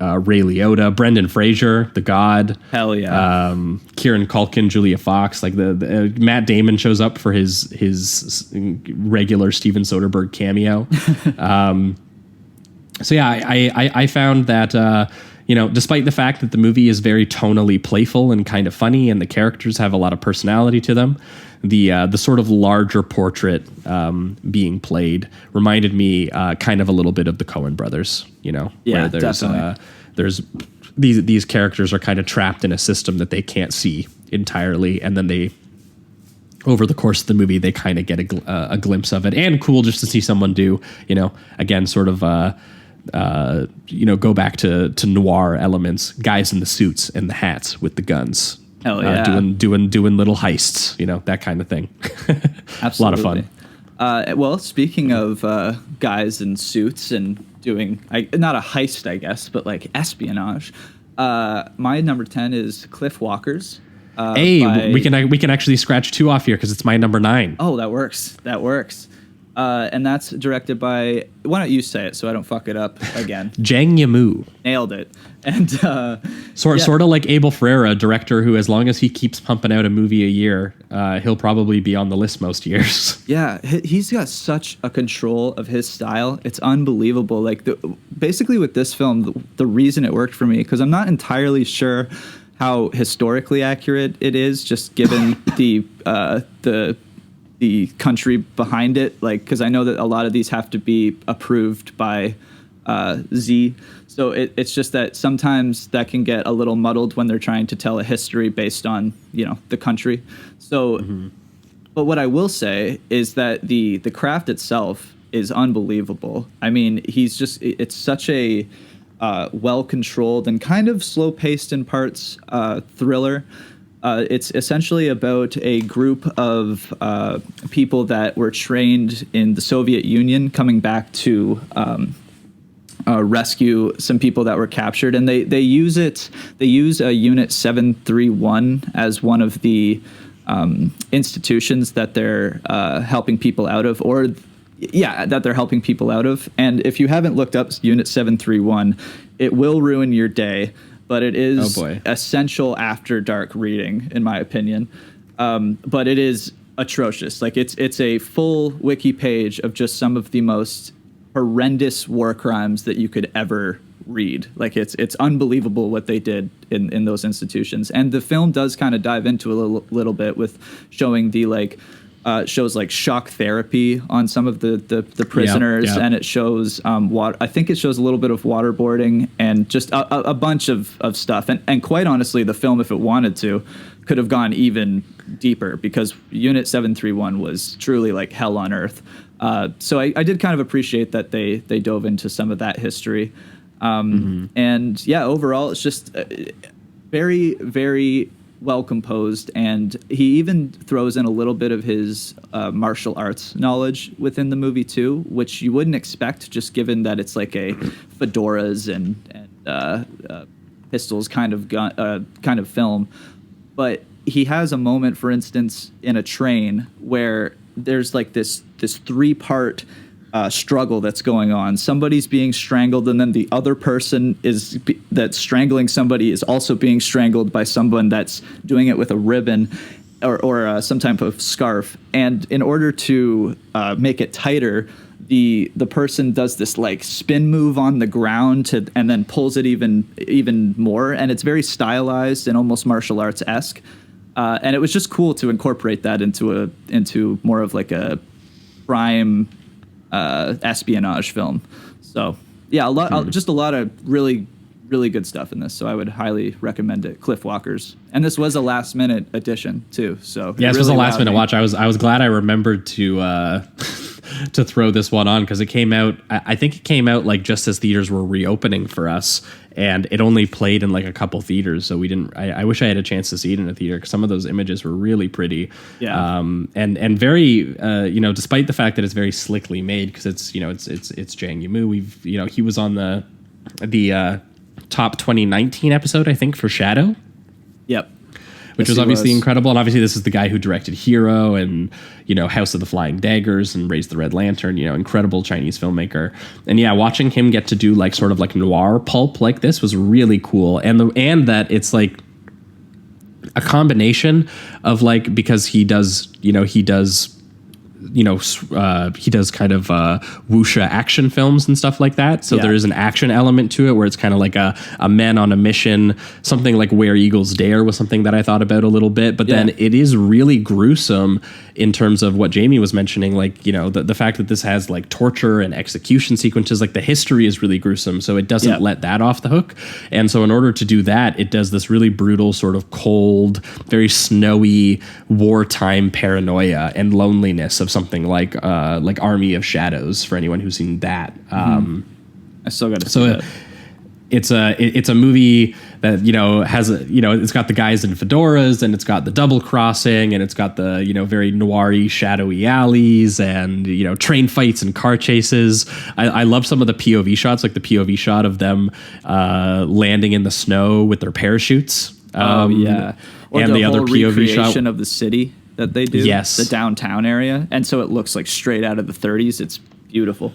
Ray Liotta, Brendan Fraser, The God. Hell yeah. Kieran Culkin, Julia Fox. Like the Matt Damon shows up for his regular Steven Soderbergh cameo. So yeah, I found that you know, despite the fact that the movie is very tonally playful and kind of funny, and the characters have a lot of personality to them, the sort of larger portrait being played reminded me kind of a little bit of the Coen brothers, you know, yeah, where there's these characters are kind of trapped in a system that they can't see entirely, and then they, over the course of the movie, they kind of get a glimpse of it. And cool just to see someone do, you know, again, sort of you know, go back to noir elements, guys in the suits and the hats with the guns. Hell yeah. Doing little heists, you know, that kind of thing. Absolutely. A lot of fun. Well, speaking of guys in suits and doing, not a heist, I guess, but like espionage, my number 10 is Cliff Walker's. We can actually scratch 2 off here because it's my number 9. Oh, that works. And that's directed by, why don't you say it so I don't fuck it up again? Zhang Yimou. Nailed it. And sort of like Abel Ferrara, a director who, as long as he keeps pumping out a movie a year, he'll probably be on the list most years. Yeah, he's got such a control of his style. It's unbelievable. Like basically with this film, the reason it worked for me, because I'm not entirely sure how historically accurate it is, just given the country behind it, like, because I know that a lot of these have to be approved by Z. So it's just that sometimes that can get a little muddled when they're trying to tell a history based on, you know, the country. So, but what I will say is that the craft itself is unbelievable. I mean, it's such a well-controlled and kind of slow-paced in parts thriller. It's essentially about a group of people that were trained in the Soviet Union coming back to rescue some people that were captured, and they use a Unit 731 as one of the institutions that they're helping people out of, that they're helping people out of. And if you haven't looked up Unit 731, it will ruin your day. But it is essential after dark reading, in my opinion. But it is atrocious. Like it's a full wiki page of just some of the most horrendous war crimes that you could ever read. Like it's unbelievable what they did in those institutions. And the film does kind of dive into a little bit with showing the shows like shock therapy on some of the prisoners, and it shows I think it shows a little bit of waterboarding and just a bunch of stuff. And quite honestly, the film, if it wanted to, could have gone even deeper, because Unit 731 was truly like hell on earth. So I did kind of appreciate that they dove into some of that history. And yeah, overall, it's just very, very well composed, and he even throws in a little bit of his martial arts knowledge within the movie too, which you wouldn't expect, just given that it's like a fedoras and pistols kind of film. But he has a moment, for instance, in a train where there's like this 3-part struggle that's going on. Somebody's being strangled, and then the other person that's strangling somebody is also being strangled by someone that's doing it with a ribbon or some type of scarf. And in order to make it tighter, the person does this like spin move on the ground and then pulls it even more, and it's very stylized and almost martial arts esque. And it was just cool to incorporate that into more of like a crime espionage film. So yeah, just a lot of really, really good stuff in this. So I would highly recommend it. Cliff Walker's, and this was a last minute addition too. So yeah, this was a last minute watch. I was glad I remembered to to throw this one on because it came out. I think it came out like just as theaters were reopening for us, and it only played in like a couple theaters. So we didn't. I wish I had a chance to see it in a theater because some of those images were really pretty. Yeah. And very despite the fact that it's very slickly made because it's Jang Yimou. He was on the top 2019 episode I think for Shadow. Yep. Which was obviously incredible. And obviously this is the guy who directed Hero and, House of the Flying Daggers and Raise the Red Lantern, incredible Chinese filmmaker. And yeah, watching him get to do like sort of like noir pulp like this was really cool. And that it's like a combination of like, because he does kind of wuxia action films and stuff like that. So there is an action element to it where it's kind of like a men on a mission. Something like Where Eagles Dare was something that I thought about a little bit. But then it is really gruesome in terms of what Jamie was mentioning. Like, the fact that this has like torture and execution sequences, like the history is really gruesome. So it doesn't let that off the hook. And so in order to do that, it does this really brutal sort of cold, very snowy wartime paranoia and loneliness of something like Army of Shadows for anyone who's seen that. I still got to see that. It's a movie that has it's got the guys in fedoras and it's got the double crossing and it's got the very noiry shadowy alleys and train fights and car chases. I love some of the POV shots, like the POV shot of them landing in the snow with their parachutes. Or and the other POV shot of the city that they do. Yes, the downtown area, and so it looks like straight out of the 30s. It's beautiful.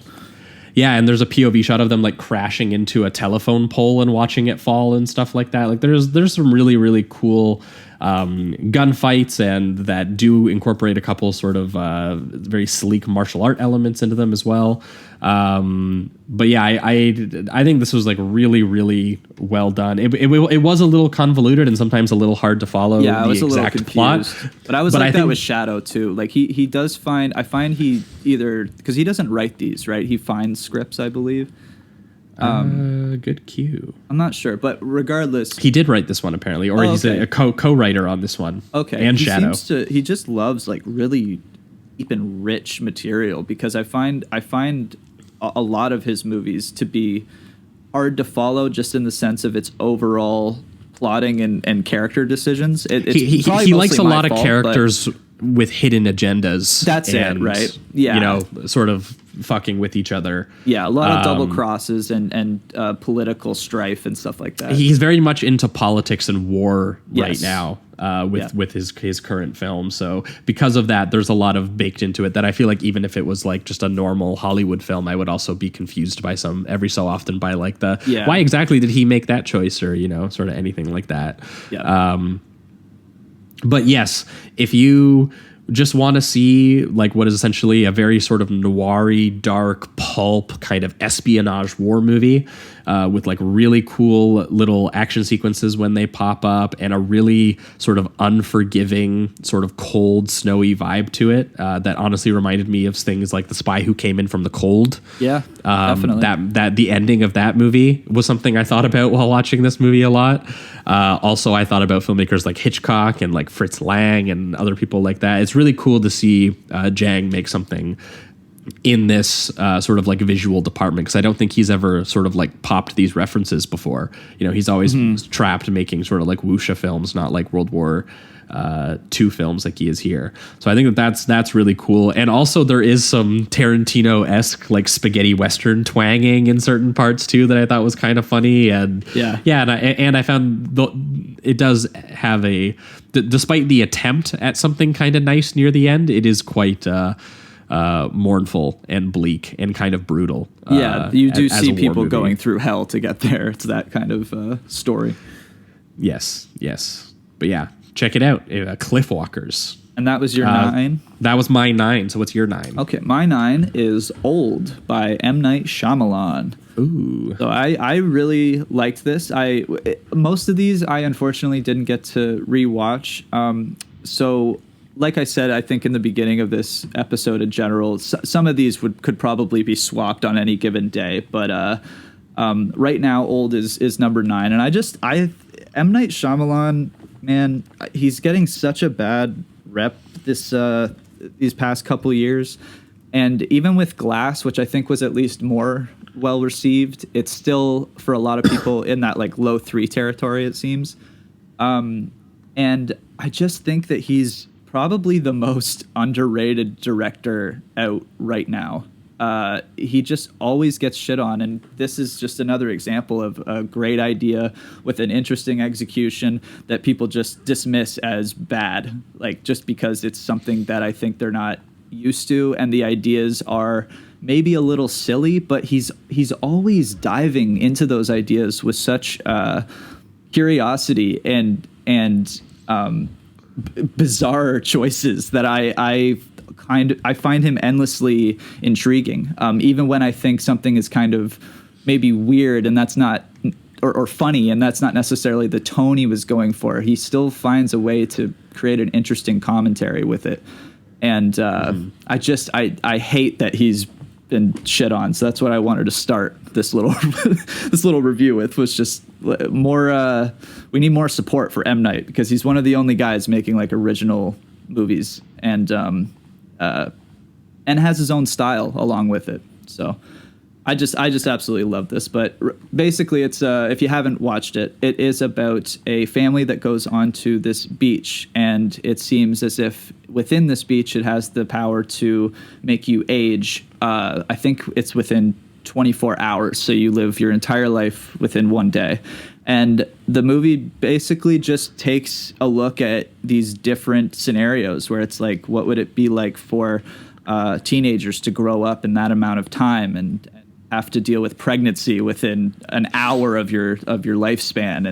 Yeah, and there's a POV shot of them like crashing into a telephone pole and watching it fall and stuff like that. Like there's some really, really cool gunfights and that do incorporate a couple sort of very sleek martial art elements into them as well. But yeah, I think this was like really, really well done. It was a little convoluted and sometimes a little hard to follow. Yeah, I was the a little exact confused. plot. But I was like that with Shadow too. Like he does find he either, because he doesn't write these, right? He finds scripts, I believe. Good cue. I'm not sure, but regardless, he did write this one apparently, or he's a co-writer on this one. Okay, and Shadow. He just loves like really deep and rich material because I find a lot of his movies to be hard to follow, just in the sense of its overall plotting and character decisions. He likes a lot of characters with hidden agendas. That's it, right? Yeah, sort of fucking with each other. Yeah, a lot of double crosses and political strife and stuff like that. He's very much into politics and war right now with his current film. So because of that, there's a lot of baked into it that I feel like even if it was like just a normal Hollywood film, I would also be confused by every so often by like why exactly did he make that choice or sort of anything like that. Yeah. But yes, if you just want to see like what is essentially a very sort of noiry, dark pulp kind of espionage war movie with like really cool little action sequences when they pop up and a really sort of unforgiving, sort of cold, snowy vibe to it that honestly reminded me of things like The Spy Who Came in from the Cold. Yeah, definitely. That the ending of that movie was something I thought about while watching this movie a lot. Also, I thought about filmmakers like Hitchcock and like Fritz Lang and other people like that. It's really cool to see Jang make something in this sort of like visual department, because I don't think he's ever sort of like popped these references before. He's always trapped making sort of like wuxia films, not like World War II films like he is here. So I think that's really cool. And also there is some Tarantino-esque like spaghetti western twanging in certain parts too that I thought was kind of funny. And and I found it does have despite the attempt at something kind of nice near the end, it is quite mournful and bleak and kind of brutal. You do see people going through hell to get there. It's that kind of story. Yes. But yeah, check it out. Cliff Walkers. And that was your 9? That was my 9. So what's your 9? Okay, my 9 is Old by M. Night Shyamalan. Ooh. So I really liked this. Most of these I unfortunately didn't get to rewatch. So like I said, I think in the beginning of this episode in general, some of these could probably be swapped on any given day. But right now, Old is number 9. And M. Night Shyamalan, man, he's getting such a bad rep these past couple years. And even with Glass, which I think was at least more well received, it's still for a lot of people in that like low 3 territory, it seems. And I just think that he's probably the most underrated director out right now. He just always gets shit on, and this is just another example of a great idea with an interesting execution that people just dismiss as bad, like just because it's something that I think they're not used to, and the ideas are maybe a little silly, but he's always diving into those ideas with such curiosity and bizarre choices that I find him endlessly intriguing. Even when I think something is kind of maybe weird and that's not, or funny, and that's not necessarily the tone he was going for, he still finds a way to create an interesting commentary with it. And I hate that he's been shit on. So that's what I wanted to start this little this little review with, was just more. We need more support for M. Night, because he's one of the only guys making like original movies, and has his own style along with it. So I just absolutely love this. But basically, it's if you haven't watched it, it is about a family that goes onto this beach, and it seems as if within this beach it has the power to make you age. I think it's within 24 hours, so you live your entire life within one day. And the movie basically just takes a look at these different scenarios where it's like, what would it be like for teenagers to grow up in that amount of time and have to deal with pregnancy within an hour of your lifespan,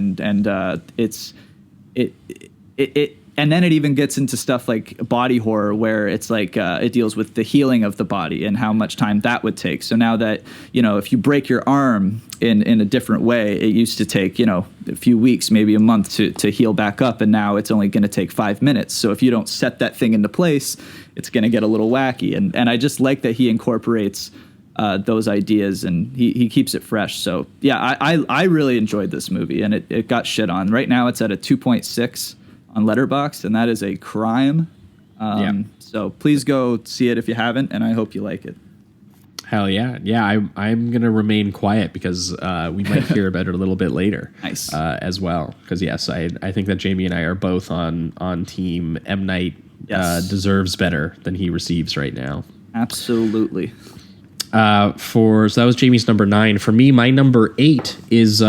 and then it even gets into stuff like body horror, where it's like it deals with the healing of the body and how much time that would take. So now that, if you break your arm in a different way, it used to take, a few weeks, maybe a month to heal back up. And now it's only going to take 5 minutes. So if you don't set that thing into place, it's going to get a little wacky. And I just like that he incorporates those ideas, and he keeps it fresh. So yeah, I really enjoyed this movie, and it got shit on. Right now it's at a 2.6 on Letterboxd, and that is a crime. So please go see it if you haven't, and I hope you like it. Hell yeah. Yeah, I'm going to remain quiet because we might hear about it a little bit later. Nice. As well. Because, yes, I think that Jamie and I are both on team M. Night. Yes. Deserves better than he receives right now. Absolutely. So that was Jamie's number 9. For me, my number 8 is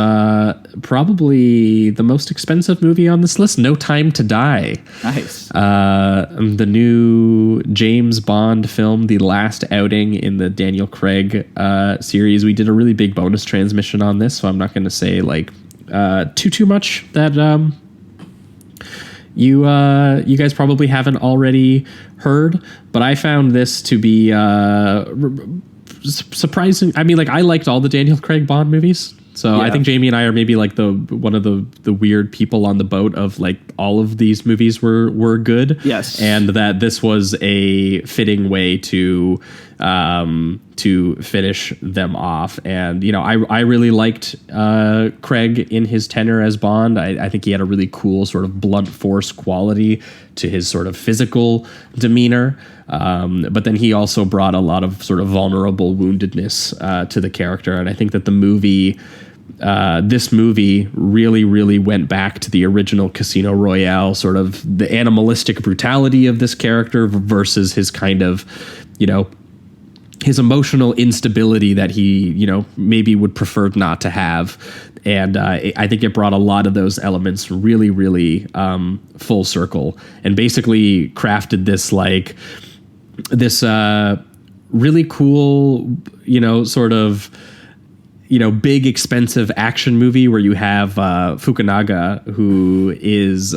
probably the most expensive movie on this list, No Time to Die. Nice. The new James Bond film, the last outing in the Daniel Craig series. We did a really big bonus transmission on this, so I'm not going to say like too much that you guys probably haven't already heard, but I found this to be surprising. I mean, like, I liked all the Daniel Craig Bond movies, so yeah. I think Jamie and I are maybe like one of the weird people on the boat of like all of these movies were good. Yes, and that this was a fitting way to finish them off. And I really liked Craig in his tenor as Bond. I think he had a really cool sort of blunt force quality to his sort of physical demeanor. But then he also brought a lot of sort of vulnerable woundedness to the character. And I think that this movie really, really went back to the original Casino Royale, sort of the animalistic brutality of this character versus his kind of, his emotional instability that he, maybe would prefer not to have. And I think it brought a lot of those elements really, really full circle, and basically crafted this really cool, sort of, big expensive action movie where you have Fukunaga, who is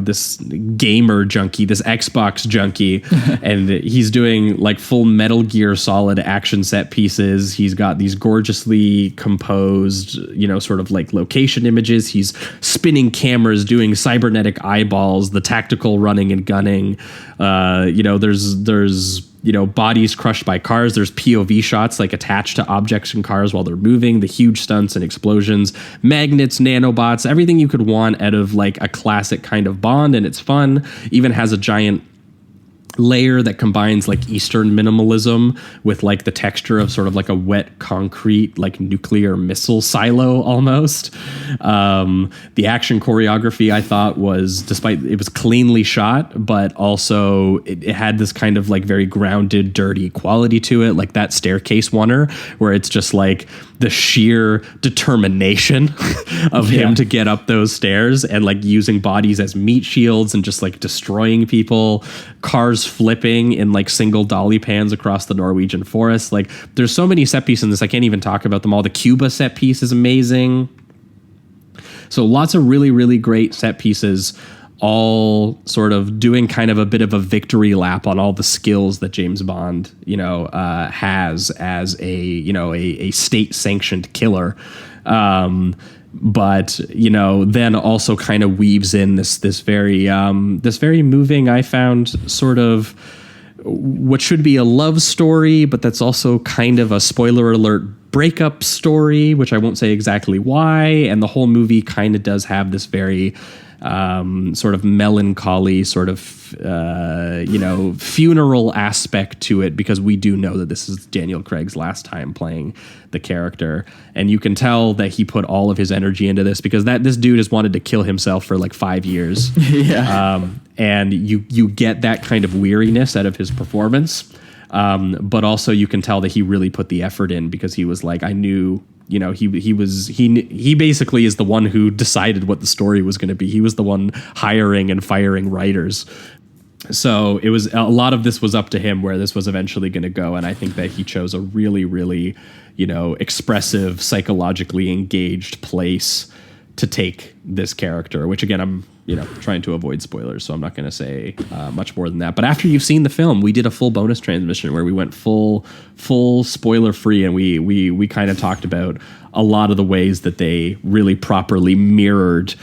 this gamer junkie, this Xbox junkie, and he's doing like full Metal Gear Solid action set pieces. He's got these gorgeously composed, sort of like location images. He's spinning cameras, doing cybernetic eyeballs, the tactical running and gunning. There's bodies crushed by cars. There's POV shots like attached to objects and cars while they're moving, the huge stunts and explosions, magnets, nanobots, everything you could want out of like a classic kind of Bond. And it's fun. Even has a giant layer that combines like Eastern minimalism with like the texture of sort of like a wet concrete, like nuclear missile silo almost. The action choreography I thought was, despite it was cleanly shot, but also it had this kind of like very grounded, dirty quality to it, like that staircase oneer, where it's just like the sheer determination of him to get up those stairs and like using bodies as meat shields and just like destroying people, cars flipping in like single dolly pans across the Norwegian forest. Like there's so many set pieces in this, I can't even talk about them all. The Cuba set piece is amazing. So lots of really, really great set pieces, all sort of doing kind of a bit of a victory lap on all the skills that James Bond, has as a state sanctioned killer. But then also kind of weaves in this very moving, I found, sort of what should be a love story, but that's also kind of a spoiler alert breakup story, which I won't say exactly why. And the whole movie kind of does have this very sort of melancholy, sort of funeral aspect to it, because we do know that this is Daniel Craig's last time playing the character, and you can tell that he put all of his energy into this, because this dude has wanted to kill himself for like 5 years. And you get that kind of weariness out of his performance, but also you can tell that he really put the effort in, because he was like, I knew. He basically is the one who decided what the story was going to be. He was the one hiring and firing writers. So it was, a lot of this was up to him where this was eventually going to go. And I think that he chose a really, really, expressive, psychologically engaged place to take this character, which again, I'm, trying to avoid spoilers, so I'm not going to say much more than that. But after you've seen the film, we did a full bonus transmission where we went full spoiler free, and we kind of talked about a lot of the ways that they really properly mirrored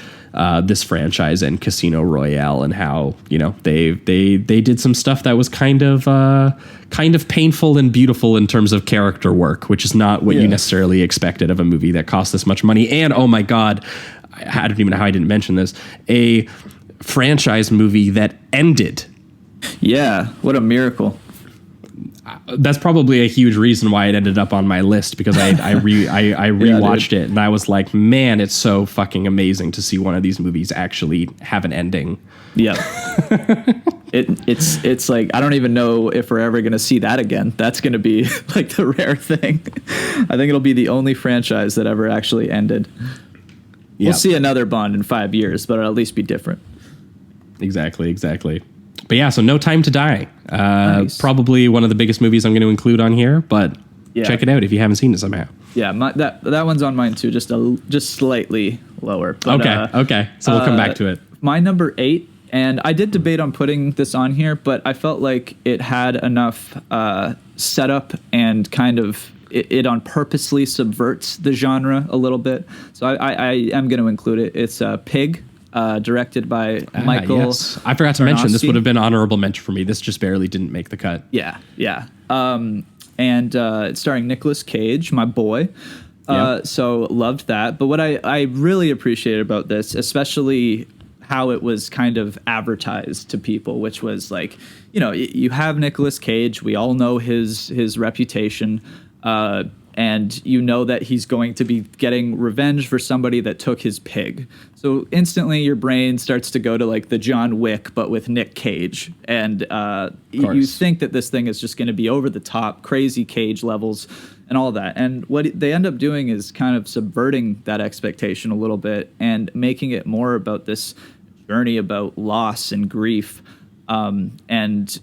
this franchise and Casino Royale, and how they did some stuff that was kind of painful and beautiful in terms of character work, which is not what you necessarily expected of a movie that cost this much money. And oh my god, I don't even know how I didn't mention this, a franchise movie that ended. Yeah, what a miracle. That's probably a huge reason why it ended up on my list, because I rewatched it and I was like, man, it's so fucking amazing to see one of these movies actually have an ending. Yeah. It's like, I don't even know if we're ever going to see that again. That's going to be like the rare thing. I think it'll be the only franchise that ever actually ended. We'll see another Bond in 5 years, but it'll at least be different. Exactly. But yeah, so No Time to Die. Nice. Probably one of the biggest movies I'm going to include on here, but check it out if you haven't seen it somehow. Yeah, that one's on mine too, just slightly lower. But, okay. So we'll come back to it. My number 8, and I did debate on putting this on here, but I felt like it had enough setup and kind of it on purposely subverts the genre a little bit. So I am going to include it. It's Pig. Directed by Michael. Yes. I forgot to mention this would have been honorable mention for me. This just barely didn't make the cut. Yeah. And it's starring Nicolas Cage, my boy. So loved that. But what I really appreciated about this, especially how it was kind of advertised to people, which was like, you have Nicolas Cage. We all know his reputation. And that he's going to be getting revenge for somebody that took his pig. So instantly your brain starts to go to like the John Wick, but with Nick Cage. And you think that this thing is just going to be over the top, crazy Cage levels and all that. And what they end up doing is kind of subverting that expectation a little bit and making it more about this journey about loss and grief. And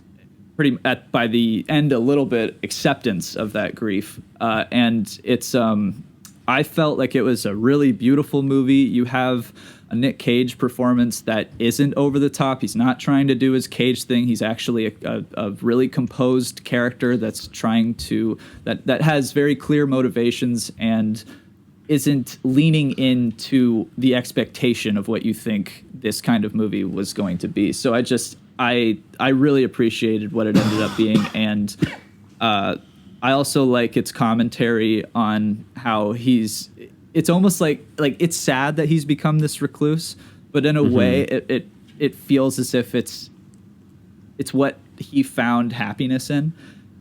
by the end, a little bit acceptance of that grief. And it's, I felt like it was a really beautiful movie. You have a Nick Cage performance that isn't over the top. He's not trying to do his Cage thing. He's actually a really composed character that's trying to, that has very clear motivations and isn't leaning into the expectation of what you think this kind of movie was going to be. So I really appreciated what it ended up being, and I also like its commentary on how it's almost like it's sad that he's become this recluse, but in a way it feels as if it's what he found happiness in.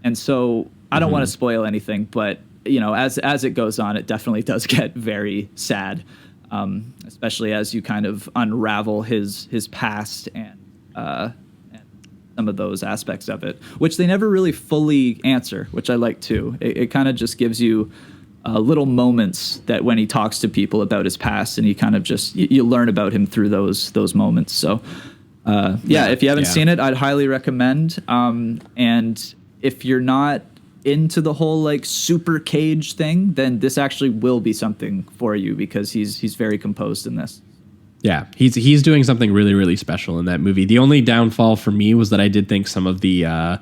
And so I don't want to spoil anything, but as it goes on, it definitely does get very sad, especially as you kind of unravel his past and some of those aspects of it, which they never really fully answer, which I like too. It kind of just gives you little moments that when he talks to people about his past, and you kind of just you learn about him through those moments. So if you haven't seen it, I'd highly recommend. And if you're not into the whole like super Cage thing, then this actually will be something for you, because he's very composed in this. Yeah, he's doing something really, really special in that movie. The only downfall for me was that I did think some of the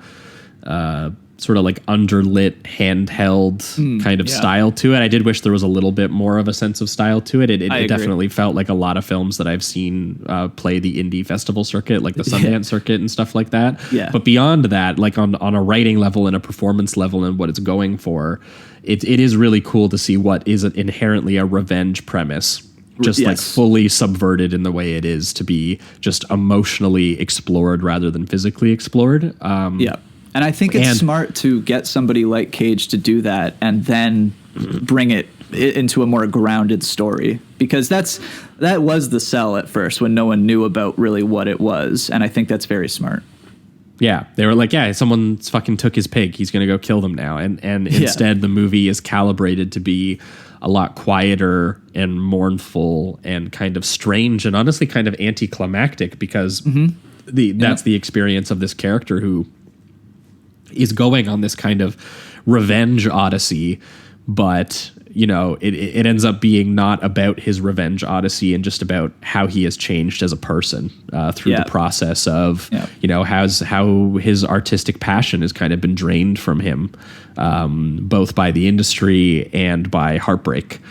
sort of like underlit handheld kind of style to it. I did wish there was a little bit more of a sense of style to it. It definitely felt like a lot of films that I've seen play the indie festival circuit, like the Sundance circuit and stuff like that. Yeah. But beyond that, like on a writing level and a performance level and what it's going for, it is really cool to see what is inherently a revenge premise just like fully subverted in the way it is to be just emotionally explored rather than physically explored. And I think it's smart to get somebody like Cage to do that and then bring it into a more grounded story, because that was the sell at first when no one knew about really what it was. And I think that's very smart. Yeah, they were like, someone fucking took his pig. He's going to go kill them now. And instead the movie is calibrated to be a lot quieter and mournful and kind of strange and honestly kind of anticlimactic, because that's the experience of this character who is going on this kind of revenge odyssey, but it ends up being not about his revenge odyssey and just about how he has changed as a person through the process of how his artistic passion has kind of been drained from him, both by the industry and by heartbreak.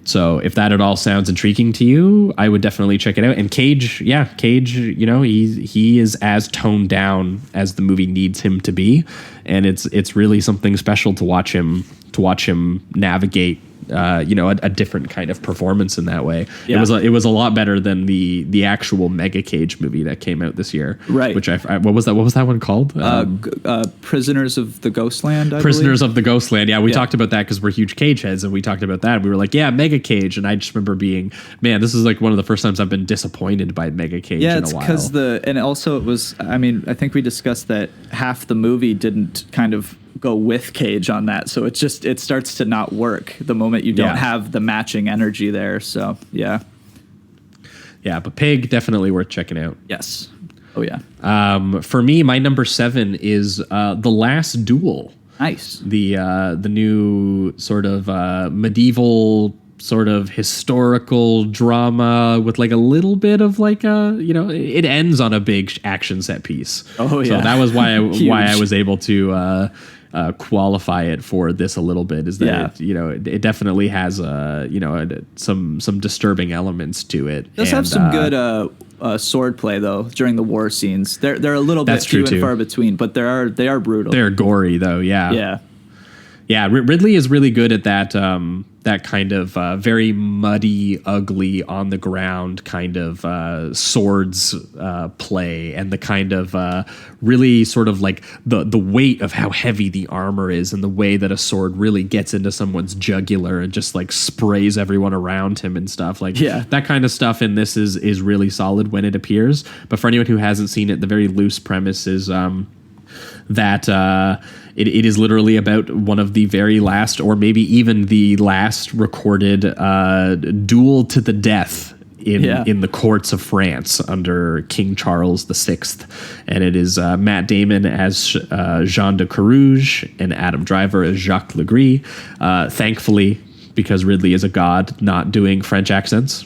So if that at all sounds intriguing to you, I would definitely check it out. And Cage, he is as toned down as the movie needs him to be, and it's really something special to watch him navigate a different kind of performance in that way. It was a lot better than the actual Mega Cage movie that came out this year, right? Which what was that one called? Prisoners of the Ghostland. Prisoners of the Ghostland. Yeah, we talked about that because we're huge Cage heads, and we talked about that. We were like, Mega Cage, and I just remember being, man, this is like one of the first times I've been disappointed by Mega Cage in a while. Yeah, it's because and also it was. I mean, I think we discussed that half the movie didn't kind of go with Cage on that, so it starts to not work the moment you don't have the matching energy there. So but Pig, definitely worth checking out. Yes. Oh yeah. For me, my number 7 is The Last Duel. Nice. The new sort of medieval sort of historical drama with like a little bit of like it ends on a big action set piece. Oh yeah. So that was why I was able to qualify it for this a little bit, is that it definitely has some disturbing elements to it. It does have some good sword play though during the war scenes. They're a little bit few and far between, but they are brutal. They're gory though. Yeah. Ridley is really good at that kind of very muddy, ugly, on the ground kind of swords play, and the kind of really sort of like the weight of how heavy the armor is, and the way that a sword really gets into someone's jugular and just like sprays everyone around him and stuff. Like that kind of stuff in this is really solid when it appears. But for anyone who hasn't seen it, the very loose premise is that it is literally about one of the very last, or maybe even the last recorded duel to the death in the courts of France under King Charles VI. And it is Matt Damon as Jean de Carouge and Adam Driver as Jacques Legris. Thankfully, because Ridley is a god, not doing French accents.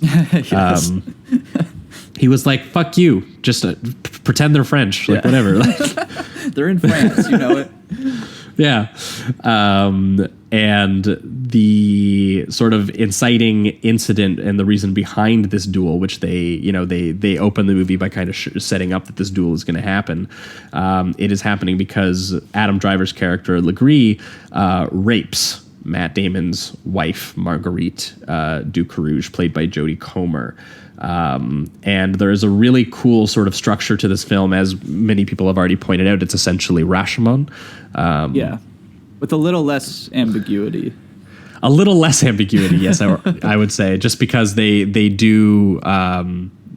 He was like, fuck you, just pretend they're French, like whatever. They're in France, you know it. Yeah. And the sort of inciting incident and the reason behind this duel, which they open the movie by kind of setting up that this duel is going to happen. It is happening because Adam Driver's character, Legris, rapes Matt Damon's wife, Marguerite Ducarrouge, played by Jodie Comer. And there is a really cool sort of structure to this film, as many people have already pointed out. It's essentially Rashomon. With a little less ambiguity. A little less ambiguity, yes, I would say, just because they do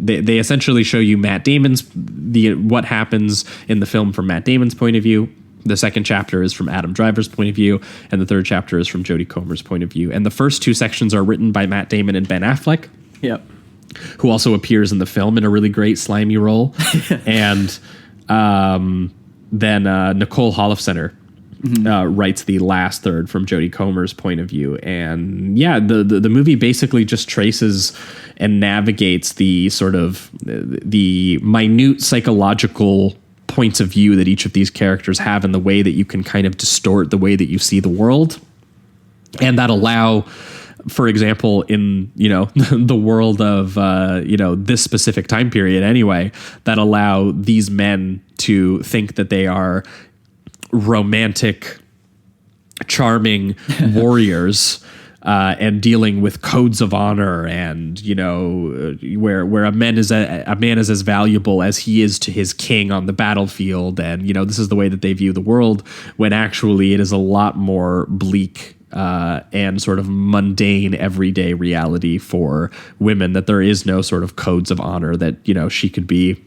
they essentially show you Matt Damon's what happens in the film from Matt Damon's point of view. The second chapter is from Adam Driver's point of view, and the third chapter is from Jodie Comer's point of view. And the first two sections are written by Matt Damon and Ben Affleck. Yep. Who also appears in the film in a really great slimy role. And then Nicole Holofcener writes the last third from Jodie Comer's point of view. And yeah, the movie basically just traces and navigates the sort of the minute psychological points of view that each of these characters have, and the way that you can kind of distort the way that you see the world, and that allow, for example, in, you know, the world of, you know, this specific time period anyway, that allow these men to think that they are romantic, charming warriors, and dealing with codes of honor, and, you know, where a man is as valuable as he is to his king on the battlefield, and, you know, this is the way that they view the world, when actually it is a lot more bleak and sort of mundane everyday reality for women, that there is no sort of codes of honor, that, you know, she could be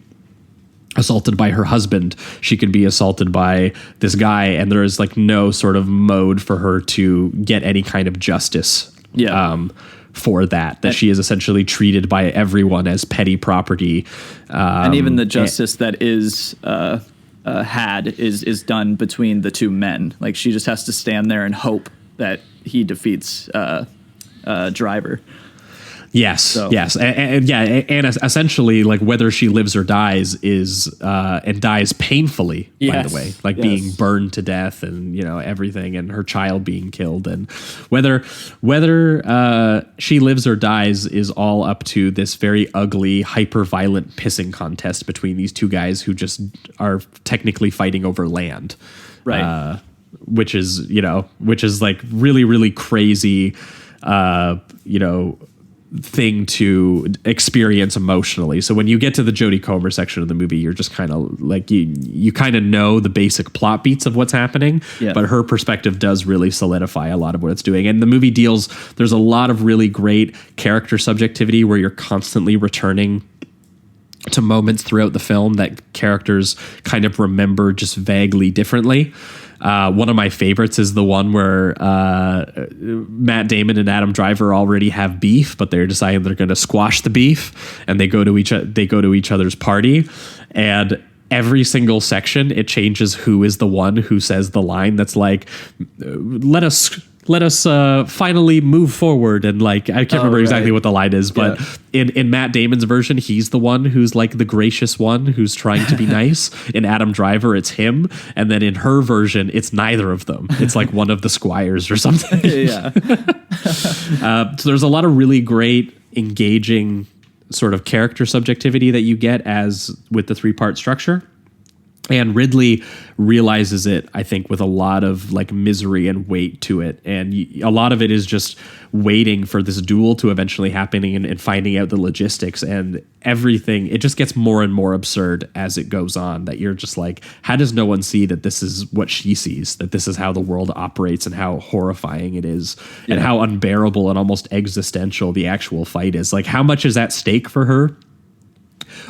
assaulted by her husband, she could be assaulted by this guy, and there is like no sort of mode for her to get any kind of justice for that she is essentially treated by everyone as petty property, and even the justice that is had is done between the two men. Like, she just has to stand there and hope that he defeats Driver. Yes, yes, and essentially, like, whether she lives or dies is and dies painfully, by the way, like being burned to death, and, you know, everything, and her child being killed, and whether she lives or dies is all up to this very ugly, hyper violent pissing contest between these two guys who just are technically fighting over land, right? Which is like really, really crazy, you know, thing to experience emotionally. So when you get to the Jodie Comer section of the movie, you're just kind of like, you kind of know the basic plot beats of what's happening, but her perspective does really solidify a lot of what it's doing. And the movie there's a lot of really great character subjectivity, where you're constantly returning to moments throughout the film that characters kind of remember just vaguely differently. One of my favorites is the one where Matt Damon and Adam Driver already have beef, but they're deciding they're going to squash the beef, and they go to each other's party, and every single section it changes who is the one who says the line that's like, let us finally move forward, and like, I can't remember exactly what the line is, but in Matt Damon's version, he's the one who's like the gracious one who's trying to be nice. In Adam Driver, it's him, and then in her version, it's neither of them. It's like one of the squires or something. So there's a lot of really great, engaging sort of character subjectivity that you get as with the 3-part structure. And Ridley realizes it, I think, with a lot of like misery and weight to it. And a lot of it is just waiting for this duel to eventually happen, and finding out the logistics, and everything. It just gets more and more absurd as it goes on, that you're just like, how does no one see that this is what she sees, that this is how the world operates, and how horrifying it is, and how unbearable and almost existential the actual fight is. Like, how much is at stake for her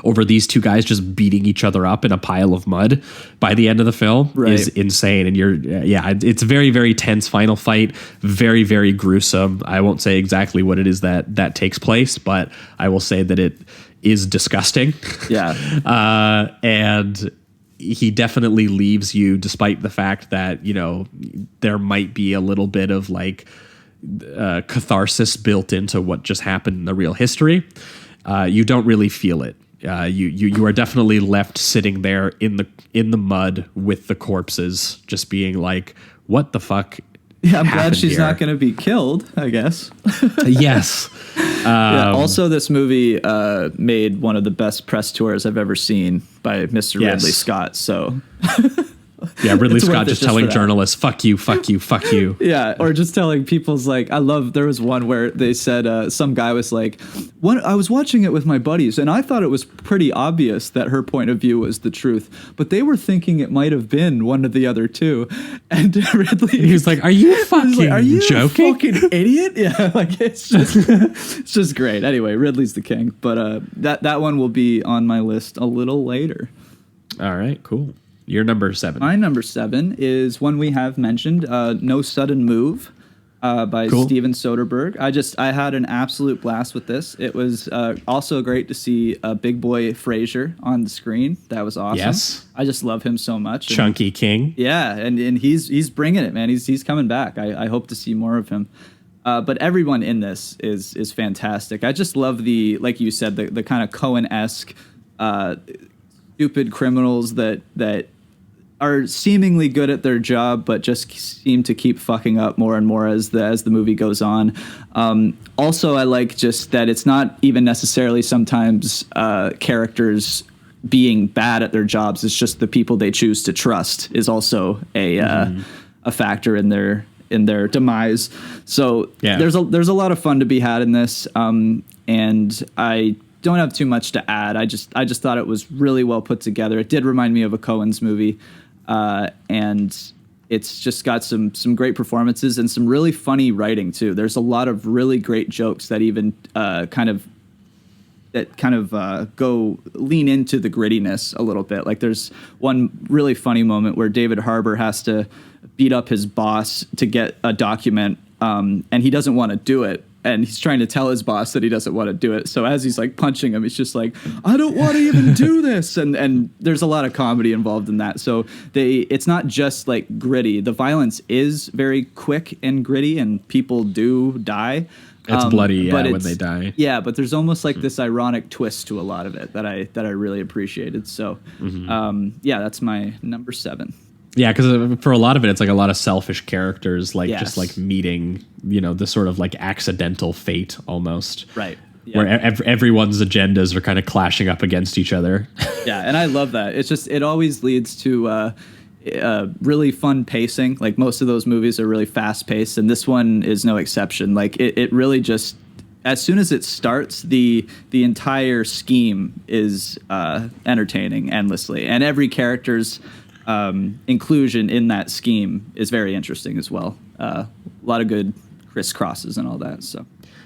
over these two guys just beating each other up in a pile of mud by the end of the film is insane. And it's a very, very tense final fight. Very, very gruesome. I won't say exactly what it is that takes place, but I will say that it is disgusting. And he definitely leaves you, despite the fact that, you know, there might be a little bit of like catharsis built into what just happened in the real history. You don't really feel it. You are definitely left sitting there in the mud with the corpses, just being like, what the fuck? Yeah, I'm glad she's not going to be killed, I guess. Yes. Also, this movie made one of the best press tours I've ever seen by Mr. Ridley Scott. So Yeah, Ridley It's worth Scott it just just telling for that. journalists, fuck you, fuck you, fuck you. Yeah, or just telling people's like, there was one where they said some guy was like, I was watching it with my buddies and I thought it was pretty obvious that her point of view was the truth, but they were thinking it might have been one of the other two. And Ridley, He was like, are you fucking are you joking? a fucking idiot? Yeah, like it's just great. Anyway, Ridley's the king, but that one will be on my list a little later. All right, cool. You're number 7. My number 7 is one we have mentioned, No Sudden Move, by Cool. Steven Soderbergh. I had an absolute blast with this. It was also great to see Big Boy Fraser on the screen. That was awesome. Yes. I just love him so much. And, Chunky King. yeah, and he's bringing it, man. He's coming back. I hope to see more of him. But everyone in this is fantastic. I just love like you said, the kind of Coen-esque stupid criminals that are seemingly good at their job, but just seem to keep fucking up more and more as the movie goes on. Also, I like just that it's not even necessarily sometimes characters being bad at their jobs. It's just the people they choose to trust is also a factor in their demise. So Yeah. there's a lot of fun to be had in this, and I don't have too much to add. I just thought it was really well put together. It did remind me of a Coen's movie, and it's just got some great performances and some really funny writing too. There's a lot of really great jokes that even kind of go lean into the grittiness a little bit. Like there's one really funny moment where David Harbour has to beat up his boss to get a document, and he doesn't want to do it. And he's trying to tell his boss that he doesn't want to do it. So as he's like punching him, he's just like, I don't want to even do this. And there's a lot of comedy involved in that. So it's not just like gritty. The violence is very quick and gritty, and people do die. It's bloody, but when they die. Yeah, but there's almost like this ironic twist to a lot of it that I really appreciated. So yeah, that's my number 7. Yeah, because for a lot of it, it's like a lot of selfish characters, like Yes. just like meeting, the sort of like accidental fate almost. Right. Yeah. Where everyone's agendas are kind of clashing up against each other. Yeah, and I love that. It's just, it always leads to really fun pacing. Like most of those movies are really fast paced, and this one is no exception. Like it really just, as soon as it starts, the entire scheme is entertaining endlessly, and every character's inclusion in that scheme is very interesting as well. A lot of good crisscrosses and all that. So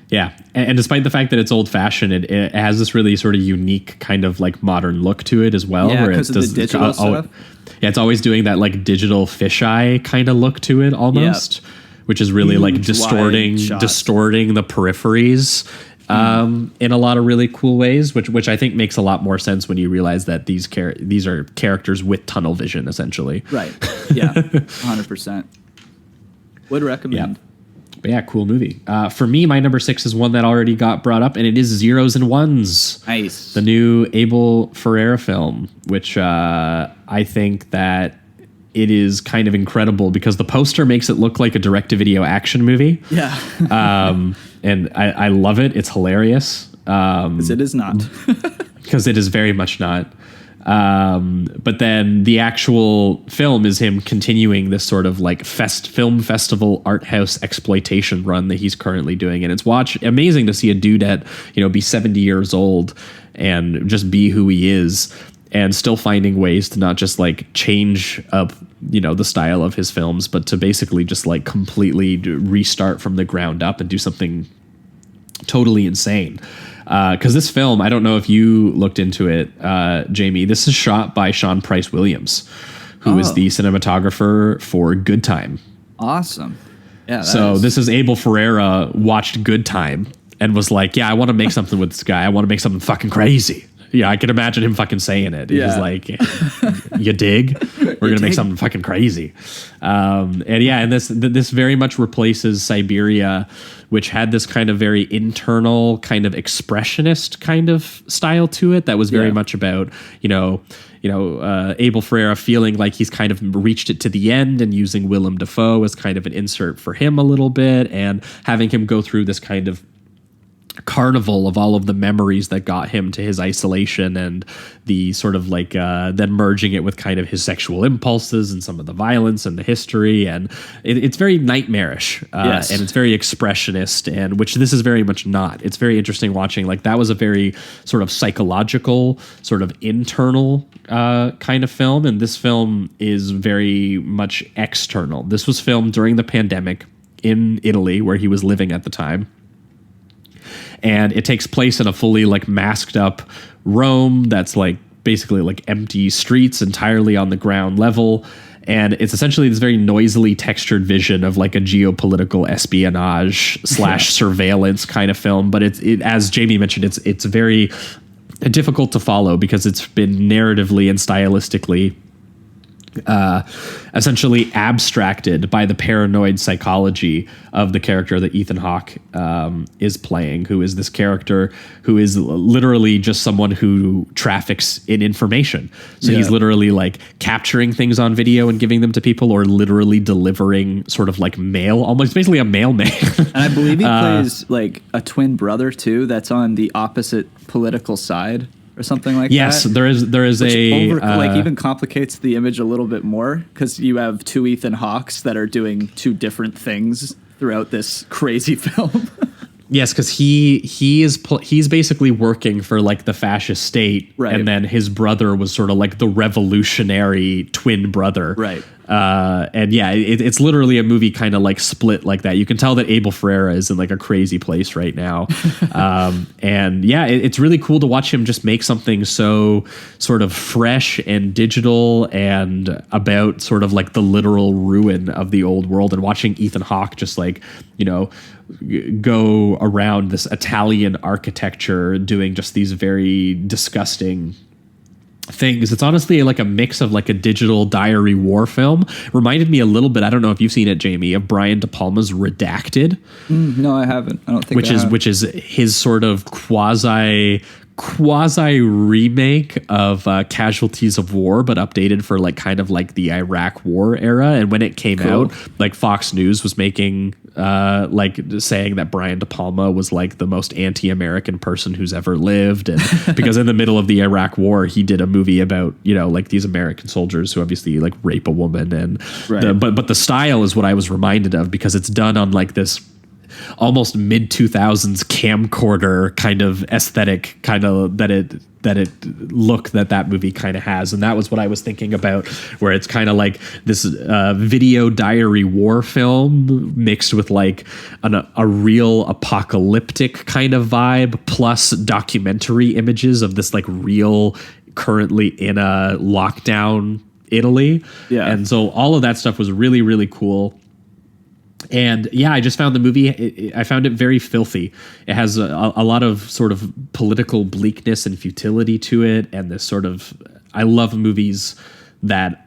Yeah, and despite the fact that it's old fashioned, it has this really sort of unique kind of like modern look to it as well. Yeah, where it 'cause of the does digital stuff. Yeah, it's always doing that like digital fisheye kind of look to it almost, which is really like Huge distorting wide shots. the peripheries. In a lot of really cool ways, which I think makes a lot more sense when you realize that these are characters with tunnel vision, essentially. right, yeah, 100%. Would recommend. But yeah, cool movie. For me, my number 6 is one that already got brought up, and it is Zeros and Ones. Nice. The new Abel Ferrara film, which I think that it is kind of incredible because the poster makes it look like a direct-to-video action movie. Yeah, And I love it. It's hilarious. 'cause it is not. Because it is very much not. But then the actual film is him continuing this sort of like film festival art house exploitation run that he's currently doing. And it's amazing to see a dude be 70 years old and just be who he is and still finding ways to not just like change up, the style of his films, but to basically just like completely restart from the ground up and do something totally insane. Because this film, I don't know if you looked into it, Jamie. This is shot by Sean Price Williams, who is the cinematographer for Good Time. Awesome. Yeah. This is Abel Ferrara watched Good Time and was like, yeah, I want to make something with this guy. I want to make something fucking crazy. Yeah, I can imagine him fucking saying it. He's like, you dig? We're going to make something fucking crazy. And this very much replaces Siberia, which had this kind of very internal kind of expressionist kind of style to it that was very much about, Abel Ferrara feeling like he's kind of reached it to the end and using Willem Dafoe as kind of an insert for him a little bit and having him go through this kind of carnival of all of the memories that got him to his isolation, and the sort of like then merging it with kind of his sexual impulses and some of the violence and the history, and it's very nightmarish, Yes. and it's very expressionist, and which this is very much not. It's very interesting watching, like, that was a very sort of psychological, sort of internal kind of film, and this film is very much external. This was filmed during the pandemic in Italy, where he was living at the time. And it takes place in a fully like masked up Rome that's like basically like empty streets entirely on the ground level. And it's essentially this very noisily textured vision of like a geopolitical espionage / surveillance kind of film. But it as Jamie mentioned, it's very difficult to follow because it's been narratively and stylistically essentially abstracted by the paranoid psychology of the character that Ethan Hawke is playing, who is this character who is literally just someone who traffics in information. So he's literally like capturing things on video and giving them to people, or literally delivering sort of like mail, almost basically a mailman. And I believe he plays like a twin brother too that's on the opposite political side, or something like yes, that. Yes, there is which a like even complicates the image a little bit more, because you have two Ethan Hawkes that are doing two different things throughout this crazy film. Yes, because he's basically working for like the fascist state, right? And then his brother was sort of like the revolutionary twin brother, right? And yeah, it's literally a movie kind of like split like that. You can tell that Abel Ferreira is in like a crazy place right now. And yeah, it's really cool to watch him just make something so sort of fresh and digital and about sort of like the literal ruin of the old world, and watching Ethan Hawke just like, you know, go around this Italian architecture doing just these very disgusting things. It's honestly like a mix of like a digital diary war film. Reminded me a little bit, I don't know if you've seen it, Jamie, of Brian De Palma's Redacted. No, I haven't. I don't think which is his sort of quasi remake of Casualties of War, but updated for like kind of like the Iraq War era. And when it came out, like Fox News was making like saying that Brian De Palma was like the most anti-American person who's ever lived, and because in the middle of the Iraq War he did a movie about, you know, like these American soldiers who obviously like rape a woman, and but the style is what I was reminded of, because it's done on like this almost mid 2000s camcorder kind of aesthetic, kind of that it look that movie kind of has. And that was what I was thinking about, where it's kind of like this video diary war film mixed with like a real apocalyptic kind of vibe, plus documentary images of this like real currently in a lockdown Italy. Yeah. And so all of that stuff was really, really cool. And yeah, I just found the movie, I found it very filthy. It has a lot of sort of political bleakness and futility to it. And this sort of, I love movies that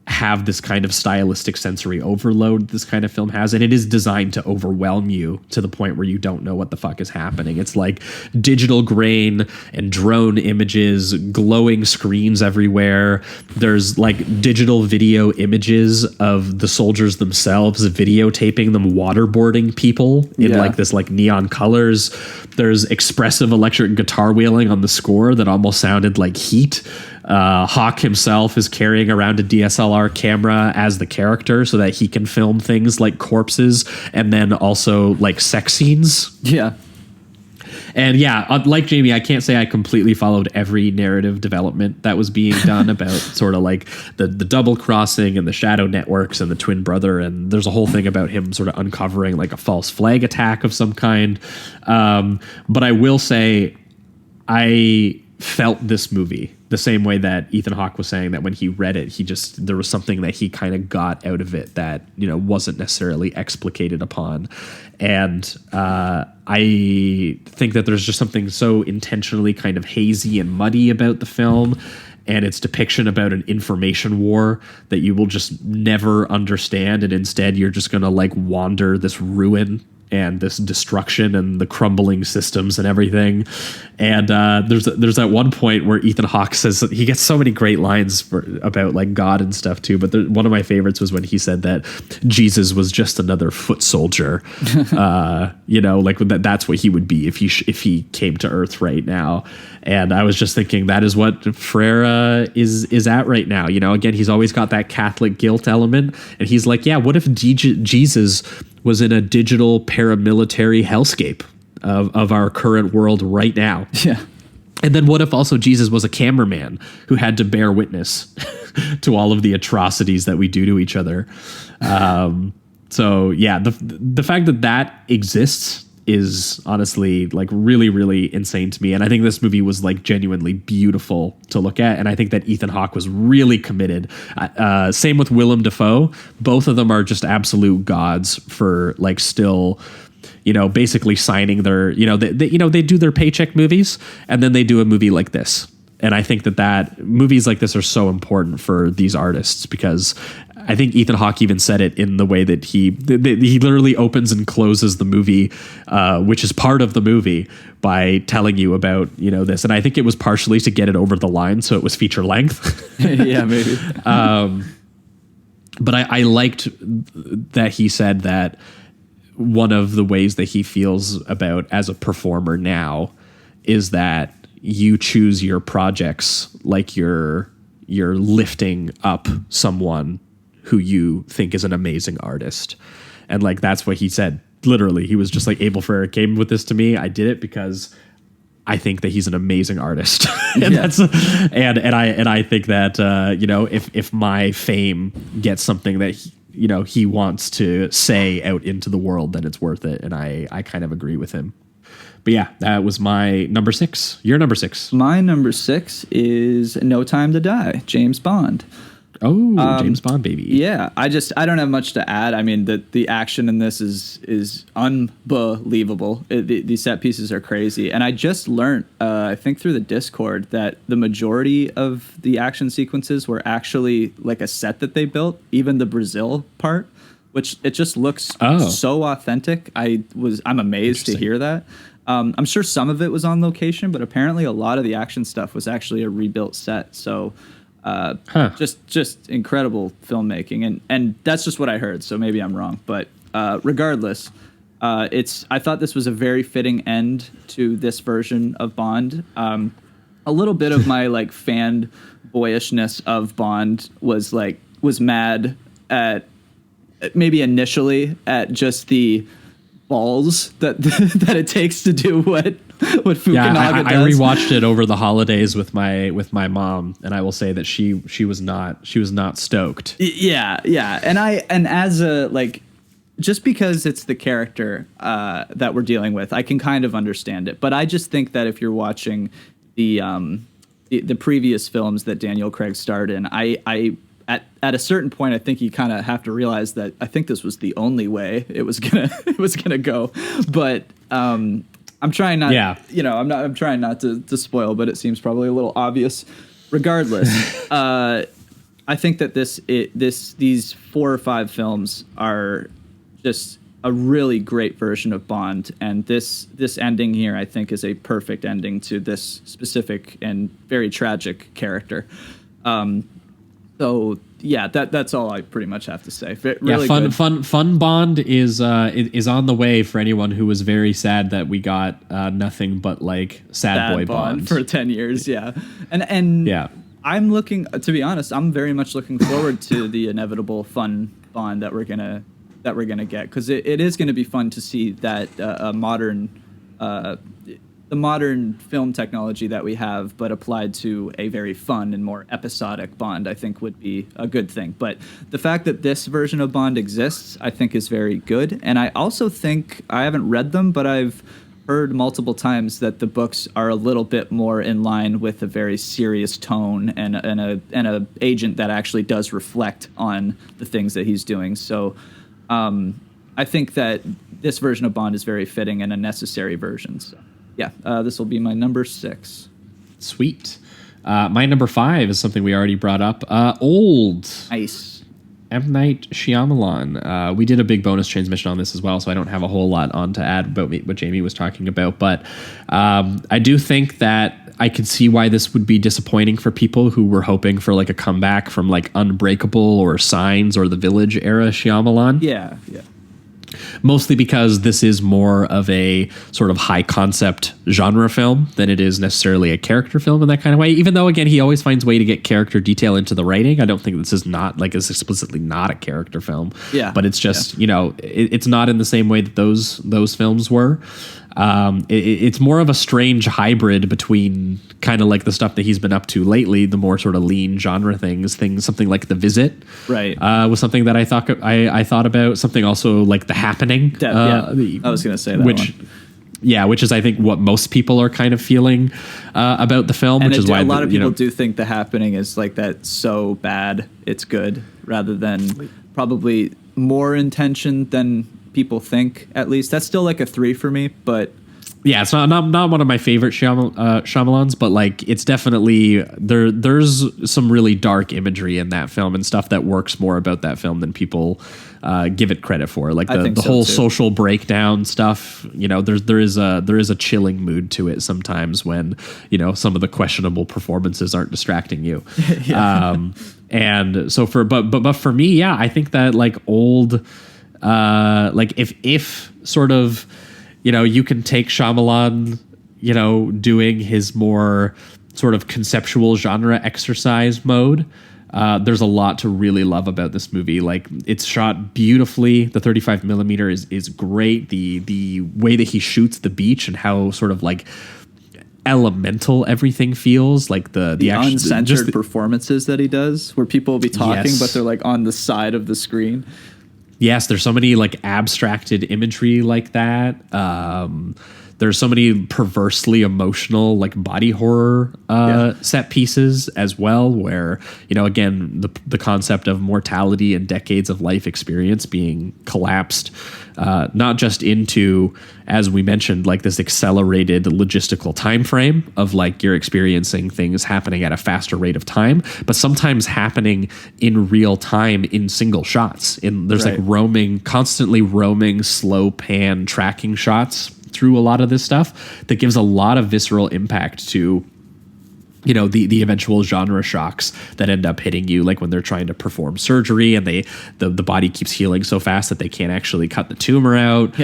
have this kind of stylistic sensory overload this kind of film has, and it is designed to overwhelm you to the point where you don't know what the fuck is happening. It's like digital grain and drone images, glowing screens everywhere. There's like digital video images of the soldiers themselves videotaping them waterboarding people in like this like neon colors. There's expressive electric guitar wheeling on the score that almost sounded like Heat. Hawke himself is carrying around a DSLR camera as the character so that he can film things like corpses and then also like sex scenes. Yeah. And yeah, like Jamie, I can't say I completely followed every narrative development that was being done about sort of like the double crossing and the shadow networks and the twin brother. And there's a whole thing about him sort of uncovering like a false flag attack of some kind. But I will say I felt this movie the same way that Ethan Hawke was saying that when he read it, there was something that he kind of got out of it that, you know, wasn't necessarily explicated upon. And I think that there's just something so intentionally kind of hazy and muddy about the film and its depiction about an information war that you will just never understand. And instead you're just going to like wander this ruin and this destruction and the crumbling systems and everything. And there's that one point where Ethan Hawke says, he gets so many great lines about like God and stuff too, but one of my favorites was when he said that Jesus was just another foot soldier. Like that's what he would be if he came to Earth right now. And I was just thinking that is what Frere is at right now. Again, he's always got that Catholic guilt element, and he's like, yeah, what if Jesus was in a digital paramilitary hellscape of our current world right now? Yeah. And then what if also Jesus was a cameraman who had to bear witness to all of the atrocities that we do to each other? So yeah, the fact that exists is honestly like really, really insane to me. And I think this movie was like genuinely beautiful to look at. And I think that Ethan Hawke was really committed. Same with Willem Dafoe. Both of them are just absolute gods for like still, basically signing their, they do their paycheck movies and then they do a movie like this. And I think that movies like this are so important for these artists, because I think Ethan Hawke even said it in the way that he literally opens and closes the movie, which is part of the movie, by telling you about, this. And I think it was partially to get it over the line, so it was feature length. Yeah, maybe. But I liked that he said that one of the ways that he feels about as a performer now is that you choose your projects like you're lifting up someone who you think is an amazing artist. And like, that's what he said. Literally, he was just like, Abel Ferrara came with this to me. I did it because I think that he's an amazing artist. And that's, and I think that, if my fame gets something that, he wants to say out into the world, then it's worth it. And I kind of agree with him. But yeah, that was my number 6. Your number 6. My number 6 is No Time to Die, James Bond. Oh, James Bond, baby. Yeah, I don't have much to add. I mean, the action in this is unbelievable. The set pieces are crazy. And I just learned, I think through the Discord, that the majority of the action sequences were actually like a set that they built, even the Brazil part, which it just looks so authentic. I'm amazed to hear that. I'm sure some of it was on location, but apparently a lot of the action stuff was actually a rebuilt set. So just incredible filmmaking. And that's just what I heard. So maybe I'm wrong. But regardless, I thought this was a very fitting end to this version of Bond. A little bit of my like fan boyishness of Bond was mad at maybe initially at just the balls that it takes to do what Fukunaga does. I rewatched it over the holidays with my mom, and I will say that she was not stoked. Yeah, and as a like, just because it's the character that we're dealing with, I can kind of understand it. But I just think that if you're watching the previous films that Daniel Craig starred in, at a certain point, I think you kind of have to realize that I think this was the only way it was gonna go. But I'm trying not. Yeah. I'm trying not to spoil, but it seems probably a little obvious. Regardless, I think that these 4 or 5 films are just a really great version of Bond, and this ending here, I think, is a perfect ending to this specific and very tragic character. So yeah, that's all I pretty much have to say. Really fun Bond is on the way for anyone who was very sad that we got nothing but like sad boy Bond for 10 years. Yeah, and yeah, I'm looking, to be honest, I'm very much looking forward to the inevitable fun Bond that we're gonna get, because it is gonna be fun to see that the modern film technology that we have, but applied to a very fun and more episodic Bond, I think would be a good thing. But the fact that this version of Bond exists, I think is very good. And I also think, I haven't read them, but I've heard multiple times that the books are a little bit more in line with a very serious tone and a agent that actually does reflect on the things that he's doing. So I think that this version of Bond is very fitting and a necessary version. So. Yeah, this will be my number 6. Sweet. My number 5 is something we already brought up. Old. Nice. M. Night Shyamalan. We did a big bonus transmission on this as well, so I don't have a whole lot on to add about what Jamie was talking about. But I do think that I could see why this would be disappointing for people who were hoping for like a comeback from like Unbreakable or Signs or the Village era Shyamalan. Yeah. Mostly because this is more of a sort of high concept genre film than it is necessarily a character film in that kind of way. Even though, again, he always finds way to get character detail into the writing. I don't think this is not like is explicitly not a character film. Yeah. But it's just, it's not in the same way that those films were. It's more of a strange hybrid between kind of like the stuff that he's been up to lately, the more sort of lean genre things, something like The Visit, right? Was something that I thought about. Something also like The Happening. I was going to say that which is I think what most people are kind of feeling about the film, and which is why a lot of people do think The Happening is like that so bad it's good, rather than probably more intention than people think. At least that's still like a 3 for me, but yeah, it's not one of my favorite Shyamalans, but like it's definitely there's some really dark imagery in that film and stuff that works more about that film than people give it credit for. Like the whole social breakdown stuff, there is a chilling mood to it sometimes when some of the questionable performances aren't distracting you. And so but for me, yeah, I think that like old like if sort of you can take Shyamalan, doing his more sort of conceptual genre exercise mode. There's a lot to really love about this movie. Like it's shot beautifully. The 35 millimeter is great. The way that he shoots the beach and how sort of like elemental everything feels, like the uncensored performances that he does, where people will be talking, but they're like on the side of the screen. Yes, there's so many like abstracted imagery like that. There's so many perversely emotional like body horror set pieces as well, where again the concept of mortality and decades of life experience being collapsed, not just into, as we mentioned, like this accelerated logistical time frame of like you're experiencing things happening at a faster rate of time, but sometimes happening in real time in single shots. There's like constantly roaming slow pan tracking shots through a lot of this stuff that gives a lot of visceral impact to the eventual genre shocks that end up hitting you, like when they're trying to perform surgery and the body keeps healing so fast that they can't actually cut the tumor out,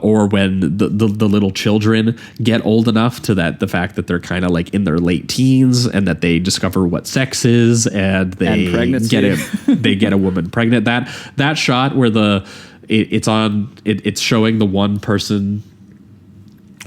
or when the little children get old enough to the fact that they're kind of like in their late teens and that they discover what sex is and they get a woman pregnant. That shot where it's showing the one person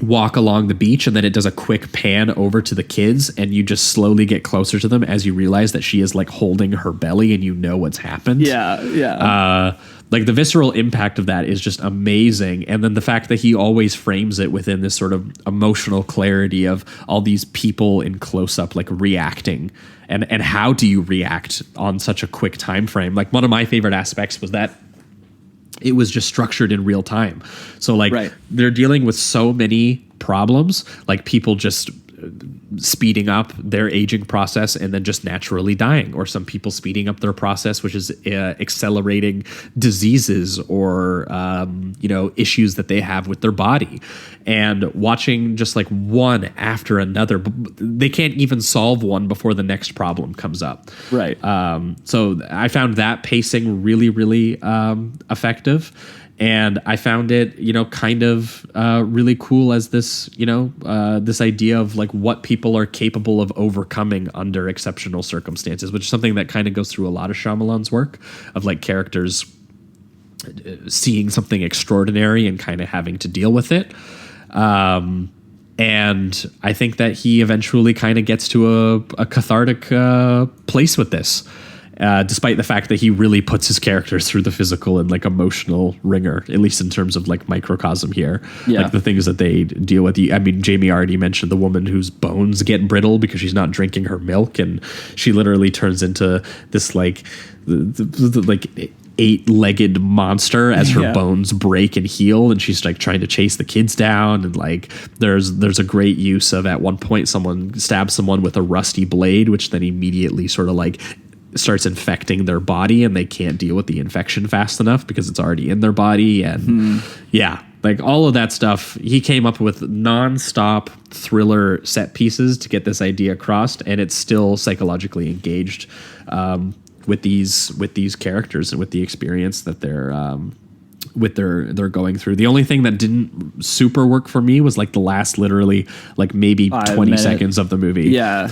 walk along the beach and then it does a quick pan over to the kids and you just slowly get closer to them as you realize that she is like holding her belly and what's happened. Like the visceral impact of that is just amazing. And then the fact that he always frames it within this sort of emotional clarity of all these people in close up like reacting and how do you react on such a quick time frame. Like one of my favorite aspects was that it was just structured in real time. So like they're dealing with so many problems, like people just speeding up their aging process and then just naturally dying, or some people speeding up their process, which is accelerating diseases or, issues that they have with their body, and watching just like one after another. They can't even solve one before the next problem comes up. Right. So I found that pacing really, really effective. And I found it, kind of really cool as this, this idea of like what people are capable of overcoming under exceptional circumstances, which is something that kind of goes through a lot of Shyamalan's work, of like characters seeing something extraordinary and kind of having to deal with it. And I think that he eventually kind of gets to a cathartic place with this. Despite the fact that he really puts his characters through the physical and like emotional ringer, at least in terms of like microcosm here, like the things that they deal with. I mean, Jamie already mentioned the woman whose bones get brittle because she's not drinking her milk, and she literally turns into this like like 8-legged monster as her bones break and heal, and she's like trying to chase the kids down. And like there's a great use of, at one point, someone stabs someone with a rusty blade, which then immediately sort of like starts infecting their body, and they can't deal with the infection fast enough because it's already in their body. And yeah, like all of that stuff, he came up with nonstop thriller set pieces to get this idea across, and it's still psychologically engaged with these characters and with the experience that they're going through. The only thing that didn't super work for me was like the last literally like maybe 20 seconds of the movie. Yeah.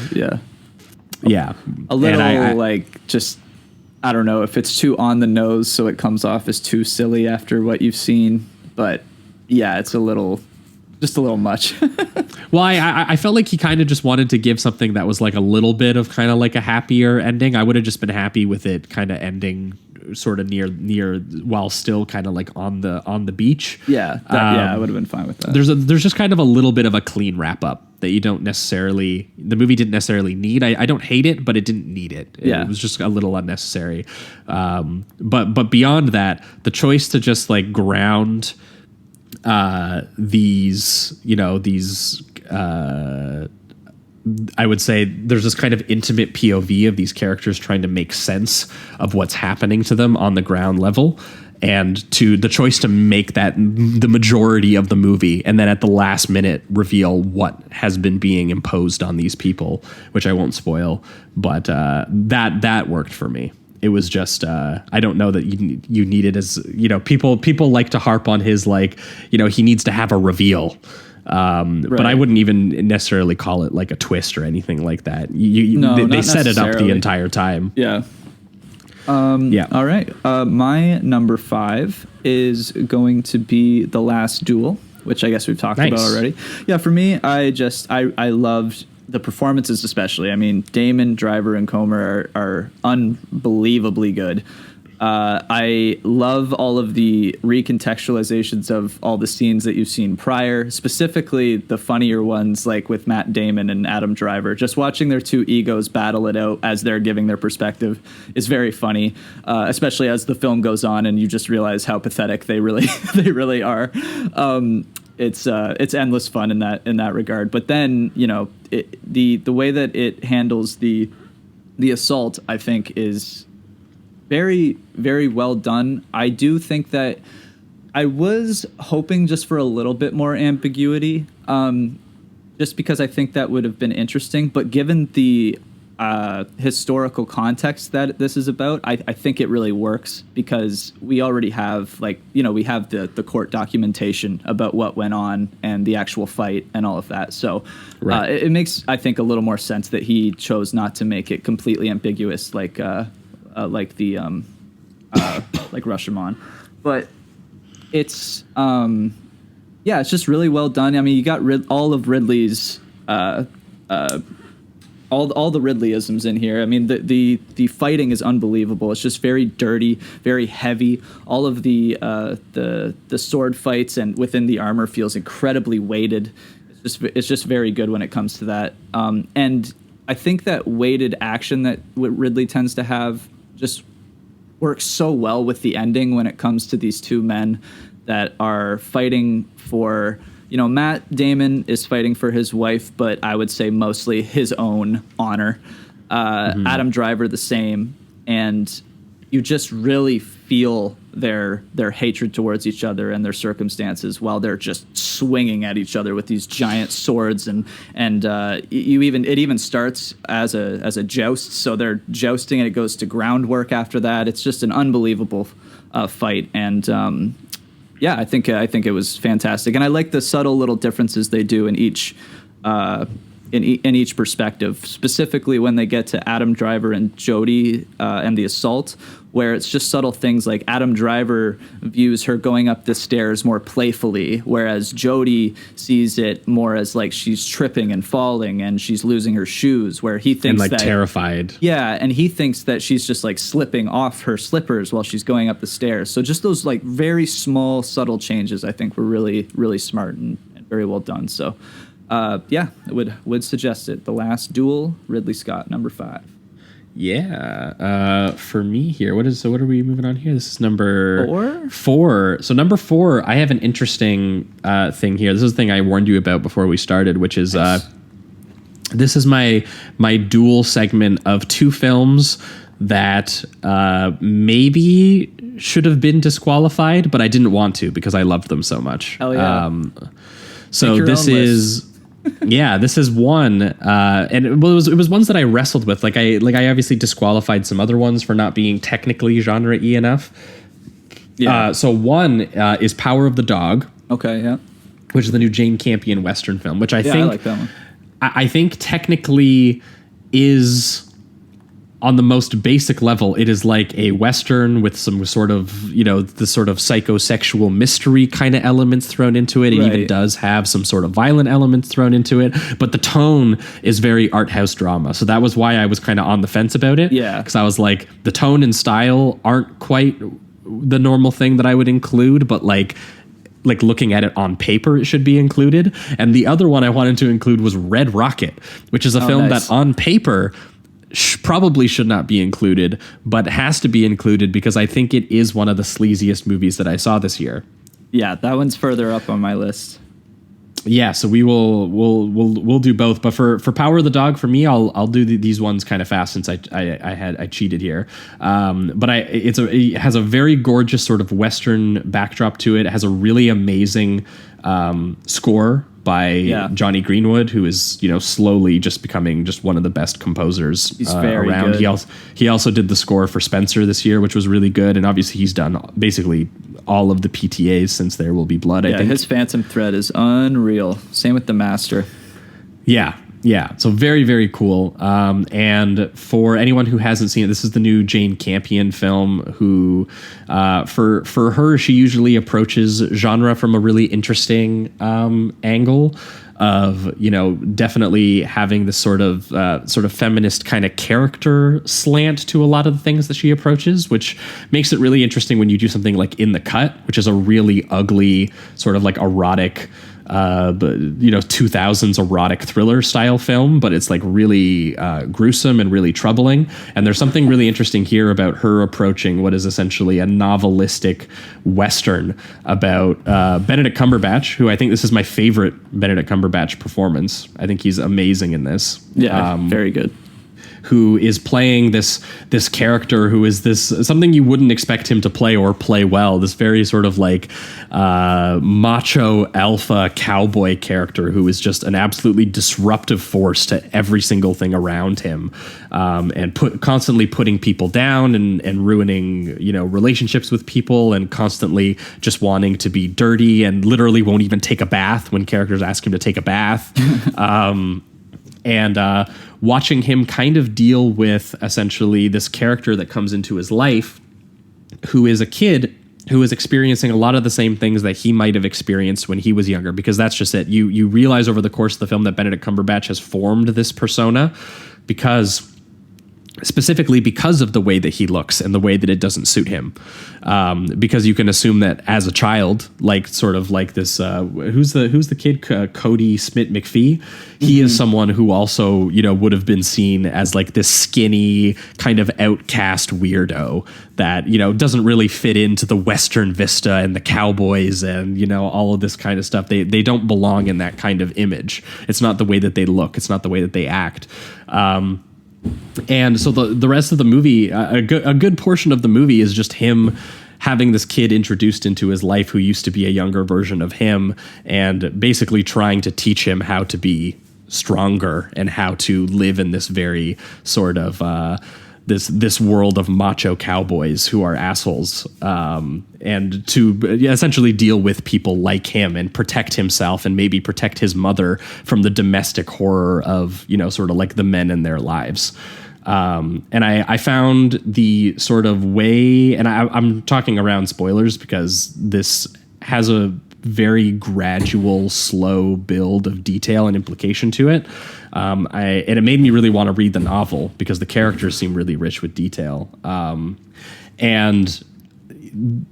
A little just, I don't know if it's too on the nose, so it comes off as too silly after what you've seen. But yeah, it's just a little much. Well, I felt like he kind of just wanted to give something that was like a little bit of kind of like a happier ending. I would have just been happy with it kind of ending sort of near while still kind of like on the beach. Yeah, I would have been fine with that. There's just kind of a little bit of a clean wrap up that you don't necessarily, the movie didn't necessarily need. I don't hate it, but it didn't need it. It was just a little unnecessary. But beyond that, the choice to just like ground these I would say there's this kind of intimate POV of these characters trying to make sense of what's happening to them on the ground level, and to the choice to make that the majority of the movie, and then at the last minute reveal what has been being imposed on these people, which I won't spoil, but that worked for me. It was just I don't know that you need it as, people like to harp on his like, he needs to have a reveal. But I wouldn't even necessarily call it like a twist or anything like that. They set it up the entire time. Yeah. All right. My number 5 is going to be The Last Duel, which I guess we've talked about already. Yeah. For me, I loved the performances, especially. I mean, Damon, Driver, and Comer are unbelievably good. I love all of the recontextualizations of all the scenes that you've seen prior, specifically the funnier ones like with Matt Damon and Adam Driver. Just watching their two egos battle it out as they're giving their perspective is very funny, especially as the film goes on and you just realize how pathetic they really are. It's endless fun in that regard. But then, the way that it handles the assault, I think, is very, very well done. I do think that I was hoping just for a little bit more ambiguity, just because I think that would have been interesting. But given the historical context that this is about, I think it really works, because we already have we have the court documentation about what went on and the actual fight and all of that. So it makes, I think, a little more sense that he chose not to make it completely ambiguous like Rashomon. But it's it's just really well done. I mean, you got all of Ridley's all the Ridleyisms in here. I mean, the fighting is unbelievable. It's just very dirty, very heavy. All of the sword fights and within the armor feels incredibly weighted. It's just very good when it comes to that. And I think that weighted action that Ridley tends to have just works so well with the ending when it comes to these two men that are fighting for, Matt Damon is fighting for his wife, but I would say mostly his own honor. Adam Driver the same. And you just really feel their hatred towards each other and their circumstances while they're just swinging at each other with these giant swords, and it even starts as a joust, so they're jousting and it goes to groundwork after that. It's just an unbelievable fight, and I think it was fantastic, and I like the subtle little differences they do in each in each perspective, specifically when they get to Adam Driver and Jodie and the assault, where it's just subtle things like Adam Driver views her going up the stairs more playfully, whereas Jodie sees it more as like she's tripping and falling and she's losing her shoes, where he thinks and terrified. Yeah, and he thinks that she's just like slipping off her slippers while she's going up the stairs. So just those like very small, subtle changes, I think, were really, really smart and very well done. So I would suggest it. The Last Duel, Ridley Scott, number 5. Yeah. For me here, what are we moving on here? This is number 4. So number 4, I have an interesting thing here. This is the thing I warned you about before we started, which is this is my dual segment of 2 films that maybe should have been disqualified, but I didn't want to because I loved them so much. Hell yeah. So this is this is one, and it was ones that I wrestled with. Like I obviously disqualified some other ones for not being technically genre-y enough. Yeah. So one is Power of the Dog. Okay, yeah. Which is the new Jane Campion Western film, which I think I like that one. I think technically is, on the most basic level, it is like a Western with some sort of, the sort of psychosexual mystery kind of elements thrown into it. It even does have some sort of violent elements thrown into it, but the tone is very art house drama. So that was why I was kind of on the fence about it. Yeah. Because I was like, the tone and style aren't quite the normal thing that I would include, but like looking at it on paper, it should be included. And the other one I wanted to include was Red Rocket, which is a film that on paper probably should not be included, but has to be included because I think it is one of the sleaziest movies that I saw this year. Yeah, that one's further up on my list. Yeah, so we'll do both, but for Power of the Dog, for me, I'll do these ones kind of fast since I cheated here. But it has a very gorgeous sort of Western backdrop to it. It has a really amazing score by Johnny Greenwood, who is slowly just becoming just one of the best composers very around. Good. He also did the score for Spencer this year, which was really good, and obviously he's done basically all of the PTAs since There Will Be Blood. I think his Phantom Thread is unreal. Same with The Master. Yeah. So very, very cool. And for anyone who hasn't seen it, this is the new Jane Campion film. Who, for her, she usually approaches genre from a really interesting angle of definitely having this sort of feminist kind of character slant to a lot of the things that she approaches, which makes it really interesting when you do something like In the Cut, which is a really ugly sort of like erotic 2000s erotic thriller style film, but it's like really gruesome and really troubling. And there's something really interesting here about her approaching what is essentially a novelistic Western about Benedict Cumberbatch, who I think this is my favorite Benedict Cumberbatch performance. I think he's amazing in this. Yeah, very good. Who is playing this character who is something you wouldn't expect him to play or play well. This very sort of like macho alpha cowboy character who is just an absolutely disruptive force to every single thing around him, and constantly putting people down and ruining relationships with people, and constantly just wanting to be dirty and literally won't even take a bath when characters ask him to take a bath. And watching him kind of deal with essentially this character that comes into his life, who is a kid who is experiencing a lot of the same things that he might have experienced when he was younger, because that's just it. You realize over the course of the film that Benedict Cumberbatch has formed this persona specifically because of the way that he looks and the way that it doesn't suit him. Because you can assume that as a child, like sort of like this, who's the kid, Cody Smith McPhee? He is someone who also, would have been seen as like this skinny kind of outcast weirdo that, doesn't really fit into the Western vista and the cowboys and, all of this kind of stuff. They don't belong in that kind of image. It's not the way that they look. It's not the way that they act. And so the rest of the movie, a good portion of the movie is just him having this kid introduced into his life who used to be a younger version of him, and basically trying to teach him how to be stronger and how to live in this very sort of this world of macho cowboys who are assholes, and to essentially deal with people like him and protect himself and maybe protect his mother from the domestic horror of, sort of like the men in their lives. And I found the sort of way, and I'm talking around spoilers because this has a very gradual, slow build of detail and implication to it. And it made me really want to read the novel because the characters seem really rich with detail. And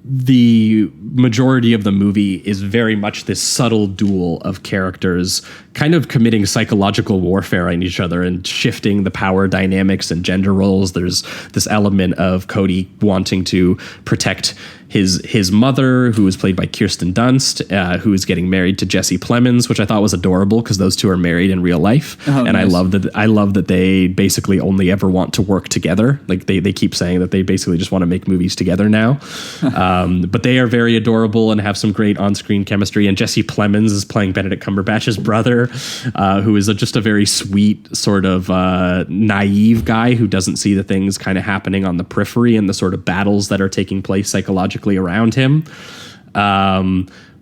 the majority of the movie is very much this subtle duel of characters kind of committing psychological warfare on each other and shifting the power dynamics and gender roles. There's this element of Cody wanting to protect his mother, who is played by Kirsten Dunst, who is getting married to Jesse Plemons, which I thought was adorable because those two are married in real life. And nice. I love that they basically only ever want to work together. Like they keep saying that they basically just want to make movies together now. But they are very adorable and have some great on-screen chemistry. And Jesse Plemons is playing Benedict Cumberbatch's brother, who is just a very sweet sort of naive guy who doesn't see the things kind of happening on the periphery and the sort of battles that are taking place psychologically around him.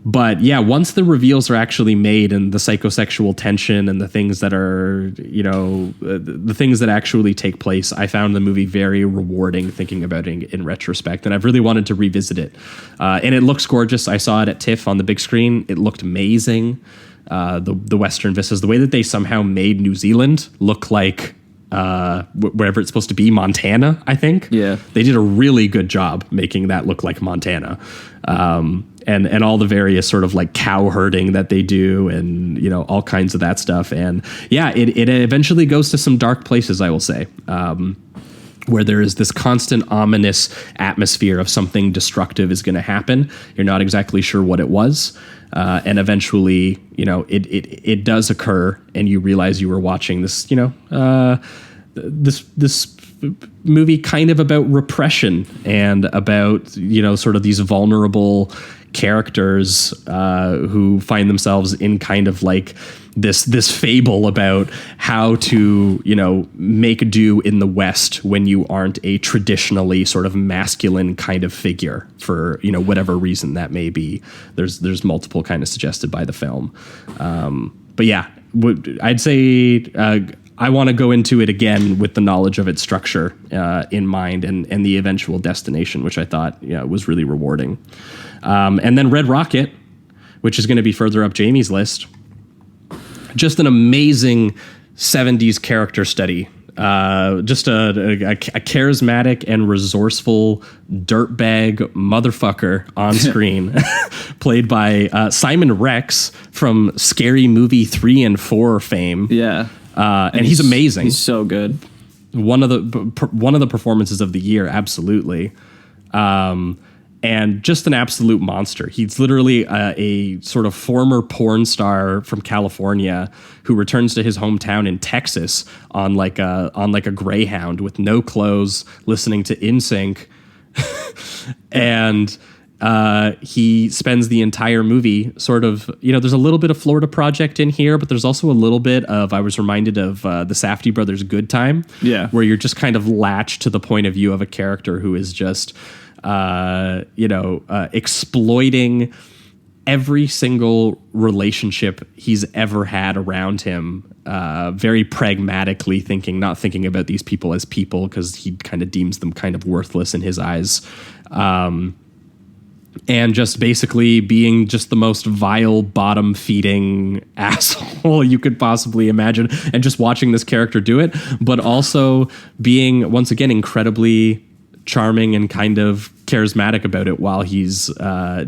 But yeah, once the reveals are actually made and the psychosexual tension and the things that are, the things that actually take place, I found the movie very rewarding thinking about it in retrospect. And I've really wanted to revisit it. And it looks gorgeous. I saw it at TIFF on the big screen. It looked amazing. The Western vistas, the way that they somehow made New Zealand look like wherever it's supposed to be, Montana, I think. Yeah. They did a really good job making that look like Montana. And all the various sort of like cow herding that they do and, all kinds of that stuff. And yeah, it eventually goes to some dark places, I will say, where there is this constant ominous atmosphere of something destructive is going to happen. You're not exactly sure what it was. And eventually, it does occur and you realize you were watching this, this movie kind of about repression and about, sort of these vulnerable characters who find themselves in kind of like this fable about how to, make do in the West when you aren't a traditionally sort of masculine kind of figure for, whatever reason that may be. There's multiple kind of suggested by the film. But yeah, I'd say I want to go into it again with the knowledge of its structure in mind and the eventual destination, which I thought was really rewarding. And then Red Rocket, which is going to be further up Jamie's list. Just an amazing 70s character study. Just a charismatic and resourceful dirtbag motherfucker on screen, played by Simon Rex from Scary Movie 3 and 4 fame. Yeah. And he's amazing. He's so good. One of the performances of the year, absolutely. And just an absolute monster. He's literally a sort of former porn star from California who returns to his hometown in Texas on like a Greyhound with no clothes, listening to NSYNC, and he spends the entire movie sort of, there's a little bit of Florida Project in here, but there's also a little bit of, I was reminded of the Safdie brothers' Good Time, where you're just kind of latched to the point of view of a character who is just exploiting every single relationship he's ever had around him, very pragmatically not thinking about these people as people because he kind of deems them kind of worthless in his eyes. And just basically being just the most vile, bottom-feeding asshole you could possibly imagine. And just watching this character do it, but also being, once again, incredibly charming and kind of charismatic about it while he's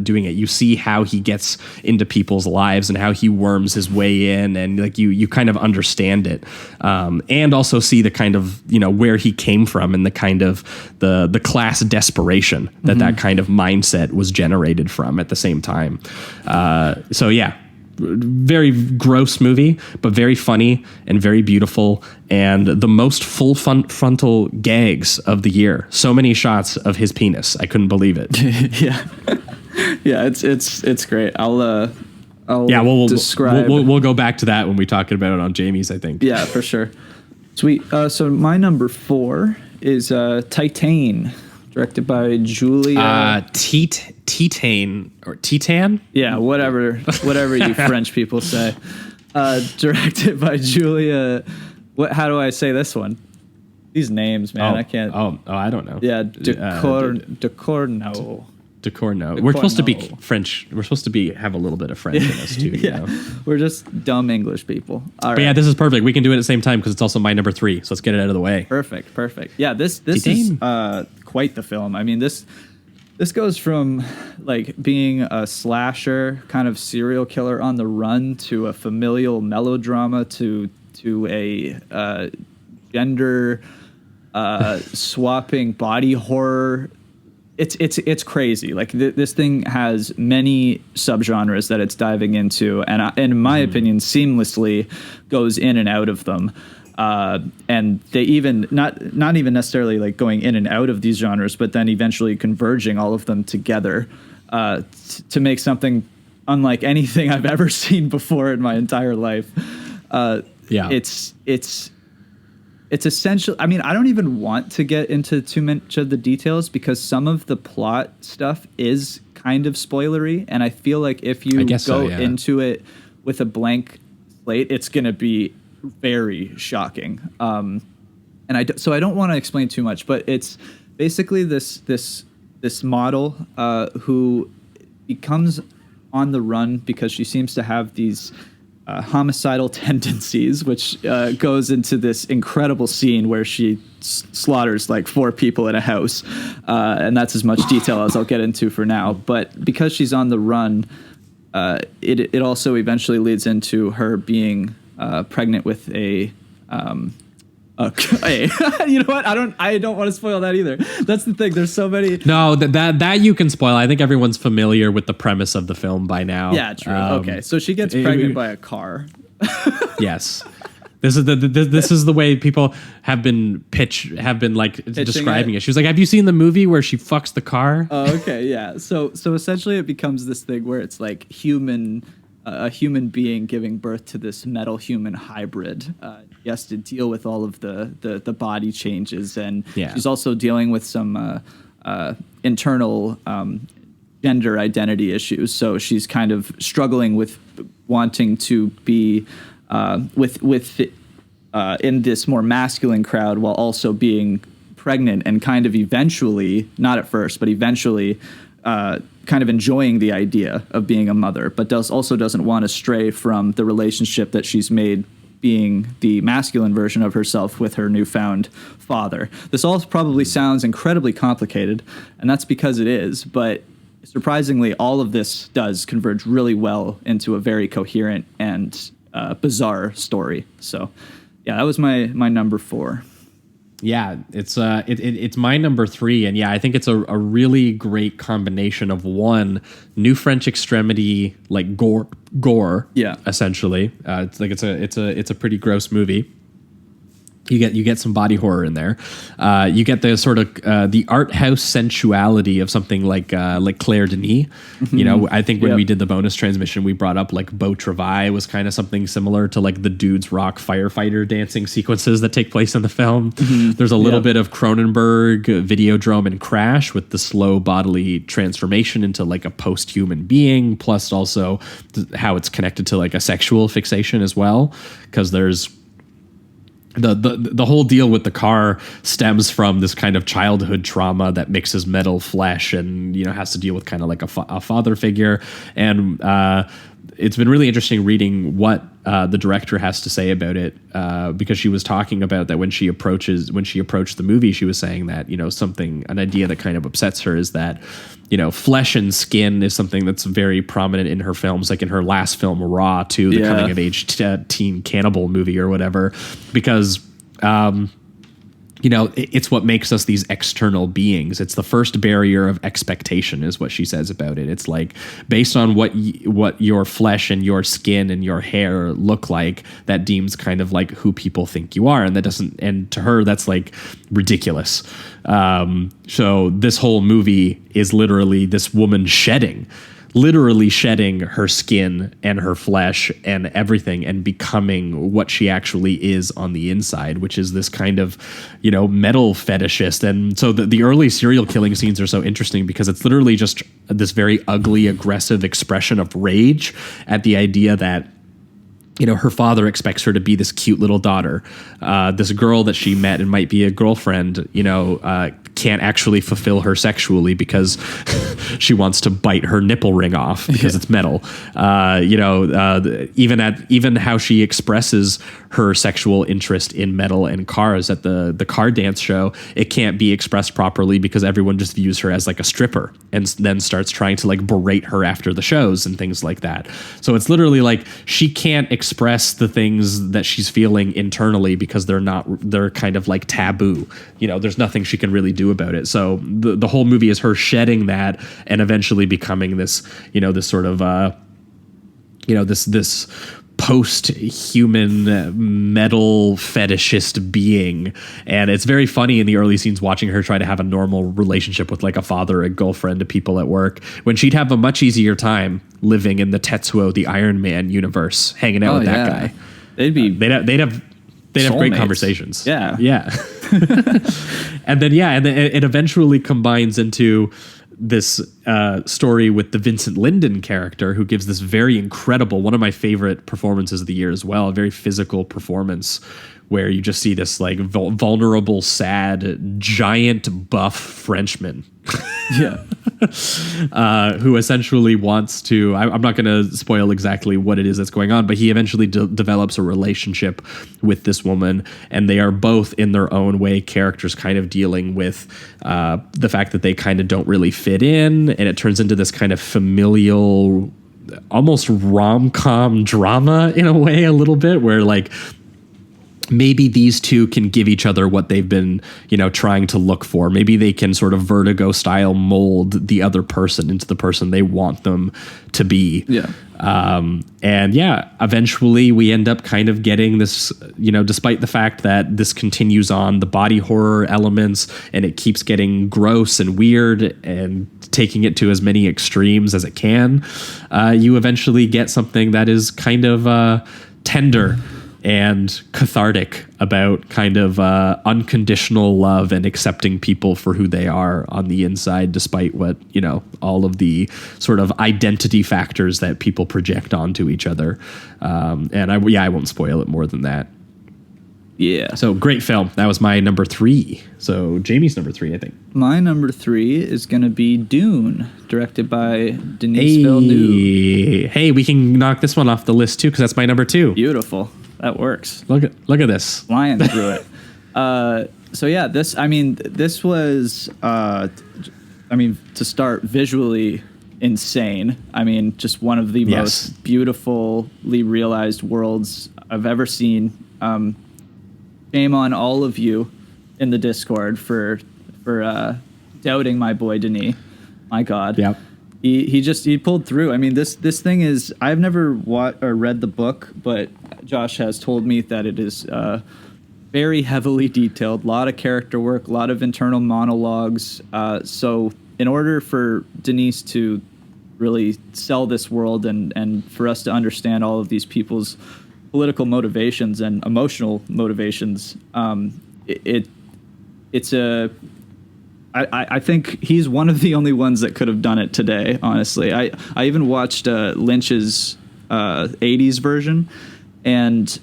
doing it. You see how he gets into people's lives and how he worms his way in, and like you kind of understand it, and also see the kind of where he came from and the kind of the class desperation that kind of mindset was generated from at the same time. So yeah. Very gross movie, but very funny and very beautiful, and the most full frontal gags of the year. So many shots of his penis. I couldn't believe it. Yeah, it's great. I'll we'll describe. We'll go back to that when we talk about it on Jamie's, I think. Yeah, for sure. Sweet. So my number 4 is Titan, directed by Julia Titan or Titan? Yeah, whatever you French people say. Directed by Julia. How do I say this one? These names, man, I can't. Oh, I don't know. Yeah, Ducournau. We're supposed to be French. We're supposed to have a little bit of French in us too. Yeah, we're just dumb English people. All right. Yeah, this is perfect. We can do it at the same time because it's also my number 3. So let's get it out of the way. Perfect. Yeah, this is quite the film. I mean, this This goes from like being a slasher kind of serial killer on the run to a familial melodrama to a gender swapping body horror. It's crazy. Like this thing has many subgenres that it's diving into, and in my opinion, seamlessly goes in and out of them. And they even not even necessarily like going in and out of these genres, but then eventually converging all of them together to make something unlike anything I've ever seen before in my entire life. It's essential. I mean, I don't even want to get into too much of the details because some of the plot stuff is kind of spoilery, and I feel like if you go into it with a blank slate, it's going to be very shocking. And I don't want to explain too much, but it's basically this model who becomes on the run because she seems to have these homicidal tendencies, which goes into this incredible scene where she slaughters like 4 people in a house, and that's as much detail as I'll get into for now. But because she's on the run, it also eventually leads into her being pregnant with a you know what? I don't want to spoil that either. That's the thing. There's so many. No, that you can spoil. I think everyone's familiar with the premise of the film by now. Yeah, true. Okay, so she gets pregnant by a car. Yes. This is the way people have been describing it. She was like, "Have you seen the movie where she fucks the car?" Oh, okay, yeah. So essentially, it becomes this thing where it's like a human being giving birth to this metal human hybrid. He has to deal with all of the body changes, and she's also dealing with some internal gender identity issues. So she's kind of struggling with wanting to be in this more masculine crowd while also being pregnant and kind of eventually, not at first, but eventually kind of enjoying the idea of being a mother, but also doesn't want to stray from the relationship that she's made being the masculine version of herself with her newfound father. This all probably sounds incredibly complicated, and that's because it is, but surprisingly, all of this does converge really well into a very coherent and bizarre story. So, yeah, that was my number 4. Yeah, it's my number 3, and yeah, I think it's a really great combination of one, new French extremity, like gore, essentially. It's like it's a pretty gross movie. You get some body horror in there. You get the sort of the art house sensuality of something like Claire Denis. Mm-hmm. You know, I think when we did the bonus transmission, we brought up like Beau Travail was kind of something similar to like the Dudes Rock firefighter dancing sequences that take place in the film. Mm-hmm. There's a little bit of Cronenberg, Videodrome, and Crash with the slow bodily transformation into like a post-human being, plus also how it's connected to like a sexual fixation as well, because there's the whole deal with the car stems from this kind of childhood trauma that mixes metal flesh and, you know, has to deal with kind of like a father figure. And it's been really interesting reading what the director has to say about it, because she was talking about that when she approached the movie, she was saying that, you know, an idea that kind of upsets her is that, you know, flesh and skin is something that's very prominent in her films, like in her last film, Raw, too, the coming of age teen cannibal movie or whatever, because, you know, it's what makes us these external beings. It's the first barrier of expectation is what she says about it. It's like based on what your flesh and your skin and your hair look like, that deems kind of like who people think you are. And that doesn't, and to her, that's like ridiculous. So this whole movie is literally this woman literally shedding her skin and her flesh and everything and becoming what she actually is on the inside, which is this kind of, you know, metal fetishist. And so the early serial killing scenes are so interesting because it's literally just this very ugly, aggressive expression of rage at the idea that, you know, her father expects her to be this cute little daughter. This girl that she met and might be a girlfriend, you know, can't actually fulfill her sexually because she wants to bite her nipple ring off because it's metal. Even how she expresses her sexual interest in metal and cars at the car dance show, it can't be expressed properly because everyone just views her as like a stripper and then starts trying to like berate her after the shows and things like that. So it's literally like she can't express the things that she's feeling internally because they're kind of like taboo. There's nothing she can really do about it. So the whole movie is her shedding that and eventually becoming this, this sort of, this post-human metal fetishist being. And it's very funny in the early scenes watching her try to have a normal relationship with like a father, a girlfriend, to people at work, when she'd have a much easier time living in the Tetsuo, the Iron Man universe, hanging out with that guy. They'd have great conversations. Yeah. And then it eventually combines into this story with the Vincent Linden character, who gives this very incredible, one of my favorite performances of the year as well, a very physical performance where you just see this like vulnerable, sad, giant buff Frenchman. Who essentially wants to, I'm not going to spoil exactly what it is that's going on, but he eventually develops a relationship with this woman, and they are both in their own way characters kind of dealing with the fact that they kind of don't really fit in, and it turns into this kind of familial, almost rom-com drama in a way, a little bit, where like maybe these two can give each other what they've been, trying to look for. Maybe they can sort of Vertigo style mold the other person into the person they want them to be. Eventually we end up kind of getting this, despite the fact that this continues on the body horror elements and it keeps getting gross and weird and taking it to as many extremes as it can, you eventually get something that is kind of tender and cathartic about kind of unconditional love and accepting people for who they are on the inside, despite what, all of the sort of identity factors that people project onto each other. I won't spoil it more than that. Yeah. So great film. That was my number 3. So Jamie's number 3, I think. My number 3 is going to be Dune, directed by Denis Villeneuve. Hey, we can knock this one off the list too, because that's my number 2. Beautiful. That works. Look at this. Flying through it. This was, to start, visually insane. Just one of the most beautifully realized worlds I've ever seen. Shame on all of you in the Discord for doubting my boy Denis. My God. Yeah. He pulled through. This thing is, I've never read the book, but Josh has told me that it is very heavily detailed, a lot of character work, a lot of internal monologues. So in order for Denis to really sell this world and for us to understand all of these people's political motivations and emotional motivations, I think he's one of the only ones that could have done it today, honestly. I even watched Lynch's 80s version, and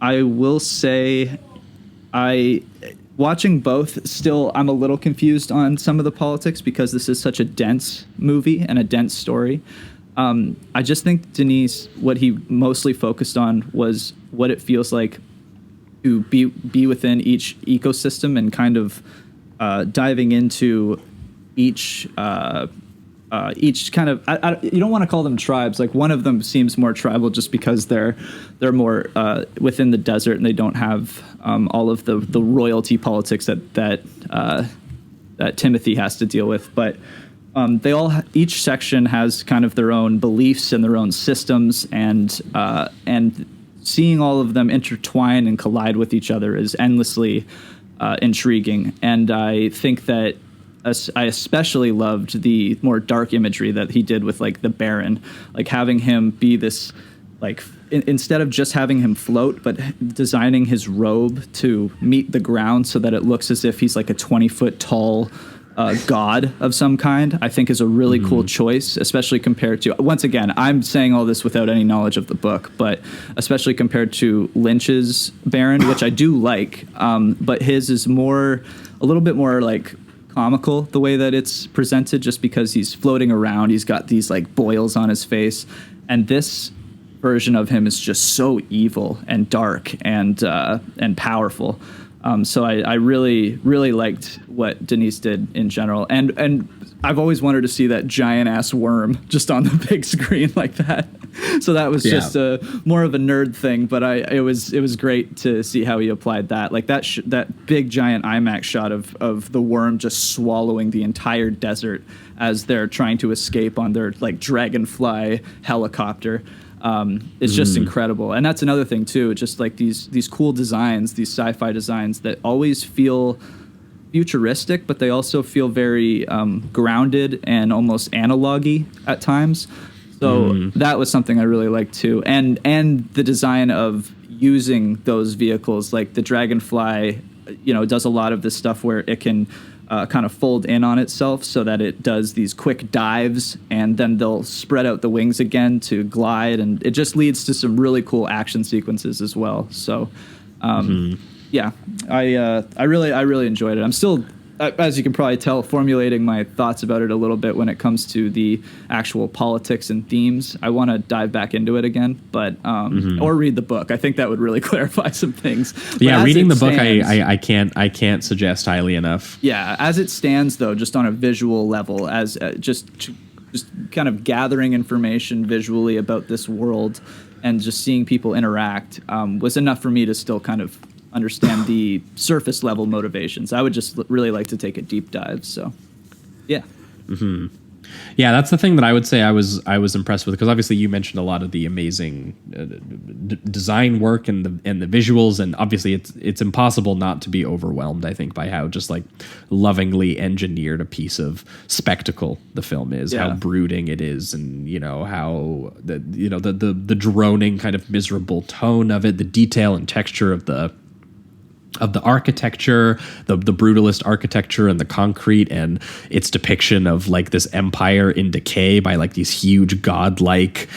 I will say watching both, still I'm a little confused on some of the politics because this is such a dense movie and a dense story. I just think Denis, what he mostly focused on was what it feels like to be within each ecosystem and kind of diving into each kind of, you don't want to call them tribes. Like one of them seems more tribal just because they're more within the desert and they don't have all of the royalty politics that Timothy has to deal with. But each section has kind of their own beliefs and their own systems, and seeing all of them intertwine and collide with each other is endlessly intriguing. And I think that I especially loved the more dark imagery that he did with like the Baron, like having him be this, like instead of just having him float, but designing his robe to meet the ground so that it looks as if he's like a 20-foot tall god of some kind, I think is a really cool choice, especially compared to, once again, I'm saying all this without any knowledge of the book, but especially compared to Lynch's Baron, which I do like, but his is a little bit more like comical the way that it's presented, just because he's floating around. He's got these like boils on his face, and this version of him is just so evil and dark and powerful. So I really, really liked what Denise did in general. And I've always wanted to see that giant ass worm just on the big screen like that. So that was just more of a nerd thing, but it was great to see how he applied that. Like that big giant IMAX shot of the worm just swallowing the entire desert as they're trying to escape on their like dragonfly helicopter. It's just incredible. And that's another thing too, just like these cool designs, these sci-fi designs that always feel futuristic, but they also feel very grounded and almost analog-y at times. So that was something I really liked too. And the design of using those vehicles, like the Dragonfly, does a lot of this stuff where it can kind of fold in on itself so that it does these quick dives, and then they'll spread out the wings again to glide, and it just leads to some really cool action sequences as well. So, yeah, I really enjoyed it. I'm still, as you can probably tell, formulating my thoughts about it a little bit when it comes to the actual politics and themes. I want to dive back into it again, but or read the book. I think that would really clarify some things. But yeah, reading the book, I can't suggest highly enough. Yeah, as it stands though, just on a visual level, as just kind of gathering information visually about this world and just seeing people interact was enough for me to still kind of understand the surface level motivations. I would just really like to take a deep dive. So, yeah. Yeah, that's the thing that I would say I was impressed with, because obviously you mentioned a lot of the amazing design work and the visuals, and obviously it's impossible not to be overwhelmed, I think, by how just like lovingly engineered a piece of spectacle the film is, how brooding it is, and how the droning kind of miserable tone of it, the detail and texture of the architecture, the brutalist architecture and the concrete, and its depiction of like this empire in decay by like these huge godlike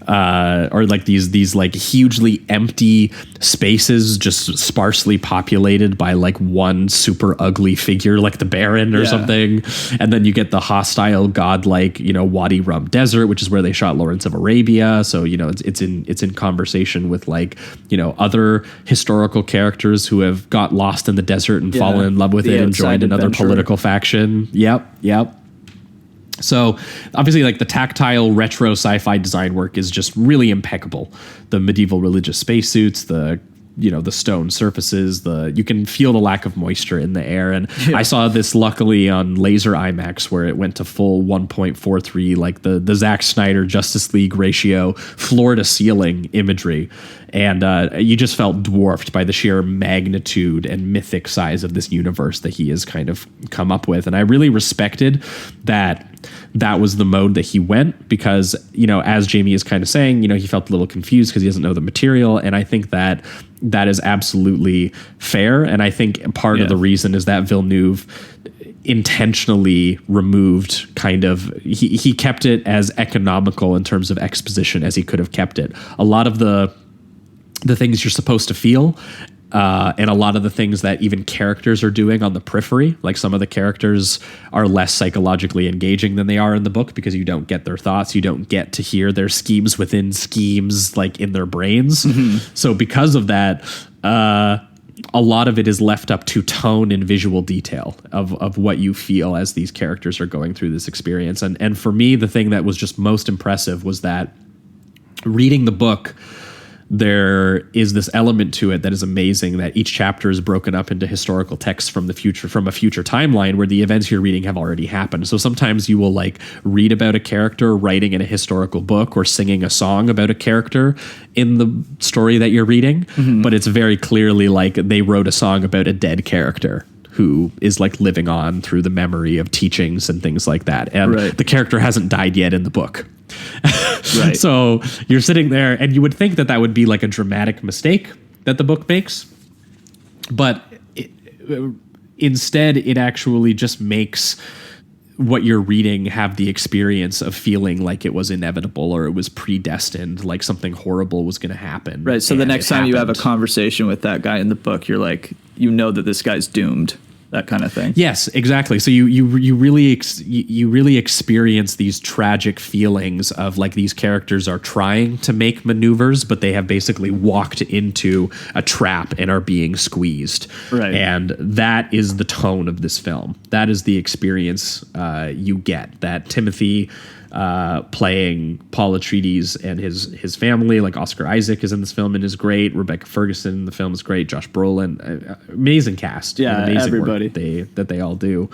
or like these like hugely empty spaces just sparsely populated by like one super ugly figure like the Baron or something. And then you get the hostile godlike, Wadi Rum Desert, which is where they shot Lawrence of Arabia. So, it's in conversation with like, other historical characters who have got lost in the desert and fallen in love with it and joined another political faction. Yep. So obviously like the tactile retro sci-fi design work is just really impeccable. The medieval religious spacesuits, the stone surfaces, you can feel the lack of moisture in the air. And I saw this luckily on laser IMAX where it went to full 1.43, like the Zack Snyder Justice League ratio, floor to ceiling imagery. And you just felt dwarfed by the sheer magnitude and mythic size of this universe that he has kind of come up with. And I really respected that was the mode that he went, because, as Jamie is kind of saying, he felt a little confused because he doesn't know the material. And I think that is absolutely fair. And I think part of the reason is that Villeneuve intentionally removed he kept it as economical in terms of exposition as he could have kept it. A lot of the things you're supposed to feel, and a lot of the things that even characters are doing on the periphery, like some of the characters are less psychologically engaging than they are in the book, because you don't get their thoughts, you don't get to hear their schemes within schemes like in their brains. So because of that, a lot of it is left up to tone and visual detail of what you feel as these characters are going through this experience. And for me, the thing that was just most impressive was that reading the book, there is this element to it that is amazing, that each chapter is broken up into historical texts from a future timeline where the events you're reading have already happened. So sometimes you will like read about a character writing in a historical book or singing a song about a character in the story that you're reading, but it's very clearly like they wrote a song about a dead character who is like living on through the memory of teachings and things like that. And the character hasn't died yet in the book. So you're sitting there and you would think that would be like a dramatic mistake that the book makes. But instead, it actually just makes what you're reading have the experience of feeling like it was inevitable or it was predestined, like something horrible was going to happen. Right. So the next time you have a conversation with that guy in the book, you're like, that this guy's doomed. that kind of thing. Yes, exactly. So you really you really experience these tragic feelings of like these characters are trying to make maneuvers, but they have basically walked into a trap and are being squeezed. Right. And that is the tone of this film. That is the experience you get. That Timothy playing Paul Atreides and his family, like Oscar Isaac is in this film and is great. Rebecca Ferguson in the film is great. Josh Brolin, amazing cast. Yeah, and amazing everybody work that they all do.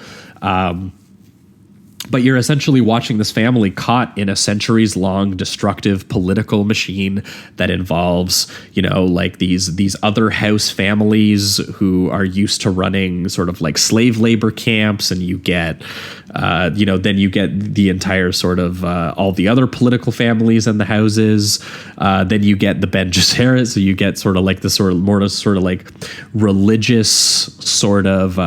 But you're essentially watching this family caught in a centuries-long destructive political machine that involves, like these other house families who are used to running sort of like slave labor camps, and you get, then you get the entire sort of all the other political families in the houses. Then you get the Ben Gesserit, so you get sort of like the sort of like religious sort of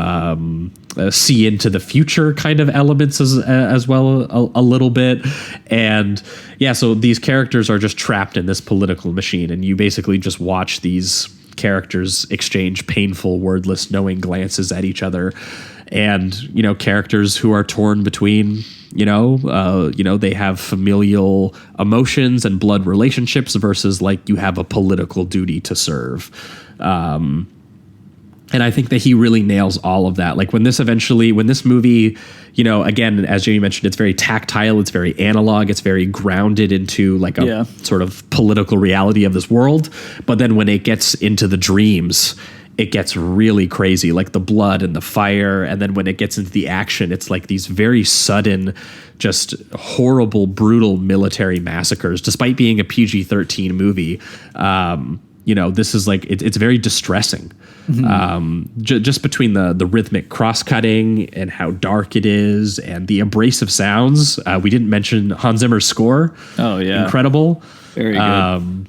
see into the future kind of elements as well a little bit. And yeah, so these characters are just trapped in this political machine, and you basically just watch these characters exchange painful, wordless, knowing glances at each other. And, characters who are torn between, they have familial emotions and blood relationships versus like you have a political duty to serve. And I think that he really nails all of that. Like when this movie, again, as Jamie mentioned, it's very tactile, it's very analog, it's very grounded into like a sort of political reality of this world. But then when it gets into the dreams, it gets really crazy, like the blood and the fire. And then when it gets into the action, it's like these very sudden, just horrible, brutal military massacres, despite being a PG-13 movie. This is like, it's very distressing. Mm-hmm. Just between the rhythmic cross-cutting and how dark it is and the abrasive sounds. We didn't mention Hans Zimmer's score. Oh, yeah. Incredible. Very good.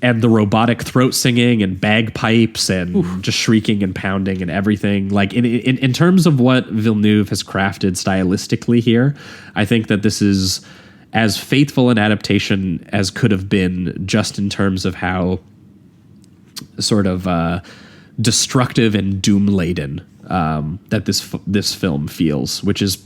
And the robotic throat singing and bagpipes and just shrieking and pounding and everything. Like in terms of what Villeneuve has crafted stylistically here, I think that this is as faithful an adaptation as could have been, just in terms of how sort of destructive and doom-laden that this film feels, which is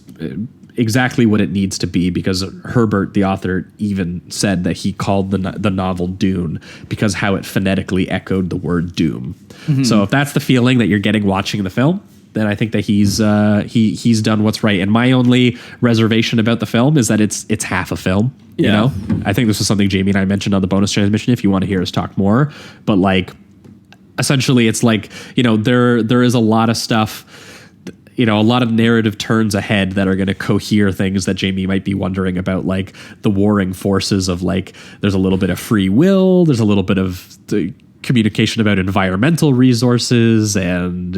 exactly what it needs to be, because Herbert, the author, even said that he called the novel Dune because how it phonetically echoed the word doom. Mm-hmm. So if that's the feeling that you're getting watching the film, then I think that he's done what's right. And my only reservation about the film is that it's half a film. Yeah. I think this was something Jamie and I mentioned on the bonus transmission, if you want to hear us talk more. But like, essentially, it's like, there is a lot of stuff, a lot of narrative turns ahead that are going to cohere things that Jamie might be wondering about, like the warring forces of like, there's a little bit of free will, there's a little bit of the communication about environmental resources and,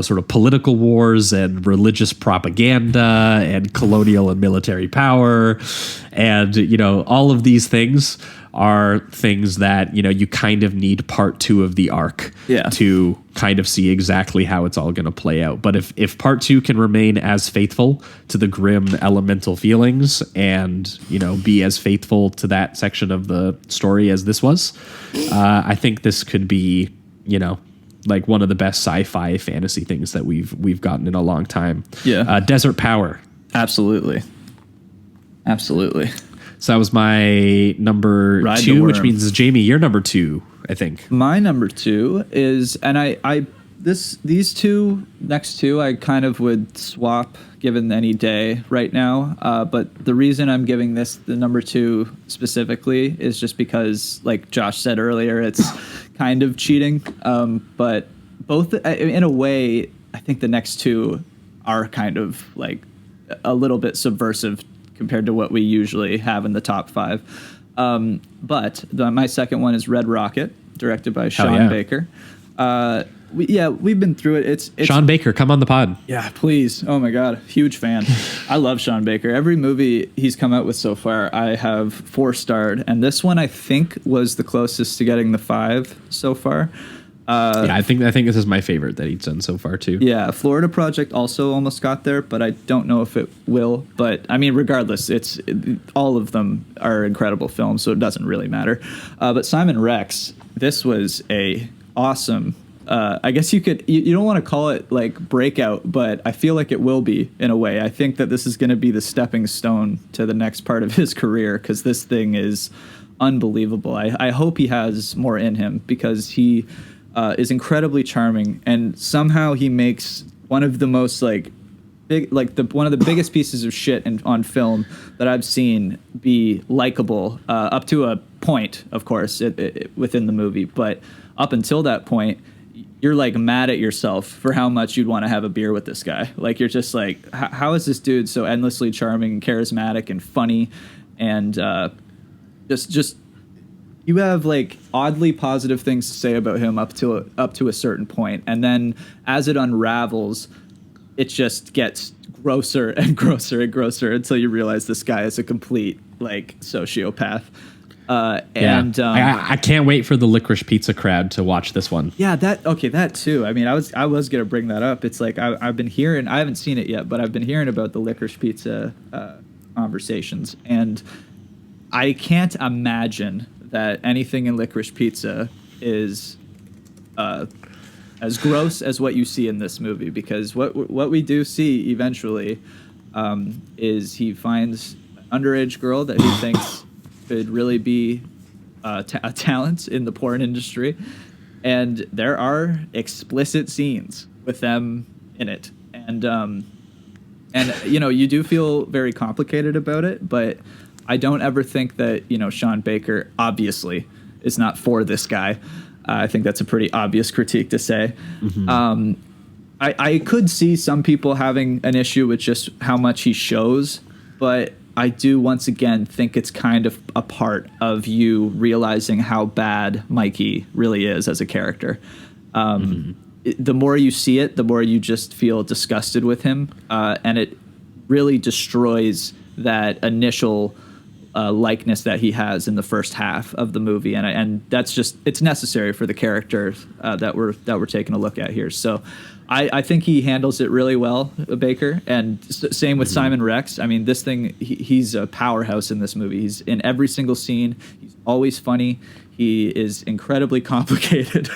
sort of political wars and religious propaganda and colonial and military power. And, all of these things are things that, you kind of need part 2 of the arc to kind of see exactly how it's all going to play out. But if part 2 can remain as faithful to the grim elemental feelings and, be as faithful to that section of the story as this was, I think this could be, like one of the best sci-fi fantasy things that we've gotten in a long time. Yeah. Desert Power. Absolutely. So that was my number 2, which means, Jamie, you're number 2, I think. My number 2 is, and these two next two I kind of would swap given any day right now. But the reason I'm giving this the number 2 specifically is just because, like Josh said earlier, it's kind of cheating. But both, in a way, I think the next 2 are kind of like a little bit subversive compared to what we usually have in the top 5. But my second one is Red Rocket, directed by Sean Baker. We've been through it. It's Sean Baker, come on the pod. Yeah, please. Oh my God, huge fan. I love Sean Baker. Every movie he's come out with so far, I have 4-starred, and this one I think was the closest to getting the 5 so far. I think this is my favorite that he's done so far too. Yeah, Florida Project also almost got there, but I don't know if it will. But I mean, regardless, all of them are incredible films, so it doesn't really matter. But Simon Rex, this was a awesome I guess you don't want to call it like breakout, but I feel like it will be in a way. I think that this is going to be the stepping stone to the next part of his career, because this thing is unbelievable. I hope he has more in him, because he is incredibly charming, and somehow he makes one of the most one of the biggest pieces of shit on film that I've seen be likable, up to a point, of course, within the movie. But up until that point, you're like mad at yourself for how much you'd want to have a beer with this guy. Like, you're just like, how is this dude so endlessly charming and charismatic and funny, and just you have like oddly positive things to say about him up to a certain point, and then as it unravels, it just gets grosser and grosser and grosser until you realize this guy is a complete like sociopath. I can't wait for the Licorice Pizza crowd to watch this one. Yeah, that too. I mean, I was gonna bring that up. It's like I've been hearing. I haven't seen it yet, but I've been hearing about the Licorice Pizza conversations, and I can't imagine that anything in Licorice Pizza is as gross as what you see in this movie, because what we do see eventually is he finds an underage girl that he thinks could really be a talent in the porn industry, and there are explicit scenes with them in it, and you know, you do feel very complicated about it, but I don't ever think that, you know, Sean Baker obviously is not for this guy. I think that's a pretty obvious critique to say. Mm-hmm. I could see some people having an issue with just how much he shows, but I do once again think it's kind of a part of you realizing how bad Mikey really is as a character. The more you see it, the more you just feel disgusted with him, and it really destroys that initial likeness that he has in the first half of the movie, and that's just, it's necessary for the character that we're taking a look at here. So I think he handles it really well, Baker, and same with Simon Rex. I mean, this thing, he's a powerhouse in this movie. He's in every single scene. He's always funny. He is incredibly complicated.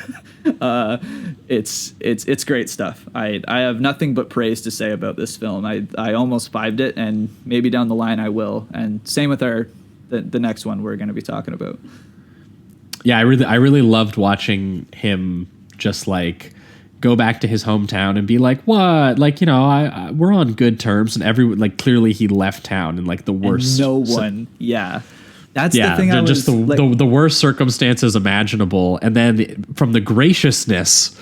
It's great stuff. I have nothing but praise to say about this film. I almost 5'd it, and maybe down the line I will. And same with the next one we're going to be talking about. Yeah, I really loved watching him just like go back to his hometown and be like, what? Like, you know, we're on good terms, and everyone, like, clearly he left town in like the worst. And no one. Yeah. That's the thing. Just the worst circumstances imaginable, and then from the graciousness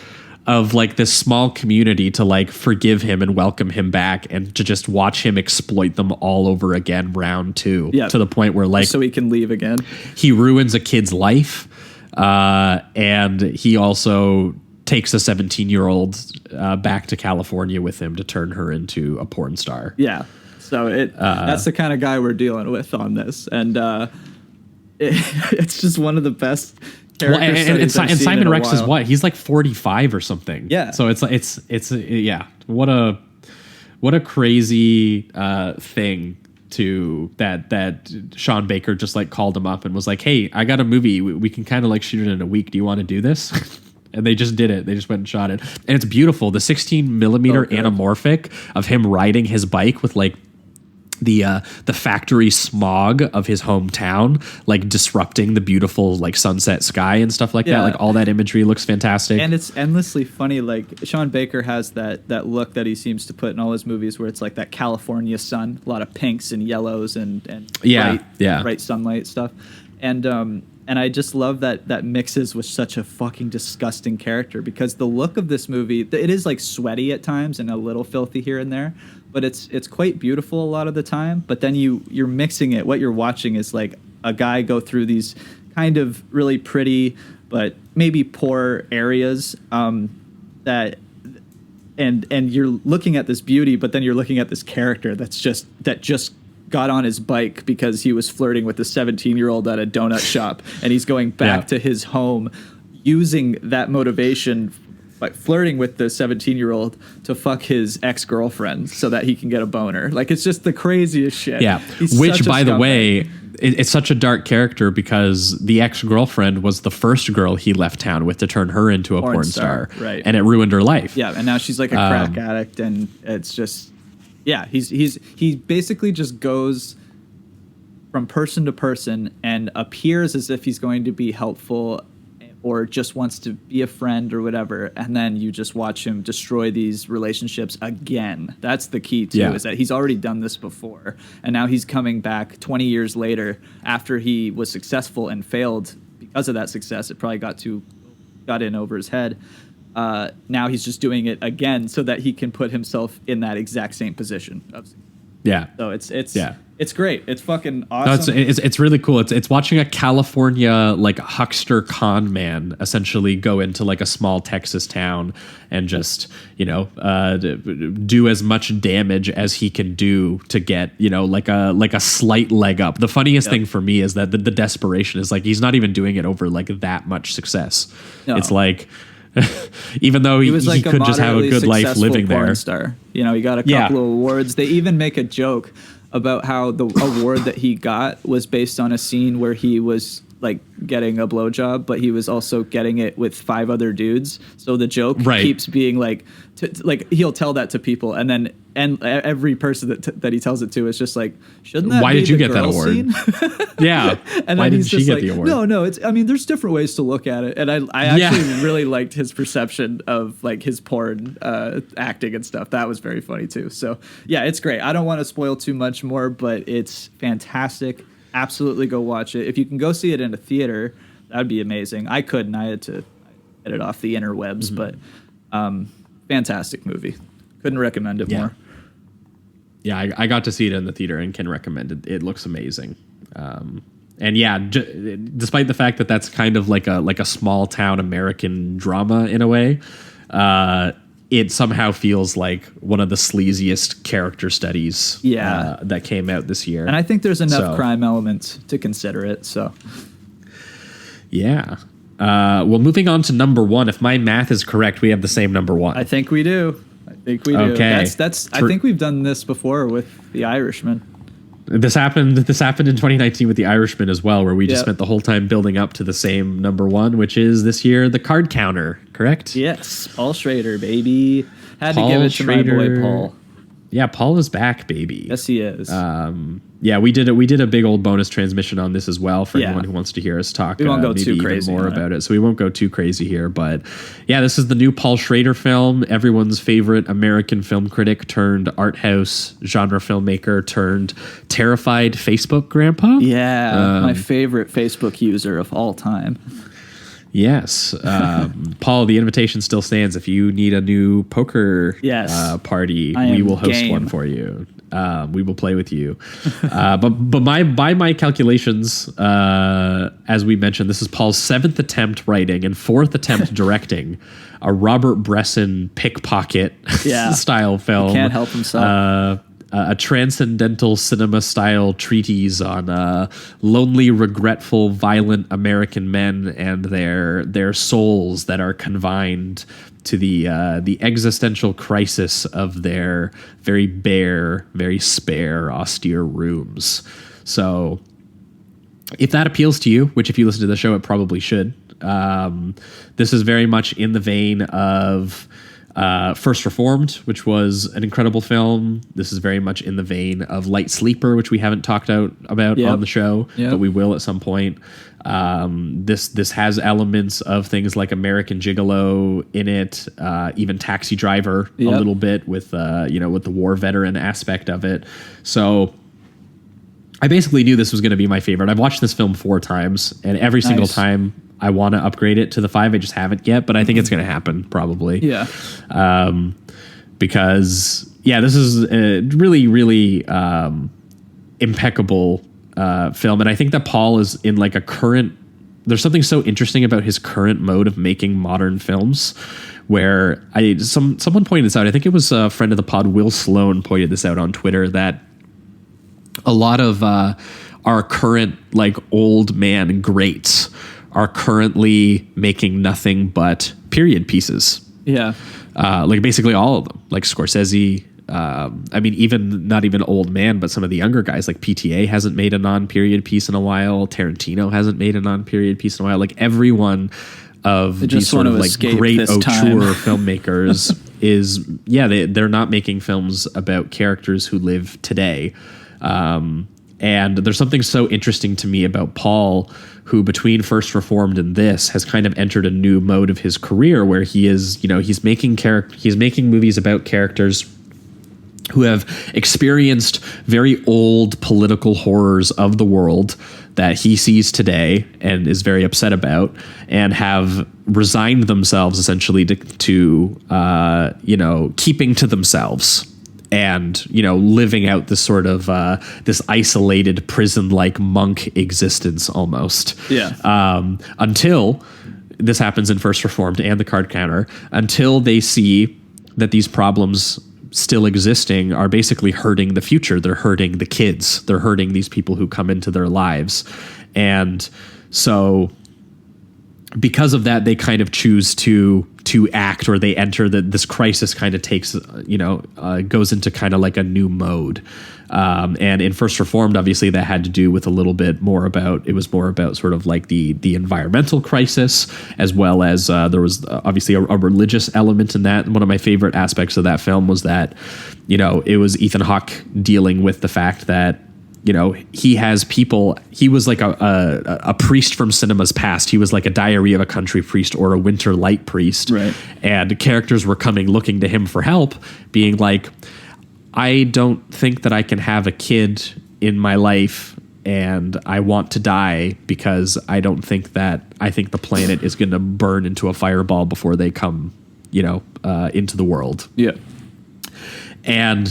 of like this small community to like forgive him and welcome him back, and to just watch him exploit them all over again, round 2, to the point where like, so he can leave again. He ruins a kid's life, and he also takes a 17-year-old back to California with him to turn her into a porn star. Yeah. So that's the kind of guy we're dealing with on this, and it's just one of the best character and Simon Rex is what? He's like 45 or something. Yeah. So it's yeah. What a crazy thing to that Sean Baker just like called him up and was like, hey, I got a movie. We can kind of like shoot it in a week. Do you want to do this? And they just did it. They just went and shot it. And it's beautiful. The 16 millimeter anamorphic of him riding his bike with like the factory smog of his hometown, like disrupting the beautiful like sunset sky and stuff like that. Like all that imagery looks fantastic. And it's endlessly funny. Like Sean Baker has that look that he seems to put in all his movies, where it's like that California sun, a lot of pinks and yellows and bright sunlight stuff. And I just love that mixes with such a fucking disgusting character, because the look of this movie, it is like sweaty at times and a little filthy here and there, but it's quite beautiful a lot of the time. But then you're mixing it. What you're watching is like a guy go through these kind of really pretty but maybe poor areas that and you're looking at this beauty, but then you're looking at this character that just got on his bike because he was flirting with a 17-year-old at a donut shop, and he's going back to his home using that motivation like flirting with the 17-year-old to fuck his ex-girlfriend so that he can get a boner. Like, it's just the craziest shit. Yeah. Which, by the way, it's such a dark character because the ex-girlfriend was the first girl he left town with to turn her into a porn star. Right. And it ruined her life. Yeah. And now she's like a crack addict, and it's just, yeah, he basically just goes from person to person and appears as if he's going to be helpful or just wants to be a friend or whatever, and then you just watch him destroy these relationships again. That's the key too, is that he's already done this before, and now he's coming back 20 years later after he was successful and failed because of that success. It probably got in over his head. Now he's just doing it again so that he can put himself in that exact same position. Yeah. So it's great. It's fucking awesome. No, it's really cool. It's watching a California like huckster con man essentially go into like a small Texas town and just, you know, do as much damage as he can do to get, you know, like a slight leg up. The funniest thing for me is that the desperation is like he's not even doing it over like that much success. No. It's like even though he could just have a good life living there. Star. You know, he got a couple of awards. They even make a joke about how the award that he got was based on a scene where he was like getting a blowjob, but he was also getting it with 5 other dudes. So the joke keeps being like, he'll tell that to people, and then every person that he tells it to is just like, shouldn't that? Why be did you the get that girl award? Scene? Yeah, and why then did she get the award? No, it's. I mean, there's different ways to look at it, and I actually really liked his perception of like his porn acting and stuff. That was very funny too. So yeah, it's great. I don't want to spoil too much more, but it's fantastic. Absolutely go watch it. If you can go see it in a theater, that'd be amazing. I couldn't. I had to get it off the interwebs, but fantastic movie. Couldn't recommend it more. Yeah, I got to see it in the theater and can recommend it. It looks amazing. And yeah, despite the fact that that's kind of like a small town American drama in a way, it somehow feels like one of the sleaziest character studies that came out this year. And I think there's enough crime elements to consider it. So, yeah. Well, moving on to number 1. If my math is correct, we have the same number 1. I think we do. Okay. That's. I think we've done this before with The Irishman. This happened in 2019 with The Irishman as well, where we just spent the whole time building up to the same number 1, which is this year The Card Counter, correct? Yes, Paul Schrader, baby. Had to give it to my boy Paul. Yeah, Paul is back, baby. Yes, he is. Yeah, we did a big old bonus transmission on this as well for anyone who wants to hear us talk. We won't go too crazy more about it, so we won't go too crazy here. But yeah, this is the new Paul Schrader film. Everyone's favorite American film critic turned art house genre filmmaker turned terrified Facebook grandpa. Yeah, my favorite Facebook user of all time. Yes. Paul, the invitation still stands. If you need a new poker party, we will host one for you. We will play with you. But by my calculations, as we mentioned, this is Paul's 7th attempt writing and 4th attempt directing a Robert Bresson pickpocket style film. He can't help himself. A transcendental cinema-style treatise on lonely, regretful, violent American men and their souls that are confined to the existential crisis of their very bare, very spare, austere rooms. So, if that appeals to you, which if you listen to the show, it probably should, this is very much in the vein of First Reformed, which was an incredible film. This is very much in the vein of Light Sleeper, which we haven't talked about on the show, but we will at some point. This has elements of things like American Gigolo in it, even Taxi Driver a little bit with with the war veteran aspect of it. So I basically knew this was going to be my favorite. I've watched this film 4 times, and every single time I want to upgrade it to the 5. I just haven't yet, but I think it's going to happen probably. Yeah. Because this is a really, really impeccable film. And I think that Paul is in like a current, there's something so interesting about his current mode of making modern films where someone pointed this out. I think it was a friend of the pod, Will Sloan, pointed this out on Twitter, that a lot of our current like old man greats are currently making nothing but period pieces. Yeah. Like basically all of them, like Scorsese. I mean, even not even old man, but some of the younger guys like PTA hasn't made a non-period piece in a while. Tarantino hasn't made a non-period piece in a while. Like everyone of these sort of like great auteur filmmakers they're not making films about characters who live today. And there's something so interesting to me about Paul, who between First Reformed and this has kind of entered a new mode of his career where he is, he's making movies about characters who have experienced very old political horrors of the world that he sees today and is very upset about, and have resigned themselves essentially to keeping to themselves and, living out this sort of this isolated prison-like monk existence almost. Yeah. Until this happens in First Reformed and the Card Counter, until they see that these problems still existing are basically hurting the future. They're hurting the kids. They're hurting these people who come into their lives. And so because of that, they kind of choose to act, or they enter this crisis kind of takes, goes into kind of like a new mode. And in First Reformed, obviously that had to do with a little bit more about, it was more about sort of like the environmental crisis, as well as there was obviously a religious element in that. One of my favorite aspects of that film was that, it was Ethan Hawke dealing with the fact that, he has people, he was like a priest from cinema's past. He was like a Diary of a Country priest or a Winter Light priest. Right. And characters were looking to him for help, being like, I don't think that I can have a kid in my life, and I want to die because I think the planet is going to burn into a fireball before they come, into the world. Yeah. And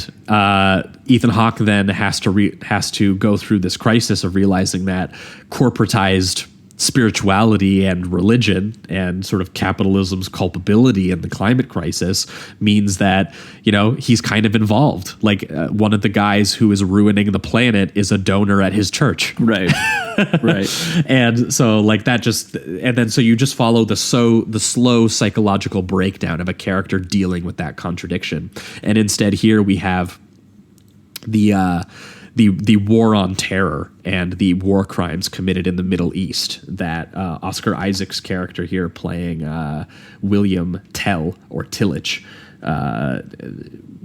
Ethan Hawke then has to go through this crisis of realizing that corporatized spirituality and religion and sort of capitalism's culpability in the climate crisis means that, he's kind of involved. Like one of the guys who is ruining the planet is a donor at his church. Right. Right. And so like that so you just follow the slow psychological breakdown of a character dealing with that contradiction. And instead here we have the war on terror and the war crimes committed in the Middle East that Oscar Isaac's character here playing William Tell or Tillage.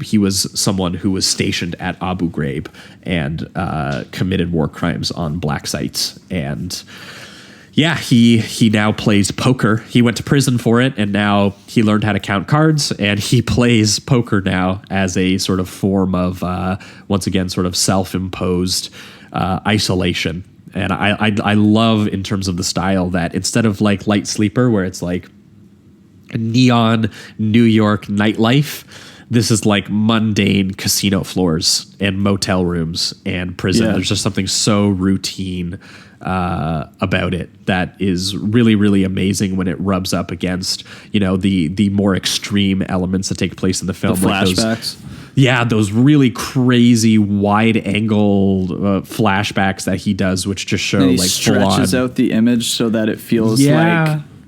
He was someone who was stationed at Abu Ghraib and committed war crimes on black sites. And he now plays poker. He went to prison for it, and now he learned how to count cards, and he plays poker now as a sort of form of, once again, sort of self-imposed isolation. And I love, in terms of the style, that instead of like Light Sleeper, where it's like neon New York nightlife, this is like mundane casino floors and motel rooms and prison. Yeah. There's just something so routine about it that is really, really amazing when it rubs up against, the more extreme elements that take place in the film. The flashbacks. Those really crazy wide angle flashbacks that he does, which just show and he like stretches out the image so that it feels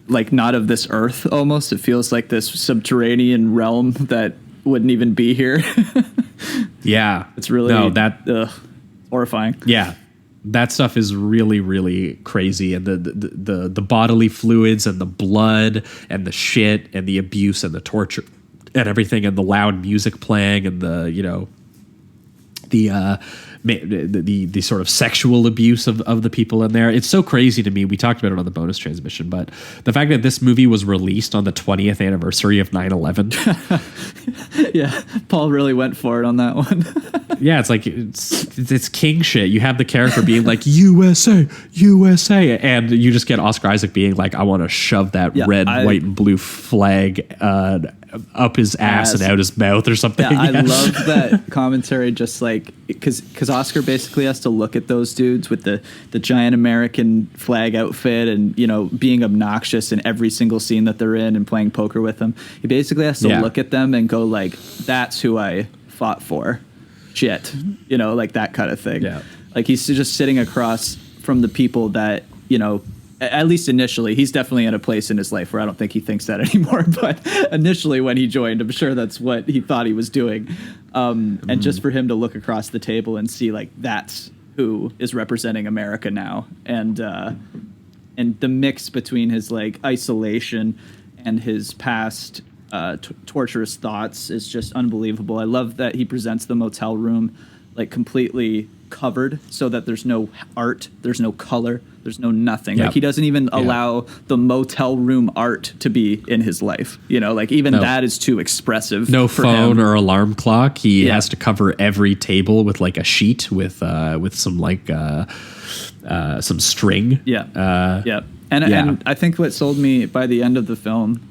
like not of this earth almost. It feels like this subterranean realm that wouldn't even be here. It's really horrifying. That stuff is really, really crazy, and the bodily fluids and the blood and the shit and the abuse and the torture and everything, and the loud music playing and the sort of sexual abuse of the people in there. It's so crazy to me. We talked about it on the bonus transmission, but the fact that this movie was released on the 20th anniversary of 9/11. Yeah, Paul really went for it on that one. It's like it's king shit. You have the character being like USA, USA, and you just get Oscar Isaac being like, I want to shove that red, white, and blue flag up his ass and out his mouth or something. I love that commentary, just like because Oscar basically has to look at those dudes with the giant American flag outfit and being obnoxious in every single scene that they're in and playing poker with them. He basically has to look at them and go like, that's who I fought for. Shit, like that kind of thing. Like he's just sitting across from the people that at least initially, he's definitely in a place in his life where I don't think he thinks that anymore. But initially when he joined, I'm sure that's what he thought he was doing. And just for him to look across the table and see like that's who is representing America now. And the mix between his like isolation and his past torturous thoughts is just unbelievable. I love that he presents the motel room like completely covered so that there's no art, there's no color, there's no nothing. Like he doesn't even allow the motel room art to be in his life. You know, like even that is too expressive. No for phone him. or alarm clock. He has to cover every table with like a sheet with some like some string. And I think what sold me by the end of the film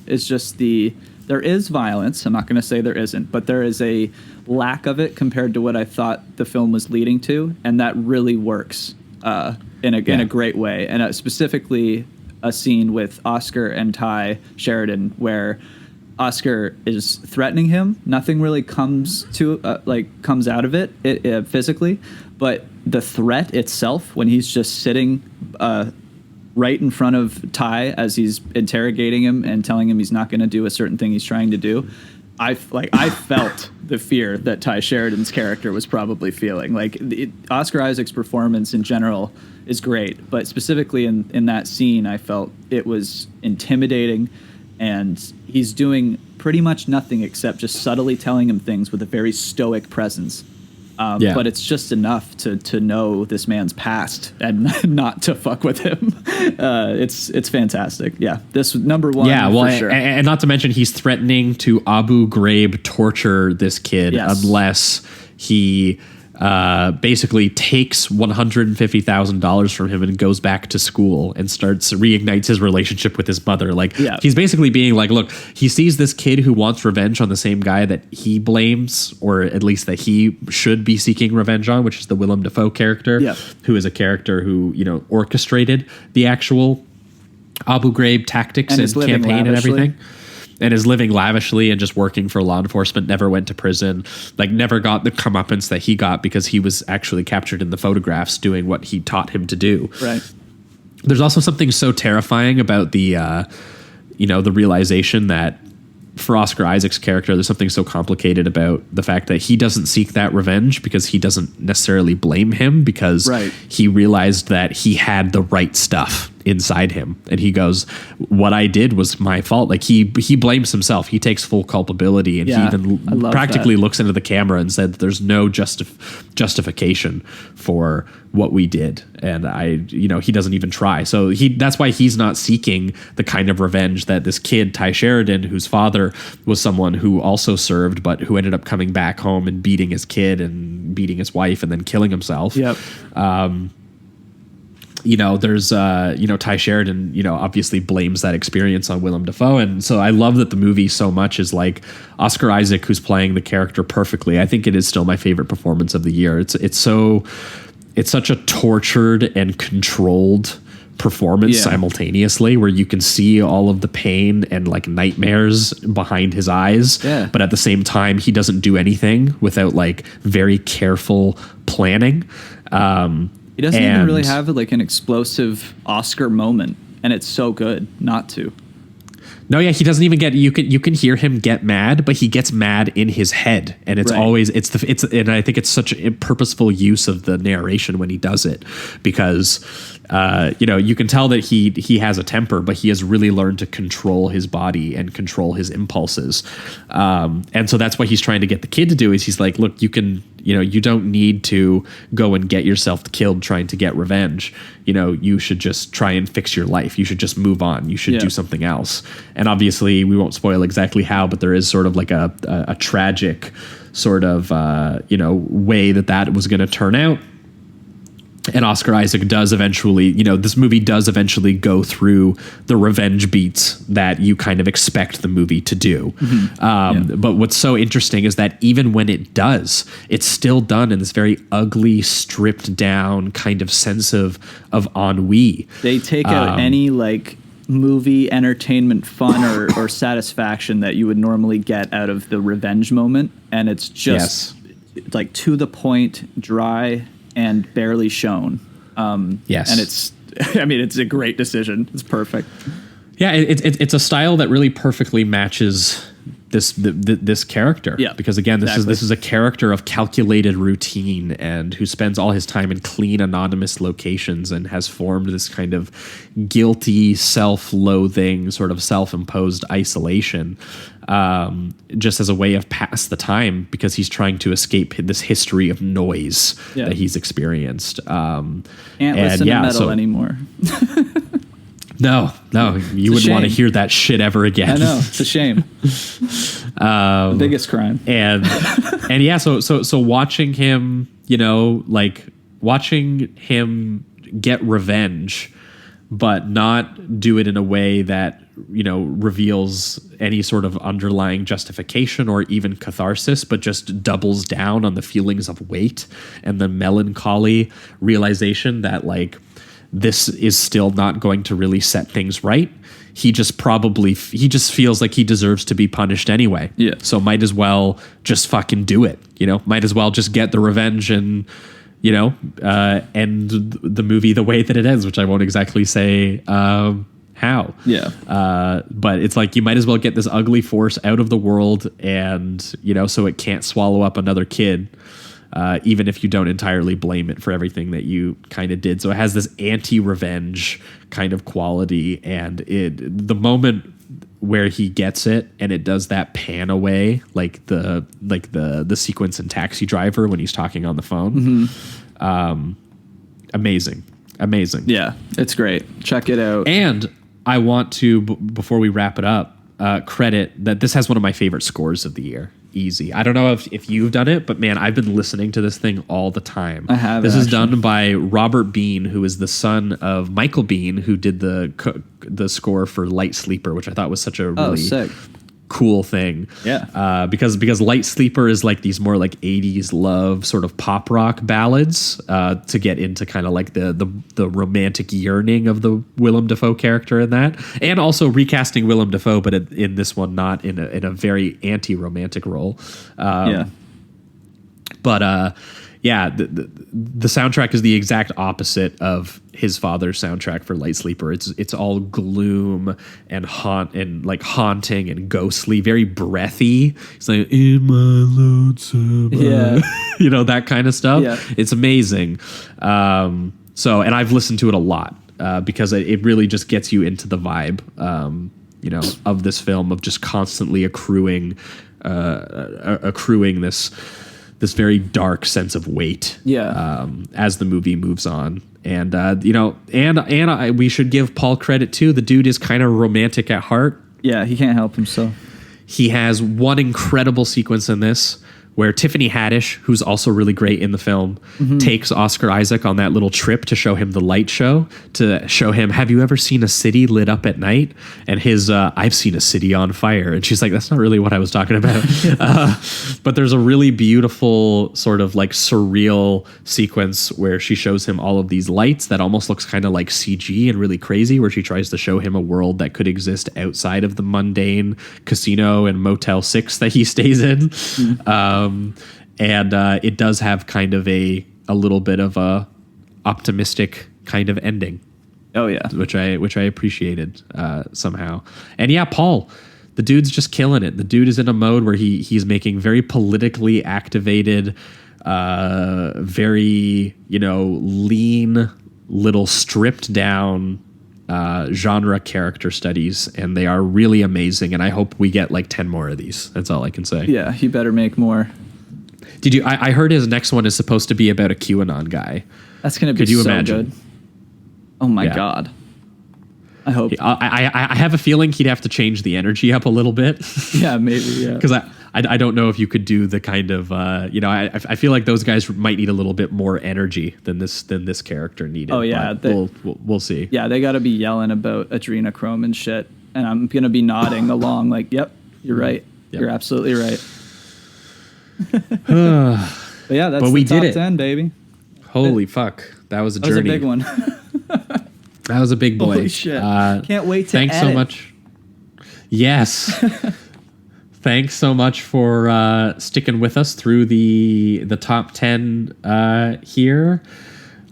is just there is violence. I'm not going to say there isn't, but there is a lack of it compared to what I thought the film was leading to, and that really works in a great way. And specifically a scene with Oscar and Ty Sheridan where Oscar is threatening him. Nothing really comes out of it physically, but the threat itself when he's just sitting right in front of Ty as he's interrogating him and telling him he's not going to do a certain thing he's trying to do. I felt the fear that Ty Sheridan's character was probably feeling. Like Oscar Isaac's performance in general is great, but specifically in that scene, I felt it was intimidating, and he's doing pretty much nothing except just subtly telling him things with a very stoic presence. But it's just enough to know this man's past and not to fuck with him. It's fantastic. Yeah, this number one. Yeah, well, for sure. and not to mention he's threatening to Abu Ghraib torture this kid unless he basically takes $150,000 from him and goes back to school and reignites his relationship with his mother. Like he's basically being like, look, he sees this kid who wants revenge on the same guy that he blames, or at least that he should be seeking revenge on, which is the Willem Dafoe character, who is a character who, you know, orchestrated the actual Abu Ghraib tactics and campaign and everything. And is living lavishly and just working for law enforcement, never went to prison, like never got the comeuppance that he got because he was actually captured in the photographs doing what he taught him to do. Right. There's also something so terrifying about the realization that for Oscar Isaac's character, there's something so complicated about the fact that he doesn't seek that revenge because he doesn't necessarily blame him because he realized that he had the right stuff inside him. And he goes, what I did was my fault. Like he blames himself. He takes full culpability, and he even practically looks into the camera and said there's no justification for what we did. And he doesn't even try. So that's why he's not seeking the kind of revenge that this kid, Ty Sheridan, whose father was someone who also served, but who ended up coming back home and beating his kid and beating his wife and then killing himself. Yep. There's Ty Sheridan, obviously blames that experience on Willem Dafoe. And so I love that the movie so much is like Oscar Isaac, who's playing the character perfectly. I think it is still my favorite performance of the year. It's such a tortured and controlled performance simultaneously, where you can see all of the pain and like nightmares behind his eyes. But at the same time, he doesn't do anything without like very careful planning. He doesn't even really have like an explosive Oscar moment, and it's so good not to. No, yeah, he doesn't even get. You can hear him get mad, but he gets mad in his head, and it's always and I think it's such a purposeful use of the narration when he does it, because you can tell that he has a temper, but he has really learned to control his body and control his impulses, and so that's what he's trying to get the kid to do. Is he's like, look, you don't need to go and get yourself killed trying to get revenge. You should just try and fix your life. You should just move on. You should do something else. And obviously we won't spoil exactly how, but there is sort of like a tragic sort of, way that was going to turn out. And Oscar Isaac does eventually, this movie does eventually go through the revenge beats that you kind of expect the movie to do. But what's so interesting is that even when it does, it's still done in this very ugly, stripped down kind of sense of ennui. They take out any like movie entertainment fun or satisfaction that you would normally get out of the revenge moment. And it's just like to the point, dry, and barely shown. And it's I mean, it's a great decision. It's perfect. Yeah, it's a style that really perfectly matches this character. Yeah, because again, this is a character of calculated routine and who spends all his time in clean, anonymous locations and has formed this kind of guilty, self-loathing, sort of self-imposed isolation, just as a way of pass the time because he's trying to escape this history of noise that he's experienced. Can't listen to metal anymore. No, you wouldn't want to hear that shit ever again. I know, it's a shame. The biggest crime. And yeah, so watching him, watching him get revenge, but not do it in a way that reveals any sort of underlying justification or even catharsis, but just doubles down on the feelings of weight and the melancholy realization that this is still not going to really set things right. He just feels like he deserves to be punished anyway. Yeah. So might as well just fucking do it. Might as well just get the revenge and, end the movie the way that it ends, which I won't exactly say how. Yeah. But it's you might as well get this ugly force out of the world and, so it can't swallow up another kid. Even if you don't entirely blame it for everything that you kind of did. So it has this anti-revenge kind of quality, and the moment where he gets it and it does that pan away, like the sequence in Taxi Driver when he's talking on the phone. Mm-hmm. Amazing. Yeah, it's great. Check it out. And I want to, before we wrap it up, credit that this has one of my favorite scores of the year. Easy. I don't know if you've done it, but man, I've been listening to this thing all the time. I have. This is done by Robert Bean, who is the son of Michael Bean, who did the score for Light Sleeper, which I thought was such a really sick. Cool thing. Yeah. Because Light Sleeper is these more 80s love sort of pop rock ballads to get into kind of the romantic yearning of the Willem Dafoe character in that, and also recasting Willem Dafoe, but in this one not in a very anti-romantic role. But yeah, the soundtrack is the exact opposite of his father's soundtrack for Light Sleeper. It's all gloom and haunting and ghostly, very breathy. It's in my lonesome, that kind of stuff. Yeah. It's amazing. So, and I've listened to it a lot because it really just gets you into the vibe, of this film, of just constantly accruing this very dark sense of weight, as the movie moves on, and we should give Paul credit too. The dude is kind of romantic at heart. Yeah, he can't help himself. He has one incredible sequence in this where Tiffany Haddish, who's also really great in the film, takes Oscar Isaac on that little trip to show him the light show, to show him, have you ever seen a city lit up at night? And his, I've seen a city on fire. And she's like, that's not really what I was talking about. But there's a really beautiful sort of surreal sequence where she shows him all of these lights that almost looks kind of like CG and really crazy, where she tries to show him a world that could exist outside of the mundane casino and Motel 6 that he stays in. And it does have kind of a little bit of a optimistic kind of ending. Oh yeah, which I appreciated somehow. And yeah, Paul, the dude's just killing it. The dude is in a mode where he's making very politically activated, very lean, little stripped down genre character studies, and they are really amazing, and I hope we get 10 more of these. That's all I can say. Yeah, he better make more. Did you I heard his next one is supposed to be about a QAnon guy. That's gonna be Could you so imagine? good. Oh my god, I hope. I have a feeling he'd have to change the energy up a little bit. Yeah, maybe. Yeah, because I don't know if you could do the kind of I feel like those guys might need a little bit more energy than this character needed. Oh yeah, we'll see. Yeah, they got to be yelling about adrenochrome and shit, and I'm gonna be nodding along yep, you're right. Yep. You're absolutely right. But yeah, that's we the top did it. 10, baby. Holy fuck, that was a That journey. was a big one. That was a big boy. Holy shit! Can't wait to. Thanks so much. Yes. Thanks so much for sticking with us through the top 10 here.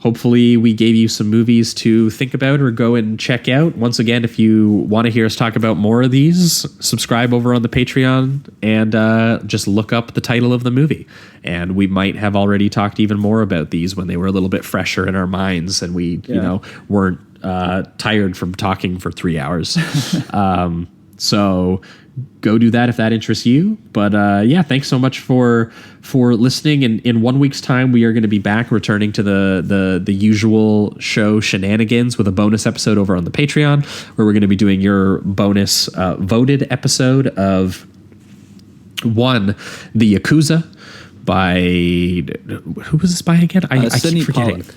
hopefully we gave you some movies to think about or go and check out. Once again, if you want to hear us talk about more of these, subscribe over on the Patreon and just look up the title of the movie. And we might have already talked even more about these when they were a little bit fresher in our minds and we, weren't tired from talking for 3 hours. So go do that if that interests you. But thanks so much for listening. In 1 week's time, we are going to be back returning to the usual show shenanigans with a bonus episode over on the Patreon, where we're going to be doing your bonus voted episode of The Yakuza by, who was this by again? I keep forgetting. Pollock.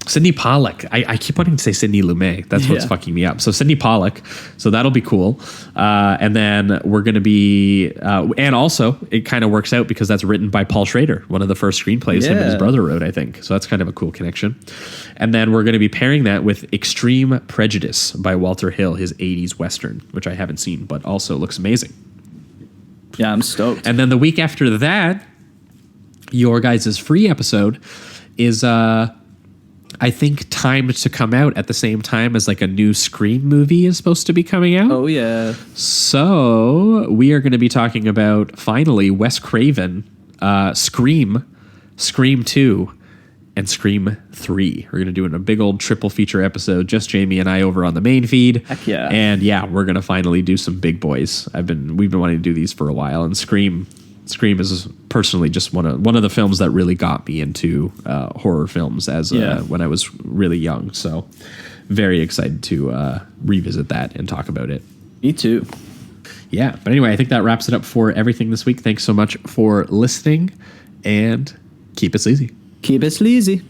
Sydney Pollack. I keep wanting to say Sidney Lumet. That's what's fucking me up. So Sydney Pollack. So that'll be cool. And then we're going to be... and also, it kind of works out because that's written by Paul Schrader, one of the first screenplays him and his brother wrote, I think. So that's kind of a cool connection. And then we're going to be pairing that with Extreme Prejudice by Walter Hill, his 80s Western, which I haven't seen, but also looks amazing. Yeah, I'm stoked. And then the week after that, your guys' free episode is... I think timed to come out at the same time as like a new Scream movie is supposed to be coming out. Oh, yeah. So we are going to be talking about, finally, Wes Craven, Scream, Scream 2, and Scream 3. We're going to do a big old triple feature episode, just Jamie and I over on the main feed. Heck yeah. And we're going to finally do some big boys. We've been wanting to do these for a while, and Scream is personally just one of the films that really got me into horror films as when I was really young. So very excited to revisit that and talk about it. Me too. Yeah. But anyway, I think that wraps it up for everything this week. Thanks so much for listening and keep it sleazy. Keep it sleazy.